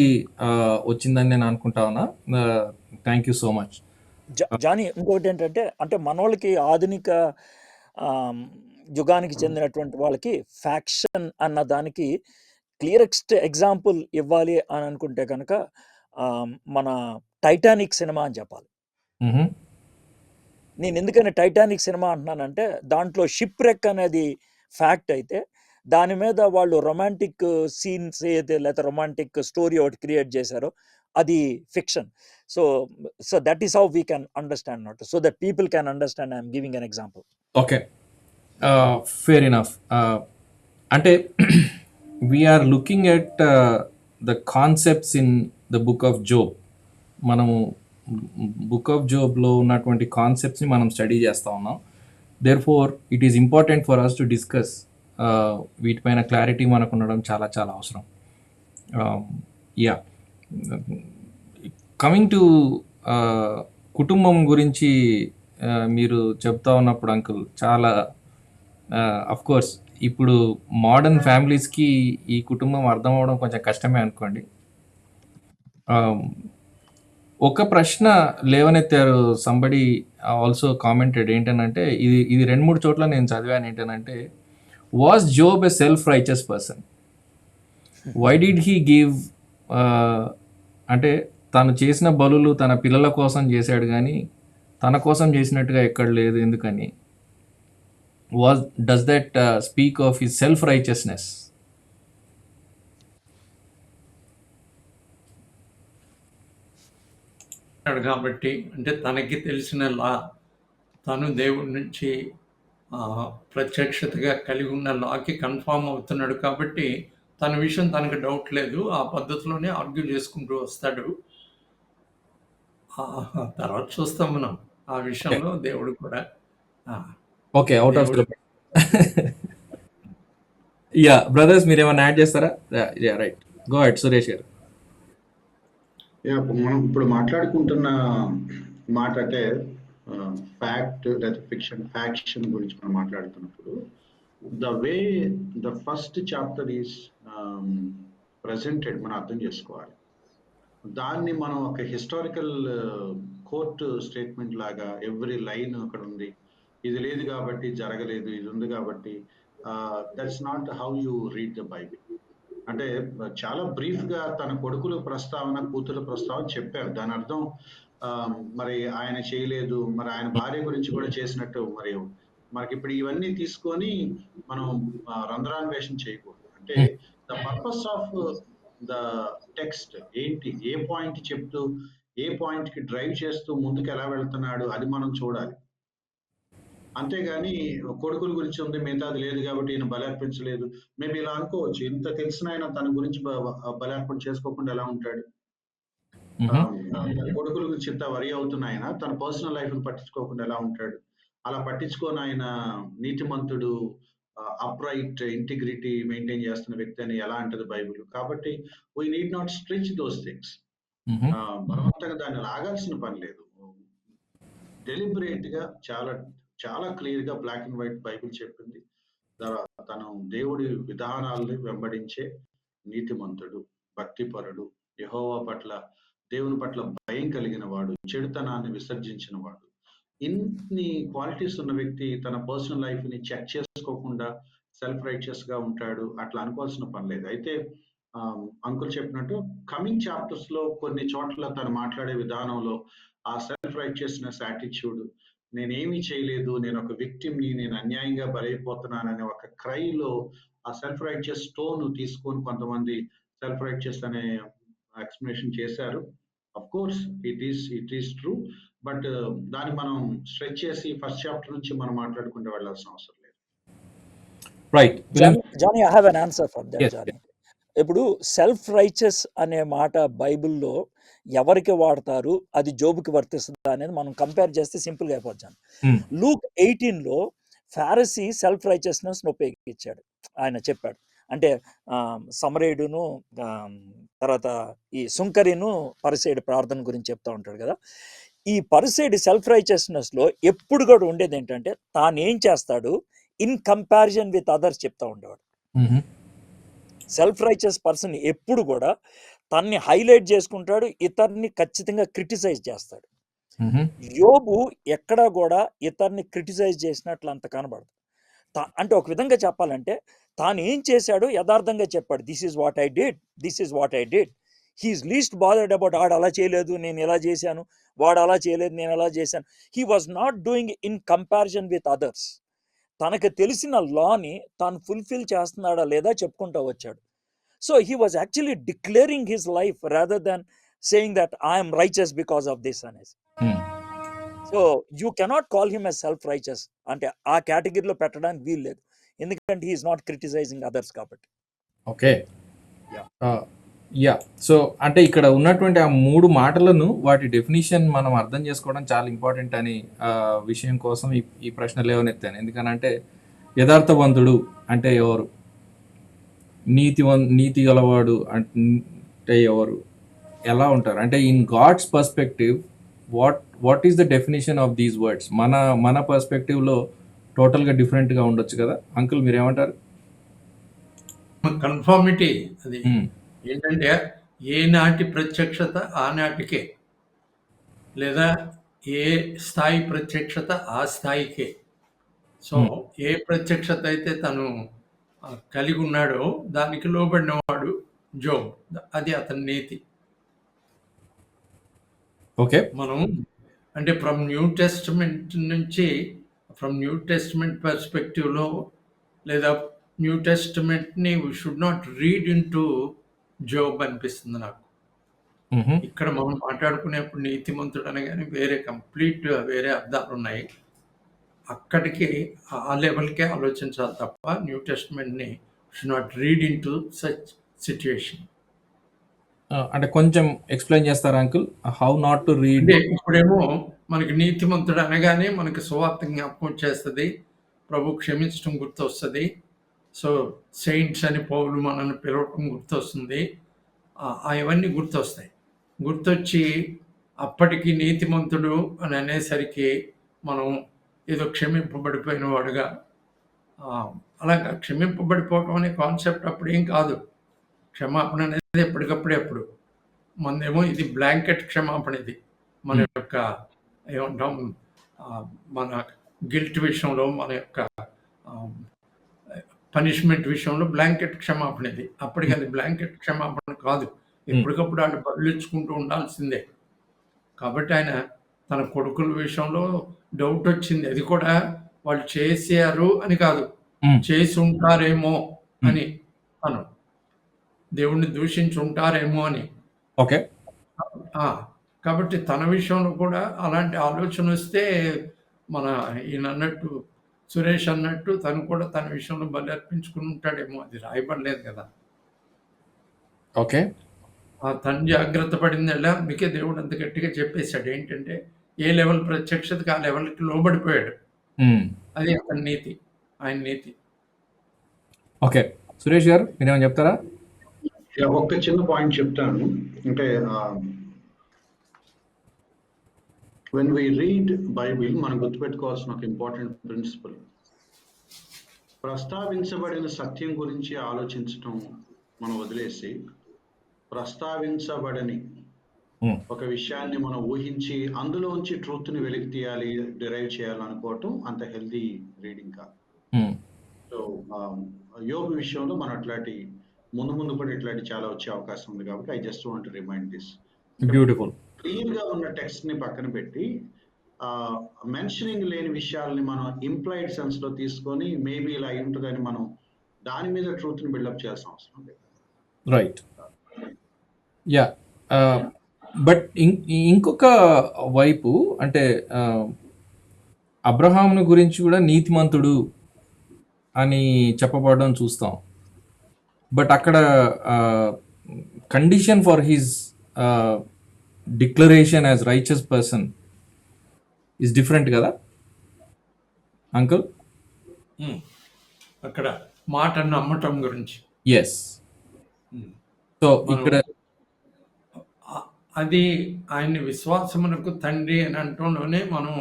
వచ్చిందని నేను అనుకుంటా ఉన్నా. Thank you so much. Johnny, ఇంకొకటి ఏంటంటే, అంటే మనోళ్ళకి ఆధునిక యుగానికి చెందినటువంటి వాళ్ళకి ఫ్యాక్షన్ అన్న దానికి క్లియరెస్ట్ ఎగ్జాంపుల్ ఇవ్వాలి అని అనుకుంటే కనుక మన టైటానిక్ సినిమా అని చెప్పాలి. నేను ఎందుకని టైటానిక్ సినిమా అంటున్నానంటే, దాంట్లో షిప్ రెక్ అనేది ఫ్యాక్ట్ అయితే దాని మీద వాళ్ళు రొమాంటిక్ సీన్స్ ఏదైతే లేకపోతే రొమాంటిక్ స్టోరీ ఒకటి క్రియేట్ చేశారో అది fiction. So so that is how we can understand not, so that people can understand. I'm giving an example. Okay, fair enough. అంటే we're looking at the concepts in the book of Job. మనము book of జోబ్లో ఉన్నటువంటి కాన్సెప్ట్స్ని మనం study చేస్తూ ఉన్నాం. Therefore it is important for us to discuss. వీటిపైన clarity మనకు ఉండడం చాలా చాలా అవసరం. యా, కమింగ్ టు కుటుంబం గురించి మీరు చెప్తా ఉన్నప్పుడు అంకుల్ చాలా అఫ్ కోర్స్ ఇప్పుడు మోడర్న్ ఫ్యామిలీస్కి ఈ కుటుంబం అర్థం అవ్వడం కొంచెం కష్టమే అనుకోండి. ఒక ప్రశ్న లేవనెత్తారు, సంబడి ఆల్సో కామెంటెడ్, ఏంటనంటే ఇది 2-3 చోట్ల నేను చదివాను. ఏంటనంటే, was Job a self righteous person? Why did he give, అంటే తను చేసిన బలులు తన పిల్లల కోసం చేశాడు కానీ తన కోసం చేసినట్టుగా ఎక్కడ లేదు, ఎందుకని? Does that speak of his self righteousness? కాబట్టి అంటే తనకి తెలిసిన తను దేవుడి నుంచి ప్రత్యక్షతగా కలిగి ఉన్న లాకి కన్ఫామ్ అవుతున్నాడు కాబట్టి తన విషయం తనకు డౌట్ లేదు. ఆ పద్ధతిలోనే ఆర్గ్యూ చేసుకుంటూ వస్తాడు. తర్వాత చూస్తాం మనం ఆ విషయంలో దేవుడు కూడా. Okay, out of yeah brothers, మీరు ఏమైనా యాడ్ చేస్తారా? Yeah right, go ahead Suresh గారు. మనం ఇప్పుడు మాట్లాడుకుంటున్న మాట అంటే ఫ్యాక్ట్ లేదా ఫిక్షన్, ఫ్యాక్షన్ గురించి మనం మాట్లాడుతున్నప్పుడు the way the first chapter is presented మనం అర్థం చేసుకోవాలి. దాన్ని మనం ఒక హిస్టారికల్ కోర్టు స్టేట్మెంట్ లాగా ఎవ్రీ లైన్ అక్కడ ఉంది, ఇది లేదు కాబట్టి జరగలేదు, ఇది ఉంది కాబట్టి, that's not how you read the Bible. అంటే చాలా బ్రీఫ్ గా తన కొడుకుల ప్రస్తావన, కూతుల ప్రస్తావన చెప్పారు. దాని అర్థం మరి ఆయన చేయలేదు, మరి ఆయన భార్య గురించి కూడా చేసినట్టు మరి మనకి ఇప్పుడు ఇవన్నీ తీసుకొని మనం రంధ్రాన్వేషణ చేయకూడదు. అంటే the purpose of the text ఏంటి, ఏ పాయింట్ చెప్తూ ఏ పాయింట్ కి డ్రైవ్ చేస్తూ ముందుకు ఎలా వెళ్తున్నాడు అది మనం చూడాలి. అంతేగాని కొడుకుల గురించి ఉంది, మిగతాది లేదు కాబట్టి ఈయన బలార్పించలేదు. మేబీ ఇలా అనుకోవచ్చు, ఇంత తెలిసిన ఆయన తన గురించి బలార్పణ చేసుకోకుండా ఎలా ఉంటాడు? కొడుకుల గురించి ఇంత వరి అవుతున్న ఆయన తన పర్సనల్ లైఫ్ ని పట్టించుకోకుండా ఎలా ఉంటాడు? అలా పట్టించుకొని ఆయన నీతిమంతుడు, అప్రైట్, ఇంటిగ్రిటీ మెయింటైన్ చేస్తున్న వ్యక్తి అని ఎలా అంటది బైబిల్? కాబట్టి we need not stretch those things. బలవంతంగా దాన్ని లాగాల్సిన పని లేదు. డెలిబరేట్ గా చాలా చాలా క్లియర్ గా బ్లాక్ అండ్ వైట్ బైబిల్ చెప్పింది. తను దేవుడి విధానాలని వెంబడించే నీతిమంతుడు, భక్తిపరుడు, యెహోవా పట్ల, దేవుని పట్ల భయం కలిగిన వాడు, చెడుతనాన్ని విసర్జించిన వాడు, ఇన్ని క్వాలిటీస్ ఉన్న వ్యక్తి తన పర్సనల్ లైఫ్ ని చెక్ చేసుకోకుండా సెల్ఫ్ రైచియస్ గా ఉంటాడు, అట్లా అనుకోవాల్సిన పని లేదు. అయితే అంకుల్ చెప్పినట్టు కమింగ్ చాప్టర్స్ లో కొన్ని చోట్ల తను మాట్లాడే విధానంలో ఆ సెల్ఫ్ రైచియస్నెస్ యాటిట్యూడ్, నేనేమీ చేయలేదు, నేను ఒక విక్టిమ్ని, నేను అన్యాయంగా బలైపోతున్నాననే ఒక క్రైలో ఆ సెల్ఫ్ రైచియస్ టోన్ తీసుకొని కొంతమంది సెల్ఫ్ రైచియస్ అనే ఎక్స్ప్లెనేషన్ చేశారు. Of course it is true, but దాన్ని మనం స్ట్రెచ్ చేసి ఫస్ట్ చాప్టర్ నుంచి మనం మాట్లాడుకుంటూ వెళ్ళాల్సిన అవసరం లేదు. Right Johnny, I have an answer for that Johnny. ఇప్పుడు సెల్ఫ్ రైచస్ అనే మాట బైబిల్లో ఎవరికి వాడతారు, అది జోబుకి వర్తిస్తుందా అనేది మనం కంపేర్ చేస్తే సింపుల్గా అయిపోతాను. లూక్ 18లో ఫారసీ సెల్ఫ్ రైచస్నెస్ ఉపయోగించాడు. ఆయన చెప్పాడు, అంటే సమరేయుడును తర్వాత ఈ సుంకరిను పరిసేయుడు ప్రార్థన గురించి చెప్తా ఉంటాడు కదా. ఈ పరిసేయుడు సెల్ఫ్ రైచస్నెస్ లో ఎప్పుడు కూడా ఉండేది ఏంటంటే తాను ఏం చేస్తాడు ఇన్ కంపారిజన్ విత్ అదర్స్ చెప్తా ఉండేవాడు. సెల్ఫ్ రైచస్ పర్సన్ ఎప్పుడు కూడా తన్ని హైలైట్ చేసుకుంటాడు, ఇతరుని ఖచ్చితంగా క్రిటిసైజ్ చేస్తాడు. యోబు ఎక్కడా కూడా ఇతరుని క్రిటిసైజ్ చేసినట్లు అంత కనబడదు. అంటే ఒక విధంగా చెప్పాలంటే తాను ఏం చేశాడో యథార్థంగా చెప్పాడు, this is what I did, this is what I did. He's least bothered about ఆడు అలా చేయలేదు నేను ఎలా చేశాను, వాడు అలా చేయలేదు నేను ఎలా చేశాను. He was not doing in comparison with others. తనకు తెలిసిన లాని తాను ఫుల్ఫిల్ చేస్తున్నాడా లేదా చెప్పుకుంటూ వచ్చాడు. So he was actually declaring his life rather than saying that I'm righteous because of this అనేసి. So you cannot call him as self righteous, అంటే ఆ కేటగిరీలో పెట్టడానికి వీలు లేదు, ఎందుకంటే హీఈస్ నాట్ క్రిటిసైజింగ్ అదర్స్ కాబట్టి. Okay, yeah. సో అంటే ఇక్కడ ఉన్నటువంటి ఆ 3 మాటలను వాటి డెఫినిషన్ మనం అర్థం చేసుకోవడం చాలా ఇంపార్టెంట్ అని విషయం కోసం ఈ ప్రశ్న లేవనెత్తాను. ఎందుకనంటే యథార్థవంతుడు అంటే ఎవరు, నీతి గలవాడు అంటే ఎవరు, ఎలా ఉంటారు అంటే in God's perspective what is the definition of these words. మన పర్స్పెక్టివ్లో టోటల్గా డిఫరెంట్గా ఉండొచ్చు కదా. అంకుల్ మీరేమంటారు? కన్ఫార్మిటీ అది ఏంటంటే ఏనాటి ప్రత్యక్షత ఆనాటికే, లేదా ఏ స్థాయి ప్రత్యక్షత ఆ స్థాయికే. సో ఏ ప్రత్యక్షత అయితే తను కలిగి ఉన్నాడో దానికి లోబడినవాడు జోబ్, అది అతని నీతి. ఓకే, మనం అంటే ఫ్రమ్ న్యూ టెస్ట్మెంట్ పర్స్పెక్టివ్లో లేదా న్యూ టెస్ట్మెంట్ని we should not read into Job అనిపిస్తుంది నాకు. ఇక్కడ మనం మాట్లాడుకునేప్పుడు నీతిమంతుడు అనగానే కంప్లీట్ వేరే అర్థాలు ఉన్నాయి. అక్కడికి ఆ లెవెల్కే ఆలోచించాలి తప్ప న్యూ టెస్ట్మెంట్ని should not read into such situation. అంటే కొంచెం ఎక్స్ప్లెయిన్ చేస్తారా uncle, how not to read? ఇప్పుడేమో మనకి నీతిమంతుడు అనగానే మనకి సువార్త జ్ఞాపకం వచ్చేస్తుంది, ప్రభు క్షమించడం గుర్తొస్తుంది, సో సెయింట్స్ అని పౌలు మనల్ని పిలవటం గుర్తొస్తుంది, అవన్నీ గుర్తొస్తాయి. గుర్తొచ్చి అప్పటికి నీతిమంతుడు అని అనేసరికి మనం ఏదో క్షమింపబడిపోయిన వాడుగా, అలాగా క్షమింపబడిపోవటం అనే కాన్సెప్ట్ అప్పుడు ఏం కాదు. క్షమాపణ అనేది ఎప్పటికప్పుడు మనదేమో ఇది బ్లాంకెట్ క్షమాపణ. ఇది మన యొక్క ఏమంటాం, మన గిల్ట్ విషయంలో, మన యొక్క పనిష్మెంట్ విషయంలో బ్లాంకెట్ క్షమాపణ. ఇది అప్పటికి అది బ్లాంకెట్ క్షమాపణ కాదు, ఎప్పటికప్పుడు వాళ్ళు బదిలించుకుంటూ ఉండాల్సిందే. కాబట్టి ఆయన తన కొడుకుల విషయంలో డౌట్ వచ్చింది, అది కూడా వాళ్ళు చేశారు అని కాదు, చేసి ఉంటారేమో అని, తను దేవుణ్ణి దూషించి ఉంటారేమో అని. ఓకే, కాబట్టి తన విషయంలో కూడా అలాంటి ఆలోచన వస్తే మన ఈయన అన్నట్టు, సురేష్ అన్నట్టు, తను కూడా తన విషయంలో బలి అర్పించుకుని ఉంటాడేమో. అది రాయబడలేదు కదా. ఓకే, తను జాగ్రత్త పడిందల్లా, అందుకే దేవుడు అంత గట్టిగా చెప్పేశాడు ఏంటంటే ఏ లెవెల్ ప్రత్యక్షతకి ఆ లెవెల్కి లోబడిపోయాడు. అది అతని నీతి, ఆయన నీతి. ఓకే, సురేష్ గారు మీరేమైనా చెప్తారా? ఒక్క చిన్న పాయింట్ చెప్తాను. అంటే వెన్ వి రీడ్ బైబిల్ మనం గుర్తుపెట్టుకోవాల్సిన ఒక ఇంపార్టెంట్ ప్రిన్సిపల్, ప్రస్తావించబడిన సత్యం గురించి ఆలోచించటం మనం వదిలేసి ప్రస్తావించబడని ఒక విషయాన్ని మనం ఊహించి అందులోంచి ట్రూత్ని వెలికి తీయాలి, డిరైవ్ చేయాలనుకోవటం అంత హెల్దీ రీడింగ్ కాదు. సో యోబు విషయంలో మనం అట్లాంటి ముందు కూడా ఇట్లాంటి చాలా వచ్చే అవకాశం ఉంది. కాబట్టి I just want to remind this. Beautiful. Clear గా ఉన్న టెక్స్ట్ ని పక్కన పెట్టి మెన్షనింగ్ లేని విషయాల్ని మనం ఇంప్లాయిడ్ సెన్స్ లో తీసుకొని మేబీ ఇలా అయి ఉంటుందని మనం దాని మీద ట్రూత్ ని బిల్డప్ చేయాల్సిన అవసరం లేదు. Right, yeah. బట్ ఇంకొక వైపు అంటే అబ్రహాముని గురించి కూడా నీతిమంతుడు అని చెప్పబడడం చూస్తాం. బట్ అక్కడ condition for his declaration as righteous person is different కదా అంకుల్? అక్కడ మాట నమ్మటం గురించి. ఎస్. సో ఇక్కడ అది ఆయన్ని విశ్వాసమునకు తండ్రి అని అంటంలోనే మనం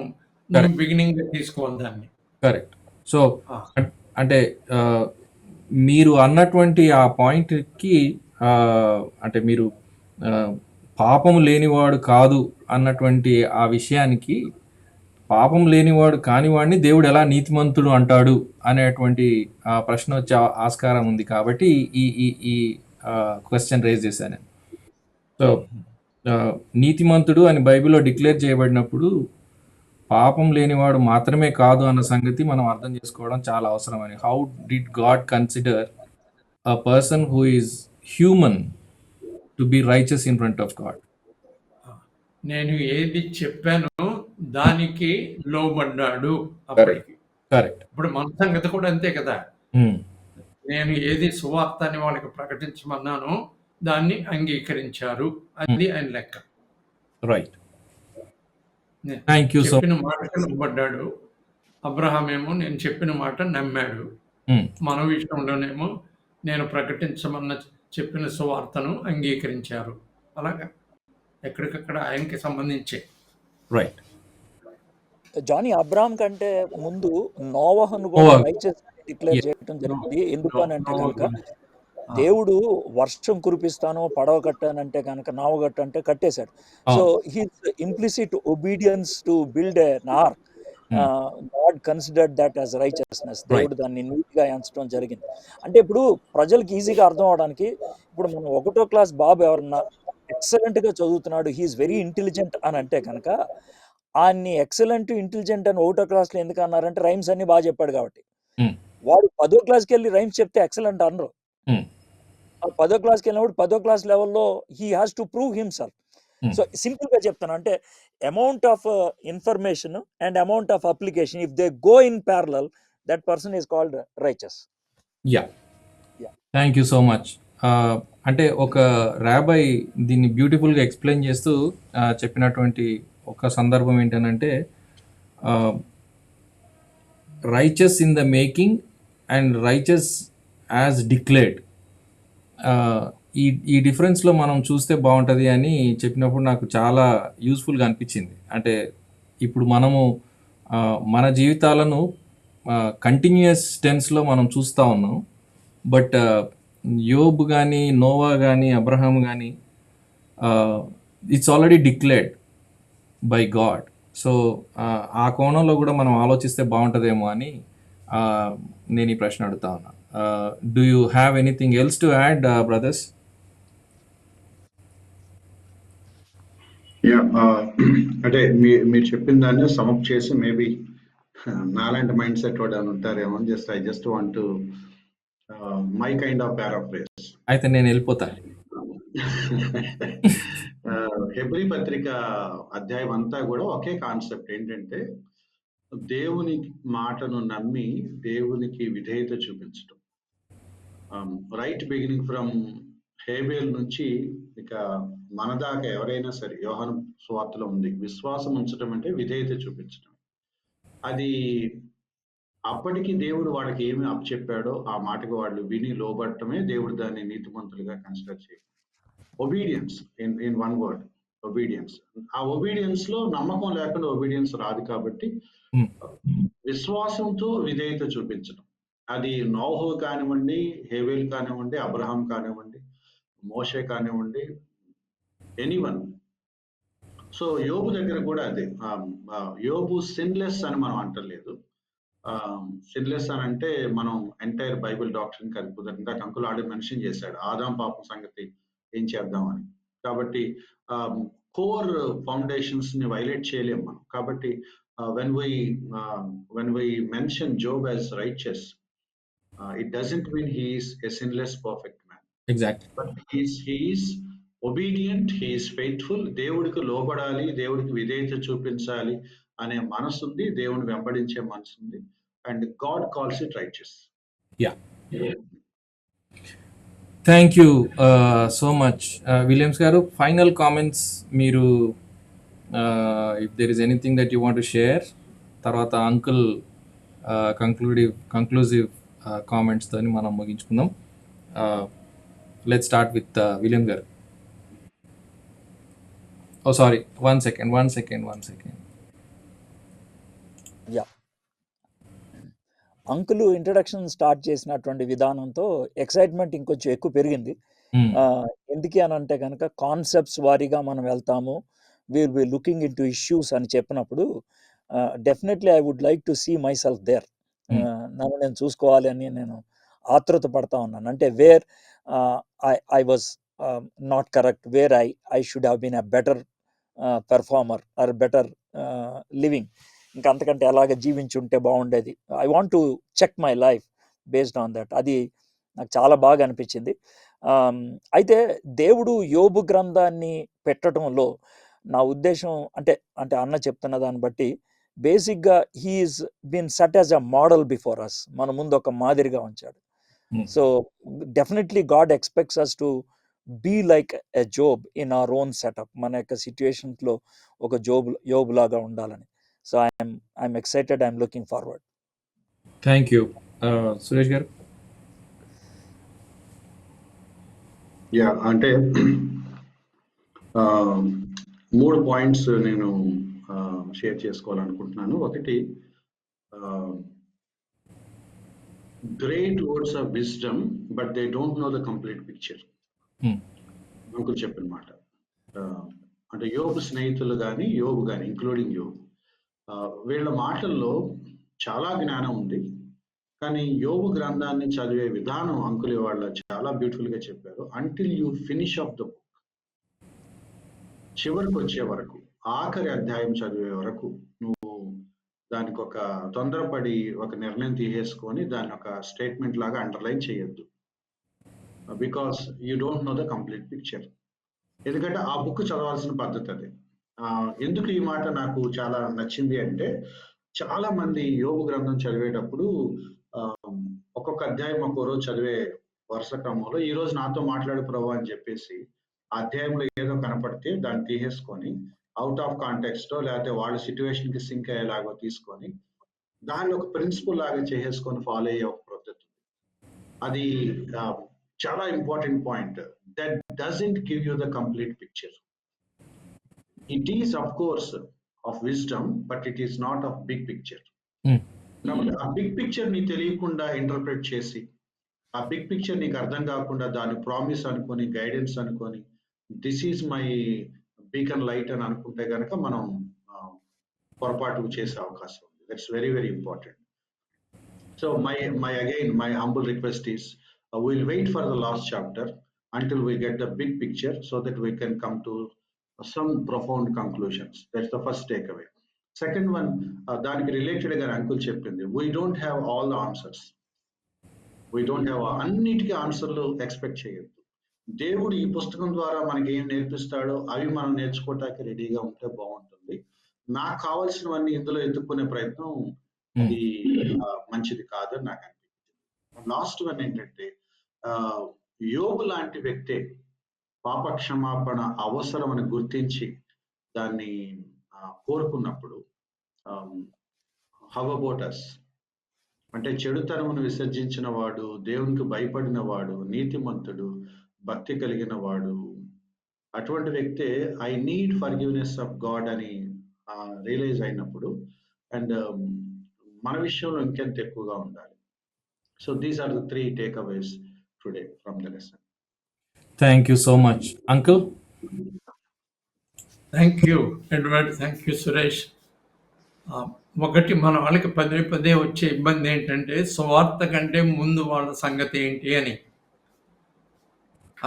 బిగినింగ్ తీసుకోవాలి దాన్ని. కరెక్ట్. సో అంటే మీరు అన్నటువంటి ఆ పాయింట్కి అంటే మీరు పాపం లేనివాడు కాదు అన్నటువంటి ఆ విషయానికి, పాపం లేనివాడు కానివాడిని దేవుడు ఎలా నీతిమంతుడు అంటాడు అనేటువంటి ప్రశ్న వచ్చే ఆస్కారం ఉంది. కాబట్టి ఈ క్వశ్చన్ రేజ్ చేశాను. సో నీతిమంతుడు అని బైబిల్లో డిక్లేర్ చేయబడినప్పుడు పాపం లేనివాడు మాత్రమే కాదు అన్న సంగతి మనం అర్థం చేసుకోవడం చాలా అవసరమని. How did God consider a person who is human to be righteous in front of God? నేను ఏది చెప్పానో దానికి లోబడ్డాడు అప్పటికి. కరెక్ట్. ఇప్పుడు మన సంగతి కూడా అంతే కదా. నేను ఏది సువార్త అని వాళ్ళకి ప్రకటించమన్నానో దాన్ని అంగీకరించారు. అది ఆయన లెక్క. రైట్. Thank you. చెప్పిన మాటకు లోబడ్డాడు. అబ్రహాం ఏమో నేను చెప్పిన మాట నమ్మాడు. మన విషయంలోనేమో నేను ప్రకటించమన్న చెప్పిన సువార్తను అంగీకరించారు. అలాగా ఎక్కడికక్కడ ఆయనకి సంబంధించే. రైట్. జానీ, అబ్రాహం కంటే ముందు నోవహును కూడా రైచస్ అని డిక్లేర్ చేయడం జరిగింది. ఎందుకు అని అంటే కనుక దేవుడు వర్షం కురిపిస్తాను, పడవ కట్టానంటే కనుక నావ కట్టంటే కట్టేశాడు. So his implicit obedience to build an ark, God considered that as righteousness. దేవుడు దాన్ని నీట్గా ఎంచడం జరిగింది. అంటే ఇప్పుడు ప్రజలకు ఈజీగా అర్థం అవడానికి, ఇప్పుడు మనం 1వ క్లాస్ బాబు ఎవరన్నా ఎక్సలెంట్గా చదువుతున్నాడు, హీఈస్ వెరీ ఇంటెలిజెంట్ అని అంటే కనుక ఆయన్ని ఎక్సలెంట్, ఇంటెలిజెంట్ అని 1వ క్లాస్లో ఎందుకు అన్నారంటే రైమ్స్ అన్ని బాగా చెప్పాడు కాబట్టి. వాడు 10వ క్లాస్కి వెళ్ళి రైమ్స్ చెప్తే ఎక్సలెంట్ అనరు. 10వ క్లాస్కి వెళ్ళినప్పుడు 10వ క్లాస్ లెవెల్లో he has to prove himself. So సింపుల్గా చెప్తాను అంటే amount of information and amount of application, if they go in parallel, that person is called righteous. Yeah, thank you so much. అంటే ఒక రాబై దీన్ని బ్యూటిఫుల్గా ఎక్స్ప్లెయిన్ చేస్తూ చెప్పినటువంటి ఒక సందర్భం ఏంటంటే, righteous in the making and righteous as declared. ఈ డిఫరెన్స్లో మనం చూస్తే బాగుంటుంది అని చెప్పినప్పుడు నాకు చాలా యూస్ఫుల్గా అనిపించింది. అంటే ఇప్పుడు మనము మన జీవితాలను కంటిన్యూయస్ టెన్స్లో మనం చూస్తూ ఉన్నాం. బట్ యోబ్ కానీ, నోవా కానీ, అబ్రహాం కానీ, it's already declared by God. So ఆ కోణంలో కూడా మనం ఆలోచిస్తే బాగుంటుందేమో అని నేను ఈ ప్రశ్న అడుగుతా ఉన్నా. Do you have anything else to add brothers? అంటే మీరు చెప్పిన దాన్ని సమప్ చేసి మేబీ నాలాంటి మైండ్ సెట్ వాడు అని ఉంటారేమో. I just want to my kind of paraphrase. అయితే నేను వెళ్ళిపోతా. హెబ్రీ పత్రిక అధ్యాయం అంతా కూడా ఒకే కాన్సెప్ట్ ఏంటంటే, దేవుని మాటను నమ్మి దేవునికి విధేయత చూపించడం. రైట్ బిగినింగ్ ఫ్రమ్ హేబేల్ నుంచి ఇక మన దాకా ఎవరైనా సరే, యోహాను సువార్తలో ఉంది, విశ్వాసం ఉంచడం అంటే విధేయత చూపించడం. అది అప్పటికి దేవుడు వాళ్ళకి ఏమి అప్పచెప్పాడో ఆ మాటకు వాళ్ళు విని లోబడటమే దేవుడు దాన్ని నీతిమంతులుగా కన్సిడర్ చేయడం. Obedience, in one word, obedience. ఆ ఒబీడియన్స్ లో నమ్మకం లేకుండా ఒబీడియన్స్ రాదు కాబట్టి విశ్వాసంతో విధేయత చూపించడం. అది నోహు కానివ్వండి, హేబేల్ కానివ్వండి, అబ్రహాం కానివ్వండి, మోషే కానివ్వండి, ఎనీవన్. సో యోబు దగ్గర కూడా అదే. యోబు సిన్లెస్ అని మనం అంటలేదు. సిన్లెస్ అని అంటే మనం ఎంటైర్ బైబిల్ డాక్టరీకి అది కుదరదు. ఇంకా అంకుల్ ఆల్రెడీ మెన్షన్ చేశాడు ఆదాం పాపం సంగతి ఏం చేద్దామని. కాబట్టి కోర్ ఫౌండేషన్స్ ని వైలేట్ చేయలేము మనం. కాబట్టి when we mention Job as righteous, it doesn't mean he is a sinless perfect man. Exactly. But he is obedient, he is faithful. దేవుడికి లోబడాలి, దేవుడికి విధేయత చూపించాలి అనే మనసు ఉంది, దేవుని వెంబడించే మనసు ఉంది. And God calls it righteous. Yeah, thank you so much. Williams garu, final comments మీరు, if there is anything that you want to share. తర్వాత అంకుల్ కంక్లూజివ్ కామెంట్స్ తోని మనం ముగించుకుందాం. Let's start with William garu. Oh sorry, one second. Yeah, uncle introduction start చేసినటువంటి విధానంతో excitement ఇంకొంచెం ఎక్కువ పెరిగింది. ఎందుకు అని అంటే కనుక కాన్సెప్ట్స్ వారీగా మనం వెళ్తాము, will be looking into issues అని చెప్పినప్పుడు definitely I would like to see myself there. నన్ను నేను చూసుకోవాలి అని నేను ఆతృత పడతా ఉన్నాను. అంటే where I was not correct, where I should have been a better performer or better living. ఇంకా అంతకంటే ఎలాగ జీవించి ఉంటే బాగుండేది. I want to check my life based on that. అది నాకు చాలా బాగా అనిపించింది. అయితే దేవుడు యోబు గ్రంథాన్ని పెట్టడంలో నా ఉద్దేశం అంటే అంటే అన్న చెప్తున్న దాన్ని బట్టి బేసిక్గా he's been set as a model before us, మన ముందు ఒక మాదిరిగా ఉంచాడు. So definitely God expects us to be like a Job in our own setup, మన యొక్క సిచ్యువేషన్స్లో ఒక యోబు లాగా ఉండాలని. So I'm excited, I'm looking forward. Thank you. Suresh garu. Yeah, అంటే 3 పాయింట్స్ నేను షేర్ చేసుకోవాలనుకుంటున్నాను. ఒకటి, great words of wisdom but they don't know the complete picture. Uncle చెప్పిన మాట. అంటే యోబు స్నేహితులు కానీ యోబు కానీ ఇంక్లూడింగ్ యోబు, వీళ్ళ మాటల్లో చాలా జ్ఞానం ఉంది. కానీ యోబు గ్రంథాన్ని చదివే విధానం అంకుల్ వాళ్ళ చాలా బ్యూటిఫుల్ గా చెప్పారు. Until you finish off the book, చివరికి వచ్చే వరకు, ఆఖరి అధ్యాయం చదివే వరకు నువ్వు దానికి ఒక తొందరపడి ఒక నిర్ణయం తీసేసుకొని దాన్ని ఒక స్టేట్మెంట్ లాగా అండర్లైన్ చేయొద్దు. Because you don't know the complete picture. ఎందుకంటే ఆ బుక్ చదవాల్సిన పద్ధతి అది. ఎందుకు ఈ మాట నాకు చాలా నచ్చింది అంటే, చాలా మంది యోబు గ్రంథం చదివేటప్పుడు ఒక్కొక్క అధ్యాయం ఒక్కో రోజు చదివే వరుస క్రమంలో ఈ రోజు నాతో మాట్లాడు ప్రభు అని చెప్పేసి ఆ అధ్యాయంలో ఏదో కనపడితే దాన్ని తీసేసుకొని అవుట్ ఆఫ్ కాంటెక్స్టో లేకపోతే వాళ్ళ సిచ్యువేషన్ కి సింక్ అయ్యేలాగో తీసుకొని దాన్ని ఒక ప్రిన్సిపల్ లాగా చేసేసుకొని ఫాలో అయ్యే ఒక పద్ధతి. అది చాలా important point. That doesn't give you the complete picture. It is of course of wisdom but it is not of big picture. కాబట్టి ఆ బిగ్ పిక్చర్ నీ తెలియకుండా ఇంటర్ప్రిట్ చేసి, ఆ బిగ్ పిక్చర్ నీకు అర్థం కాకుండా దాని ప్రామిస్ అనుకొని, గైడెన్స్ అనుకొని, this is my beacon light అని అనుకుంటే కనుక మనం పొరపాటు చేసే అవకాశం ఉంది. That's very very important. So my humble request is we'll wait for the last chapter until we get the big picture so that we can come to some profound conclusions. That's the first takeaway. Second one, దానికి related గా uncle చెప్పింది, we don't have all the answers. We don't have అన్నిటికీ ఆన్సర్లు expect చేయొద్దు. దేవుడు ఈ పుస్తకం ద్వారా మనకి ఏం నేర్పిస్తాడో అవి మనం నేర్చుకోవటానికి రెడీగా ఉంటే బాగుంటుంది. నాకు కావాల్సినవన్నీ ఇందులో ఎత్తుక్కునే ప్రయత్నం అది మంచిది కాదని నాకు అనిపించింది. లాస్ట్ వన్ ఏంటంటే, యోబు లాంటి వ్యక్తే పాప క్షమాపణ అవసరం అని గుర్తించి దాన్ని కోరుకున్నప్పుడు, హౌ అబౌట్ us? అంటే చెడుతనమును విసర్జించిన వాడు, దేవునికి భయపడిన వాడు, నీతిమంతుడు, భక్తి కలిగిన వాడు, అటువంటి వ్యక్తే I need forgiveness of God అని రియలైజ్ అయినప్పుడు, అండ్ మన విషయంలో ఇంకెంత ఎక్కువగా ఉండాలి. So these are the 3 takeaways today from the lesson. Thank you so much uncle. Thank you Edward, thank you Suresh. ఒకటి మన వాళ్ళకి పదే పదే వచ్చే ఇబ్బంది ఏంటంటే, సువార్త కంటే ముందు వాళ్ళ సంగతి ఏంటి అని.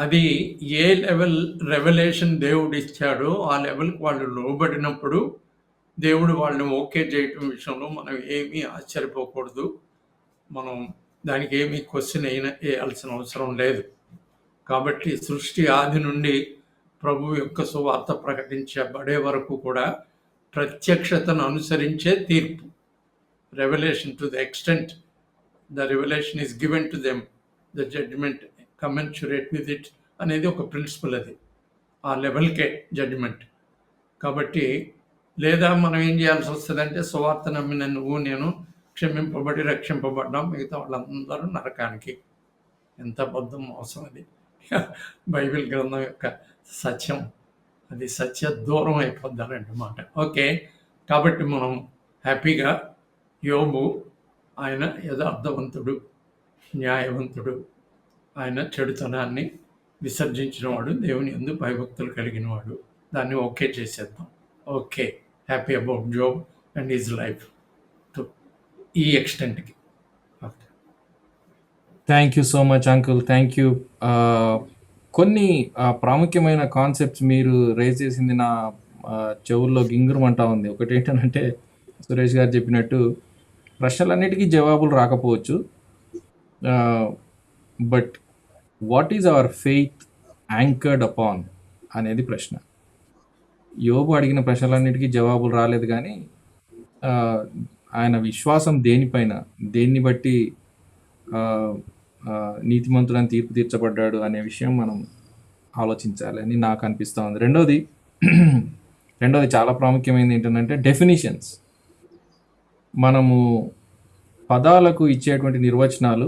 అది ఏ లెవెల్ రెవల్యూషన్ దేవుడు ఇచ్చాడో ఆ లెవెల్కి వాళ్ళు లోబడినప్పుడు దేవుడు వాళ్ళని ఓకే చేయటం విషయంలో మనం ఏమీ ఆశ్చర్యపోకూడదు. మనం దానికి ఏమీ క్వశ్చన్ వేయాల్సిన అవసరం లేదు. కాబట్టి సృష్టి ఆది నుండి ప్రభు యొక్క సువార్త ప్రకటించబడే వరకు కూడా ప్రత్యక్షతను అనుసరించే తీర్పు, revelation to the extent the revelation is given to them, the judgment commensurate with it అనేది ఒక ప్రిన్సిపల్. అది ఆ లెవెల్కే జడ్జ్మెంట్. కాబట్టి లేదా మనం ఏం చేయాల్సి వస్తుందంటే, సువార్త నమ్మిన నువ్వు నేను క్షమింపబడి రక్షింపబడ్డాం, మిగతా వాళ్ళందరూ నరకానికి. ఎంత అబద్ధం, మోసం అది. బైబిల్ గ్రంథం యొక్క సత్యం అది సత్య దూరం అయిపోద్దారన్నమాట. ఓకే, కాబట్టి మనం హ్యాపీగా యోబు ఆయన యథార్థవంతుడు, న్యాయవంతుడు, ఆయన చెడుతనాన్ని విసర్జించినవాడు, దేవుని యందు భయభక్తులు కలిగినవాడు, దాన్ని ఓకే చేసేద్దాం. Okay, happy about job and his life to ఈ ఎక్స్టెంట్కి. Okay, thank you so much uncle, thank you. కొన్ని ప్రాముఖ్యమైన కాన్సెప్ట్స్ మీరు రేజ్ చేసింది నా చెవుల్లో గింగురమంటా ఉంది. ఒకటి ఏంటంటే, సురేష్ గారు చెప్పినట్టు ప్రశ్నలన్నిటికీ జవాబులు రాకపోవచ్చు. But what is our faith anchored upon అనేది ప్రశ్న. యోబు అడిగిన ప్రశ్నలన్నిటికీ జవాబులు రాలేదు కానీ ఆయన విశ్వాసం దేనిపైన, దేన్ని బట్టి నీతిమంతుడని తీర్పు తీర్చబడ్డాడు అనే విషయం మనం ఆలోచించాలి అని నాకు అనిపిస్తూ ఉంది. రెండోది చాలా ప్రాముఖ్యమైనది ఏంటంటే డెఫినిషన్స్. మనము పదాలకు ఇచ్చేటువంటి నిర్వచనాలు,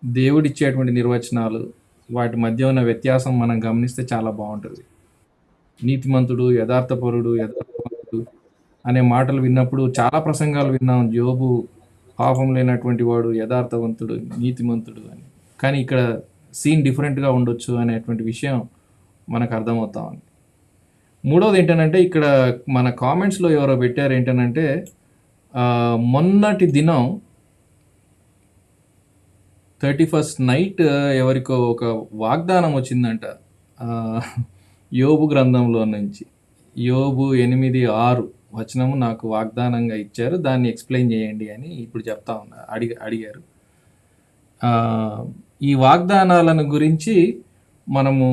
దేవుడిచ్చేటువంటి నిర్వచనాలు, వాటి మధ్య ఉన్న వ్యత్యాసం మనం గమనిస్తే చాలా బాగుంటుంది. నీతిమంతుడు, యథార్థపరుడు, యథార్థవంతుడు అనే మాటలు విన్నప్పుడు చాలా ప్రసంగాలు విన్నాం. యోబు పాపం లేనటువంటి వాడు, యథార్థవంతుడు, నీతిమంతుడు అని. కానీ ఇక్కడ సీన్ డిఫరెంట్గా ఉండొచ్చు అనేటువంటి విషయం మనకు అర్థమవుతా ఉంది. మూడవది ఏంటంటే ఇక్కడ మన కామెంట్స్లో ఎవరో పెట్టారు ఏంటంటే మొన్నటి దినం 31st నైట్ ఎవరికో ఒక వాగ్దానం వచ్చిందంట యోబు గ్రంథంలో నుంచి. యోబు 8:6 వచనము నాకు వాగ్దానంగా ఇచ్చారు, దాన్ని ఎక్స్ప్లెయిన్ చేయండి అని ఇప్పుడు చెప్తా ఉన్నా అడిగారు. ఈ వాగ్దానాలను గురించి మనము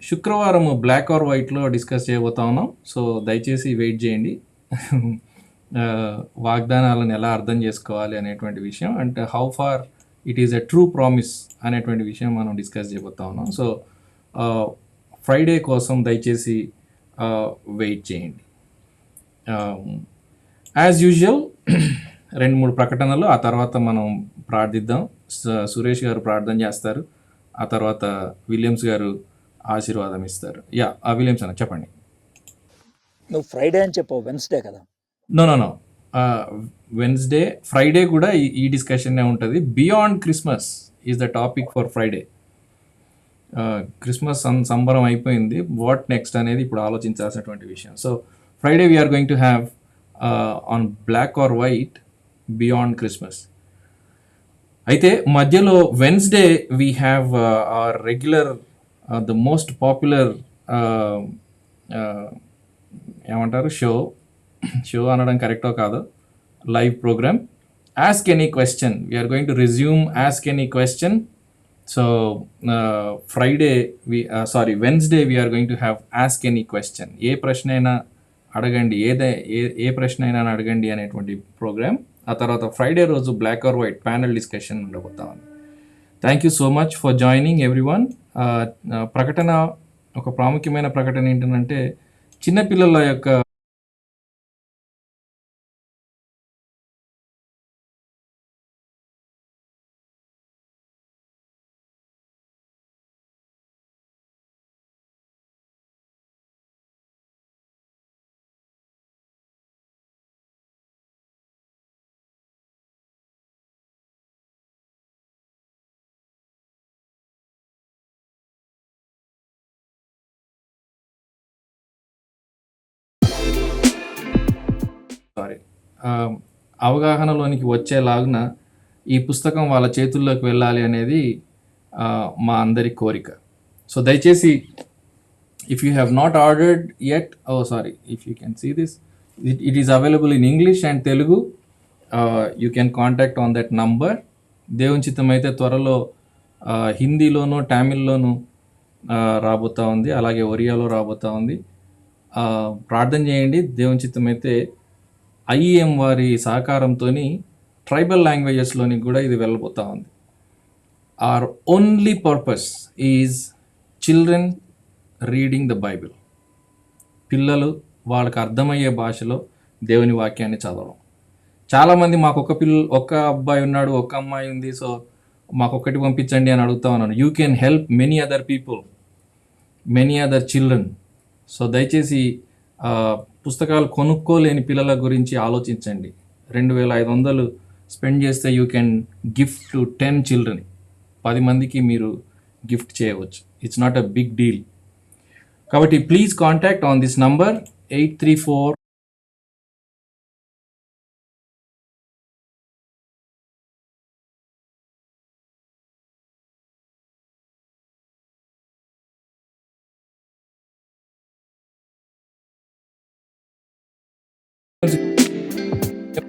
శుక్రవారం బ్లాక్ ఆర్ వైట్లో డిస్కస్ చేయబోతా ఉన్నాం. సో దయచేసి వెయిట్ చేయండి. వాగ్దానాలను ఎలా అర్థం చేసుకోవాలి అనేటువంటి విషయం, అంటే how far it is a true promise అనేటువంటి విషయం మనం డిస్కస్ చేయబోతా ఉన్నాం. సో ఫ్రైడే కోసం దయచేసి వెయిట్ చేయండి. యాజ్ యూజువల్ 2-3 ప్రకటనలు, ఆ తర్వాత మనం ప్రార్థిద్దాం. సురేష్ గారు ప్రార్థన చేస్తారు, ఆ తర్వాత విలియమ్స్ గారు ఆశీర్వాదం ఇస్తారు. విలియమ్స్ అన్న చెప్పండి. నువ్వు ఫ్రైడే అని చెప్పావు, వెన్స్డే కదా? నో వెన్స్డే, ఫ్రైడే కూడా ఈ డిస్కషన్ ఉంటుంది. Beyond Christmas is the topic for Friday. Christmas సంబరం అయిపోయింది, వాట్ నెక్స్ట్ అనేది ఇప్పుడు ఆలోచించాల్సినటువంటి విషయం. So Friday we are going to have on black or white beyond Christmas. అయితే మధ్యలో Wednesday we have our regular the most popular ఏమంటారు షో అనడం కరెక్టో కాదు, live program ask any question. We are going to resume ask any question. So Wednesday we are going to have ask any question. ఏ ప్రశ్న అయినా అడగండి, ఏ ప్రశ్న అయినా అడగండి అనేటువంటి ప్రోగ్రామ్. ఆ తర్వాత ఫ్రైడే రోజు black or white panel discussion ఉండబోతా ఉంది. Thank you so much for joining everyone. ప్రకటన, ఒక ప్రాముఖ్యమైన ప్రకటన ఏంటంటే చిన్నపిల్లల యొక్క అవగాహనలోనికి వచ్చేలాగున ఈ పుస్తకం వాళ్ళ చేతుల్లోకి వెళ్ళాలి అనేది మా అందరి కోరిక. సో దయచేసి if you have not ordered yet, if you can see this, it is available in English and Telugu. You can contact on that number. దేవుని చిత్తం అయితే త్వరలో హిందీలోను, తమిళ్లోను రాబోతా ఉంది, అలాగే ఒరియాలో రాబోతా ఉంది. ప్రార్థన చేయండి. దేవుని చిత్తం అయితే ఐఈఎం వారి సహకారంతో ట్రైబల్ లాంగ్వేజెస్లోని కూడా ఇది వెళ్ళబోతా ఉంది. Our only purpose is children reading the Bible. పిల్లలు వాళ్ళకి అర్థమయ్యే భాషలో దేవుని వాక్యాన్ని చదవడం. చాలామంది మాకు ఒక్క అబ్బాయి ఉన్నాడు, ఒక్క అమ్మాయి ఉంది, సో మాకొక్కటి పంపించండి అని అడుగుతా ఉన్నాను. You can help many other people, many other children. So దయచేసి పుస్తకాలు కొనుక్కోలేని పిల్లల గురించి ఆలోచించండి. 2,500 స్పెండ్ చేస్తే you can gift to 10 children. 10 మందికి మీరు గిఫ్ట్ చేయవచ్చు. It's not a big deal. కాబట్టి please contact on this number 834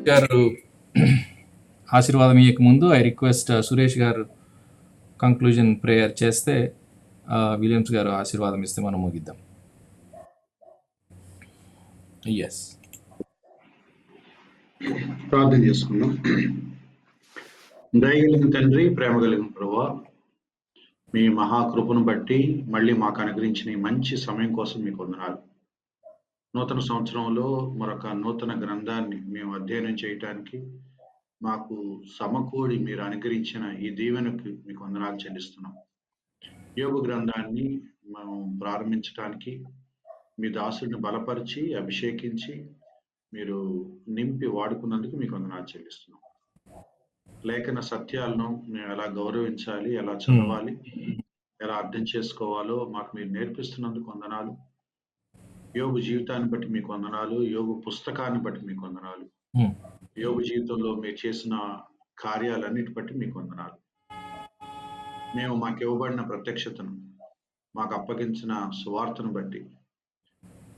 గారు ఆశీర్వాదం ఇయ్యక ముందు ఐ రిక్వెస్ట్ సురేష్ గారు కంక్లూజన్ ప్రేయర్ చేస్తే విలియమ్స్ గారు ఆశీర్వాదం ఇస్తే మనం ముగిద్దాం. ఎస్, ప్రార్థన చేసుకుందాం. దయగలిగిన తండ్రి, ప్రేమ కలిగిన ప్రభువా, మీ మహాకృపను బట్టి మళ్ళీ మాకు అనుగ్రహించిన ఈ మంచి సమయం కోసం మీకు వందనాలు. నూతన సంవత్సరంలో మరొక నూతన గ్రంథాన్ని మేము అధ్యయనం చేయటానికి మాకు సమకూడి మీరు అనుగ్రహించిన ఈ దీవెనకు మీకు వందనాలు చెల్లిస్తున్నాం. యోగ గ్రంథాన్ని మనం ప్రారంభించడానికి మీ దాసుడిని బలపరిచి అభిషేకించి మీరు నింపి వాడుకున్నందుకు మీకు వందనాలు చెల్లిస్తున్నాం. లేఖన సత్యాలను మేము ఎలా గౌరవించాలి, ఎలా చదవాలి, ఎలా అర్థం చేసుకోవాలో మాకు మీరు నేర్పిస్తున్నందుకు వందనాలు. యోగు జీవితాన్ని బట్టి మీకు వందనాలు. యోగు పుస్తకాన్ని బట్టి మీకు వందనాలు. యోగు జీవితంలో మీరు చేసిన కార్యాలన్నిటి బట్టి మీకు వందనాలు. మేము మాకు ఇవ్వబడిన ప్రత్యక్షతను, మాకు అప్పగించిన సువార్తను బట్టి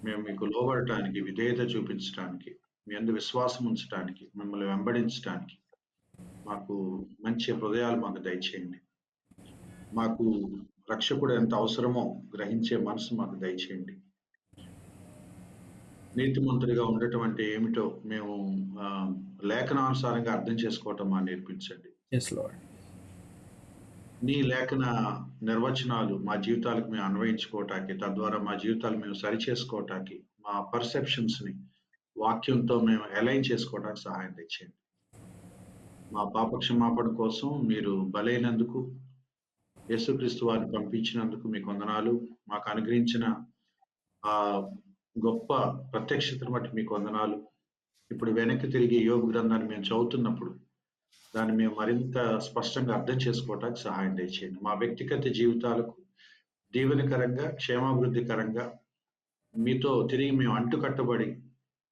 మేము మీకు లోబడటానికి, విధేయత చూపించడానికి, మీ అందు విశ్వాసం ఉంచడానికి, మిమ్మల్ని వెంబడించడానికి మాకు మంచి హృదయాలు మాకు దయచేయండి. మాకు రక్షకుడు ఎంత అవసరమో గ్రహించే మనసు మాకు దయచేయండి. నీతిమంతుడిగా ఉండటం అంటే ఏమిటో మేము లేఖనానుసారంగా అర్థం చేసుకోవటం మా నేర్పించండి. నీ లేఖన నిర్వచనాలు మా జీవితాలకు మేము అన్వయించుకోవటానికి, తద్వారా మా జీవితాలు మేము సరిచేసుకోవటానికి, మా పర్సెప్షన్స్ ని వాక్యంతో మేము అలైన్ చేసుకోవడానికి సహాయం తెచ్చేయండి. మా పాప క్షమాపణ కోసం మీరు బలైనందుకు, యేసుక్రీస్తు వారిని పంపించినందుకు మీకు వందనాలు. మాకు అనుగ్రహించిన ఆ గొప్ప ప్రత్యక్షతను బట్టి మీకు వందనాలు. ఇప్పుడు వెనక్కి తిరిగి యోగ గ్రంథాన్ని మేము చదువుతున్నప్పుడు దాన్ని మేము మరింత స్పష్టంగా అర్థం చేసుకోవడానికి సహాయం దయచేయండి. మా వ్యక్తిగత జీవితాలకు దీవెనకరంగా, క్షేమాభివృద్ధికరంగా మీతో తిరిగి మేము అంటుకట్టబడి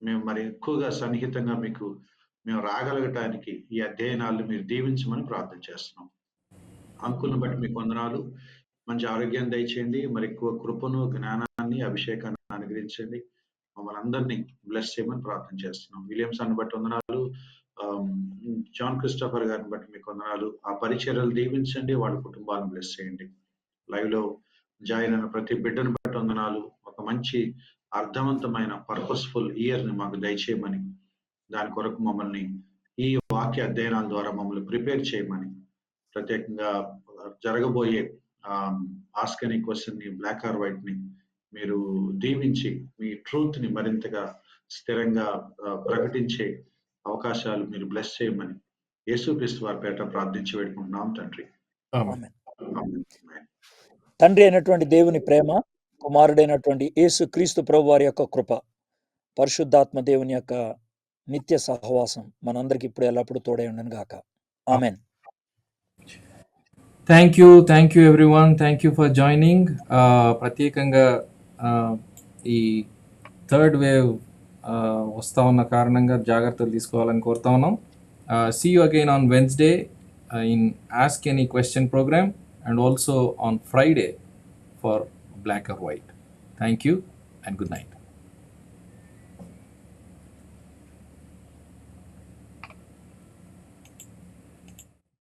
మేము మరి ఎక్కువగా సన్నిహితంగా మీకు మేము రాగలగటానికి ఈ అధ్యయనాలను మీరు దీవించమని ప్రార్థన చేస్తున్నాం. అంకులను బట్టి మీకు వందనాలు. మంచి ఆరోగ్యాన్ని దయచేయండి. మరి ఎక్కువ కృపను, జ్ఞానాన్ని, అభిషేకాన్ని అనుగ్రహించండి. మమ్మల్ని అందరినీ బ్లెస్ చేయమని ప్రార్థన చేస్తున్నాం. విలియమ్స్ అని బట్టి వందనాలు. జాన్ క్రిస్టోఫర్ గారిని బట్టి మీకు వందనాలు. ఆ పరిచర్యలు దీవించండి, వాళ్ళ కుటుంబాలను బ్లెస్ చేయండి. లైవ్ లో జాయిన్ అయిన ప్రతి బిడ్డను బట్టి వందనాలు. ఒక మంచి అర్థవంతమైన పర్పస్ఫుల్ ఇయర్ ని మాకు దయచేయమని, దాని కొరకు మమ్మల్ని ఈ వాక్య అధ్యయనాల ద్వారా మమ్మల్ని ప్రిపేర్ చేయమని, ప్రత్యేకంగా జరగబోయే ఆస్క్ ఎనీ క్వశ్చన్ ని, బ్లాక్ ఆర్ వైట్ ని మీరు దీవించి మీ ట్రూత్ ని మరింతగా స్థిరంగా ప్రకటించే అవకాశాలు మీరు బ్లెస్ చేయమని యేసుక్రీస్తు వారి పేట ప్రార్థించి వేడుకుంటున్నాం తండ్రి. తండ్రి అయినటువంటి దేవుని ప్రేమ, కుమారుడైనటువంటి యేసుక్రీస్తు ప్రభు వారి యొక్క కృప, పరిశుద్ధాత్మ దేవుని యొక్క నిత్య సహవాసం మనందరికి ఇప్పుడు ఎల్లప్పుడూ తోడై ఉండను గాక. Amen. Thank you everyone. Thank you for joining. ప్రత్యేకంగా ఈ థర్డ్ వేవ్ వస్తా ఉన్న కారణంగా జాగ్రత్తలు తీసుకోవాలని కోరుతా ఉన్నాం. See you again on Wednesday in ask any question program and also on Friday for black or white. Thank you and good night.